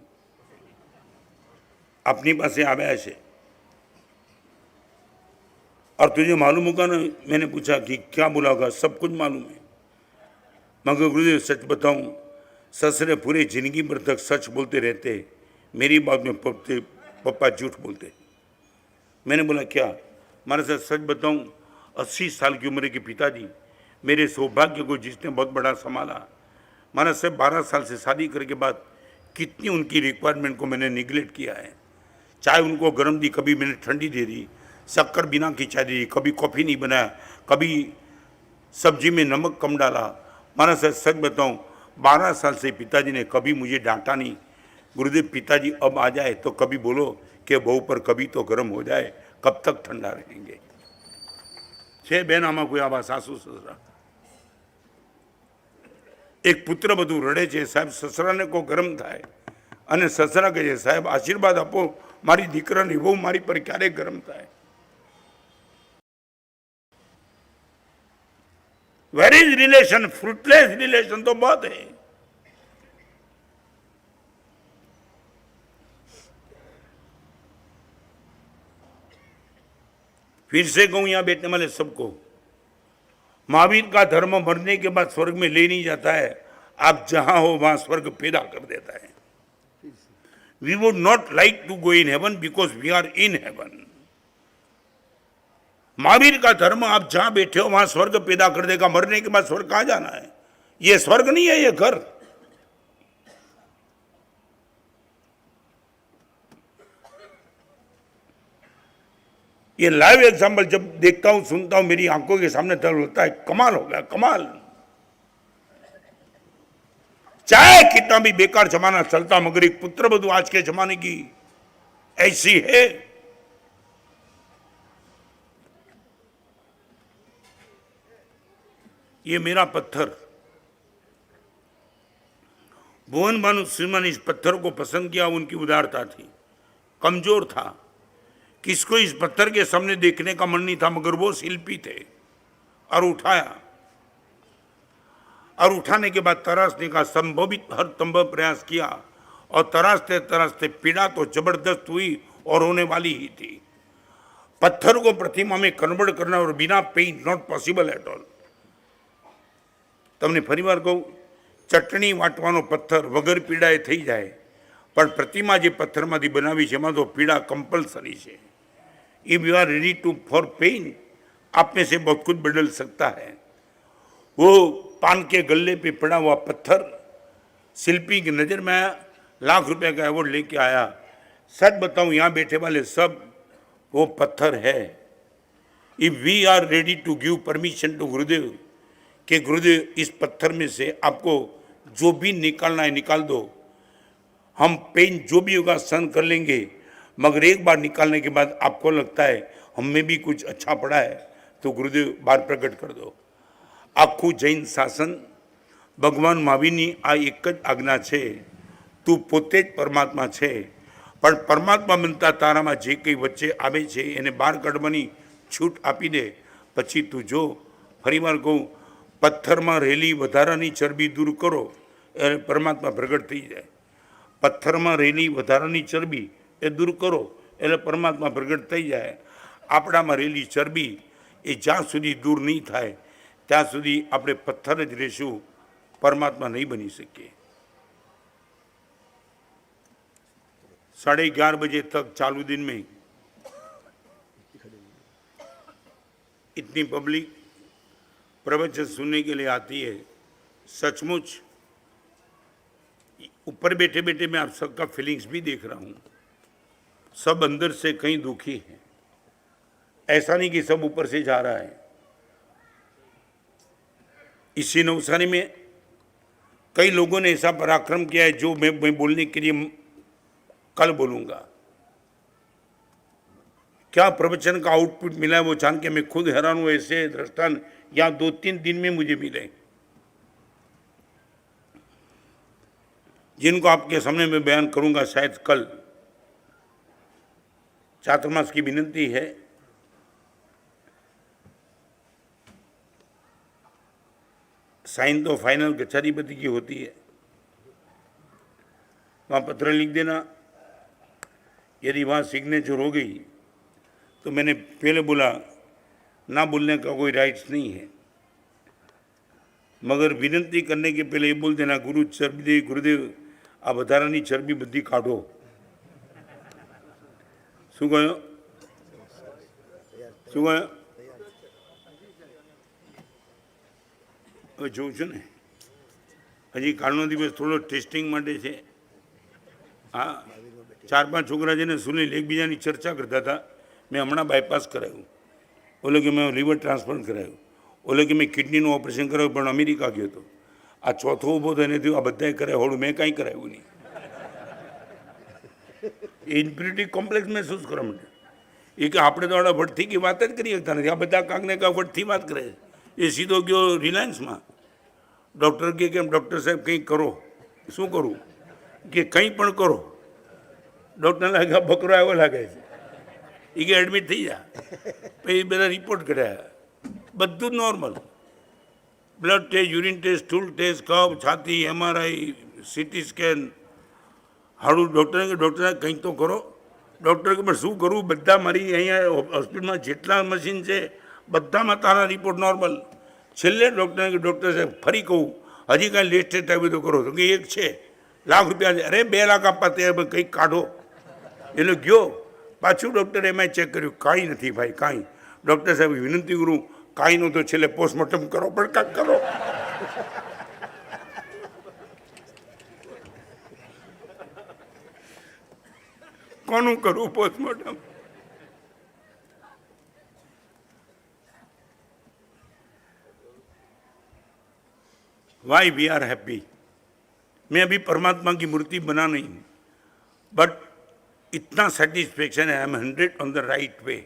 अपनी पासे आव्या छे और तुझे मालूम होगा ना। मैंने पूछा कि क्या बोला होगा, सब कुछ मालूम है। मगर गुरुदेव सच बताऊं, ससुरे पूरी जिंदगी भर तक सच बोलते रहते, मेरी बात में पप्पा झूठ बोलते। मैंने बोला क्या? मारे साथ सच बताऊं, 80 साल की उम्र के पिताजी मेरे सौभाग्य को जिसने बहुत बड़ा संभाला। माना से 12 साल से शादी करके बाद कितनी उनकी रिक्वायरमेंट को मैंने निगलेक्ट किया है। चाय उनको गर्म दी, कभी मैंने ठंडी दे दी, शक्कर बिना की चाय दी, कभी कॉफ़ी नहीं बनाया, कभी सब्जी में नमक कम डाला। माना से सच बताऊं, 12 साल से पिताजी ने कभी मुझे डांटा नहीं। गुरुदेव पिताजी अब आ जाए तो कभी बोलो कि बहू पर कभी तो गर्म हो जाए, कब तक ठंडा रहेंगे। छे बहन आमा कोई आवा सासू ससरा, एक पुत्र બધું રડે છે સાહેબ, સસરાને કો ગરમ થાય અને સસરા કહે છે સાહેબ આશીર્વાદ આપો, મારી દીકરાની વહુ મારી પર ક્યારે ગરમ થાય। વેરીज रिलेशन, फ्रूटलेस रिलेशन तो बहुत है। फिर से कहूं यहां बैठने वाले सबको, महावीर का धर्म मरने के बाद स्वर्ग में ले नहीं जाता है, आप जहां हो वहां स्वर्ग पैदा कर देता है। We would not like to go in heaven because we are in heaven. Mahavir का धर्म आप जहां बैठे हो वहां स्वर्ग पैदा कर देगा। मरने के बाद स्वर्ग कहां जाना है? ये स्वर्ग नहीं है, ये घर। ये लाइव एग्जाम्पल जब देखता हूं, सुनता हूं, मेरी आंखों के सामने तब होता है कमाल हो गया, कमाल। चाहे कितना भी बेकार जमाना चलता, मगर एक पुत्र वधू आज के जमाने की ऐसी है। ये मेरा पत्थर, भुवन भानु श्रीमान इस पत्थर को पसंद किया, उनकी उदारता थी। कमजोर था, किसको इस पत्थर के सामने देखने का मन नहीं था, मगर वो शिल्पी थे और उठाया। और उठाने के बाद तराशने का संभवित हर संभव प्रयास किया, और तराशते तराशते पीड़ा तो जबरदस्त हुई और होने वाली ही थी। पत्थर को प्रतिमा में कन्वर्ट करना और बिना pain not possible at all. तमने फरीवार कहूं, चटणी वाटवानो पत्थर वगर पीड़ाए थई जाए, पण प्रतिमा जे पत्थरमांथी बनावी छे एमां तो पीड़ा कंपलसरी छे। If you are ready to for pain, आप में से बहुत कुछ बदल सकता है। वो पान के गले पे पड़ा हुआ पत्थर शिल्पी की नज़र में आया, लाख रुपए का अवार्ड लेके आया। सच बताऊं, यहाँ बैठे वाले सब वो पत्थर है। If we are ready to give permission to Gurudev कि गुरुदेव इस पत्थर में से आपको जो भी निकालना है निकाल दो, हम पेन जो भी होगा सहन कर लेंगे, मगर एक बार निकालने के बाद आपको लगता है हमें भी कुछ अच्छा पड़ा है तो गुरुदेव बार प्रकट कर दो। आखू जैन शासन भगवान महावीરની આ એક જ આજ્ઞા છે, તું પોતે જ પરમાત્મા છે, પણ પરમાત્મા બનતા તારામાં જે કંઈ વચ્ચે આવે છે એને બહાર કાઢવાની છૂટ આપી દે। પછી તું જો, ફરીવાર કહું, પથ્થરમાં રહેલી વધારાની ચરબી દૂર કરો એટલે પરમાત્મા પ્રગટ થઈ જાય. પથ્થરમાં રહેલી વધારાની ચરબી એ દૂર કરો એટલે પરમાત્મા પ્રગટ થઈ જાય. આપણામાં રહેલી ચરબી એ જ્યાં સુધી દૂર નહીં થાય ત્યાં સુધી આપણે પથ્થર જ રહીશું, પરમાત્મા નહીં બની શકીએ. 11:30 बजे तक चालू दिन में इतनी पब्लिक प्रवचन सुनने के लिए आती है. सचमुच ऊपर बैठे बैठे मैं आप सबका फीलिंग्स भी देख रहा हूँ. सब अंदर से कहीं दुखी है. ऐसा नहीं कि सब ऊपर से जा रहा है. इसी नवसारी में कई लोगों ने ऐसा पराक्रम किया है जो मैं बोलने के लिए कल बोलूंगा. क्या प्रवचन का आउटपुट मिला है वो जान के मैं खुद हैरान हूँ. ऐसे दृष्टांत यहाँ 2-3 दिन में मुझे मिले जिनको आपके सामने मैं बयान करूंगा शायद कल. चातुर्मास की विनंती है, साइन तो फाइनल कचहरीपति की होती है, वहाँ पत्र लिख देना. यदि वहाँ सिग्नेचर हो गई तो मैंने पहले बोला ना बोलने का कोई राइट्स नहीं है, मगर विनंती करने के पहले ये बोल देना गुरुदेव आ વધારાની ચરબી બધી કાઢો. શું કહ્યું? શું કહ્યું? હવે જોઉં છું ને, હજી કાલનો દિવસ થોડો ટેસ્ટિંગ માટે છે. હા, 4-5 છોકરા છે ને સુનિલ એકબીજાની ચર્ચા કરતા હતા. મેં હમણાં બાયપાસ કરાવ્યું, ઓલો કે મેં લીવર ટ્રાન્સપ્લાન્ટ કરાવ્યું, ઓલો કે મેં કિડનીનું ઓપરેશન કરાવ્યું પણ અમેરિકા ગયો હતો. આ ચોથો ઊભો થઈને થયું આ બધાએ કરાવ્યું, હોળું મેં કાંઈ કરાવ્યું નહીં. ઇન્ફિનિટી કોમ્પ્લેક્સ મહેસૂસ કરવા માટે એ કે આપણે તો આડા વટથી કે વાત જ કરી શકતા નથી. આ બધા કાંક ને કાંક વટથી વાત કરે છે. એ સીધો ગયો રિલાયન્સમાં. ડૉક્ટર કે કેમ ડૉક્ટર સાહેબ કંઈક કરો. શું કરું? કે કંઈ પણ કરો. ડૉક્ટર લાગે બકરો આવ્યો લાગે છે. એ કે એડમિટ થઈ જા. પછી બધા રિપોર્ટ કર્યા, બધું જ normal. Blood test, urine test, stool test, cough, છાતી, MRI, CT સ્કેન. હાડું ડૉક્ટરે કે ડૉક્ટર કંઈક તો કરો. ડૉક્ટર કે પણ શું કરું? બધા મારી અહીંયા હોસ્પિટલમાં જેટલા મશીન છે બધામાં તારા રિપોર્ટ નોર્મલ. છેલ્લે ડૉક્ટરે કે ડૉક્ટર સાહેબ ફરી કહું હજી કાંઈ લેટેસ્ટ આવ્યું તો કરો. તો કે એક છે ₹1,00,000 છે. અરે 2 લાખ આપવા તૈયાર, કંઈક કાઢો. એટલે ગયો પાછું ડૉક્ટરે એમાં ચેક કર્યું, કાંઈ નથી ભાઈ કાંઈ. ડૉક્ટર સાહેબ વિનંતી કરું કાંઈ નહોતું, છેલ્લે પોસ્ટમોર્ટમ કરો પણ કાંઈક કરો. કોનું કરવું postmortem? Why we are happy. मैं अभी परमात्मा की मूर्ति बना नहीं, बट इतना सेटिस्फेक्शन है. I am 100 on the right way.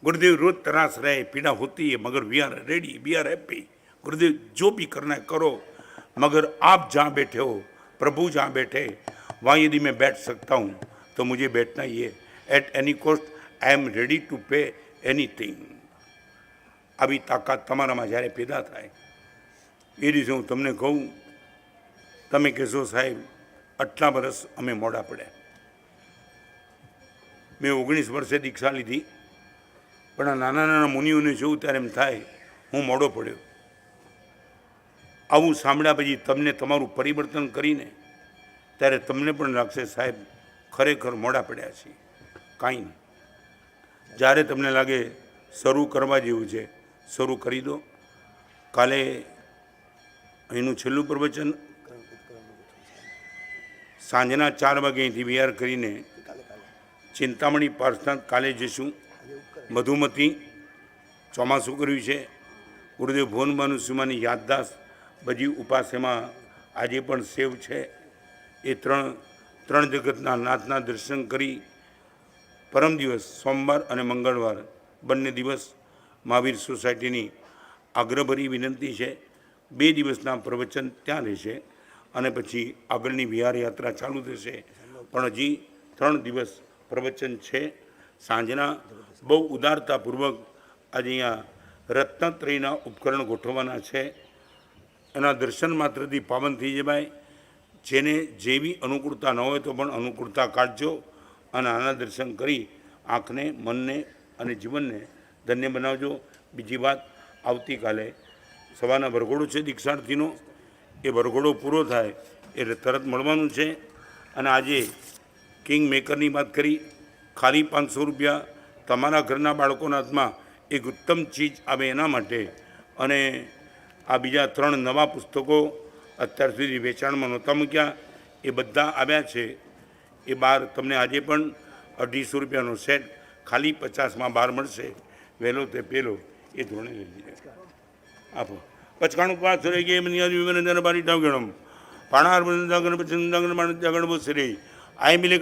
Gurudev रोज तरास रहे, पीड़ा होती है, मगर we are ready, we are happy. Gurudev जो भी करना है करो, मगर आप जहाँ बैठे हो, प्रभु जहाँ बैठे वहाँ यदि मैं बैठ सकता हूँ तो मुझे बैठना ही है. At any cost I am ready to pay anything. આવી તાકાત તમારામાં જ્યારે પેદા થાય એ રીતે હું તમને કહું, તમે કહેશો સાહેબ આટલા વર્ષ અમે મોડા પડ્યા. મેં 19 વર્ષે દીક્ષા લીધી, પણ આ નાના નાના મુનિઓને જોઉં ત્યારે એમ થાય હું મોડો પડ્યો. આવું સાંભળ્યા પછી તમને તમારું પરિવર્તન કરીને ત્યારે તમને પણ લાગશે સાહેબ ખરેખર મોડા પડ્યા છીએ. કાંઈ નહીં, જ્યારે તમને લાગે શરૂ કરવા જેવું છે શરૂ કરી દો. કાલે અહીંનું છેલ્લું પ્રવચન સાંજના 4 વાગે અહીંથી વિહાર કરીને ચિંતામણી પાર્થનાથ કાલે જઈશું. મધુમતી ચોમાસું કર્યું છે. ગુરુદેવ ભુવનબાનુ સુમાની યાદદાસ્ત બધી ઉપાસેમાં આજે પણ સેવ છે. એ ત્રણ જગતના નાથના દર્શન કરી પરમ દિવસ સોમવાર અને મંગળવાર બંને દિવસ મહાવીર સોસાયટીની આગ્રહભરી વિનંતી છે. 2 દિવસના પ્રવચન ત્યાં રહેશે અને પછી આગળની વિહાર યાત્રા ચાલુ થશે. પણ હજી 3 દિવસ પ્રવચન છે. સાંજના બહુ ઉદારતાપૂર્વક આજે અહીંયા રત્નત્રયના ઉપકરણ ગોઠવવાના છે. એના દર્શન માત્રથી પાવન થઈ જવાય. જેને જેવી અનુકૂળતા ન હોય તો પણ અનુકૂળતા કાઢજો અને આના દર્શન કરી આંખને, મનને અને જીવનને ધન્ય બનાવજો. બીજી વાત, આવતીકાલે સવારના વરઘોડો છે દીક્ષાર્થીનો, એ વરઘોડો પૂરો થાય એટલે તરત મળવાનું છે. અને આજે કિંગ મેકરની વાત કરી, ખાલી 500 રૂપિયા તમારા ઘરના બાળકોના હાથમાં એક ઉત્તમ ચીજ આવે એના માટે. અને આ બીજા 3 નવા પુસ્તકો અત્યાર સુધી વેચાણમાં નહોતા મૂક્યા, એ બધા આવ્યા છે. એ બાર તમને આજે પણ 250 રૂપિયાનો સેટ ખાલી 50માં બહાર મળશે. વહેલો તે પહેલો એ ધોરણે લઈ લીધે આપો. પચકાણું પાસ રહી ગઈ મને બારી ટાવ ગણમ પાણાર ગણપતિ ગણપતિ શ્રી આઈ મિલે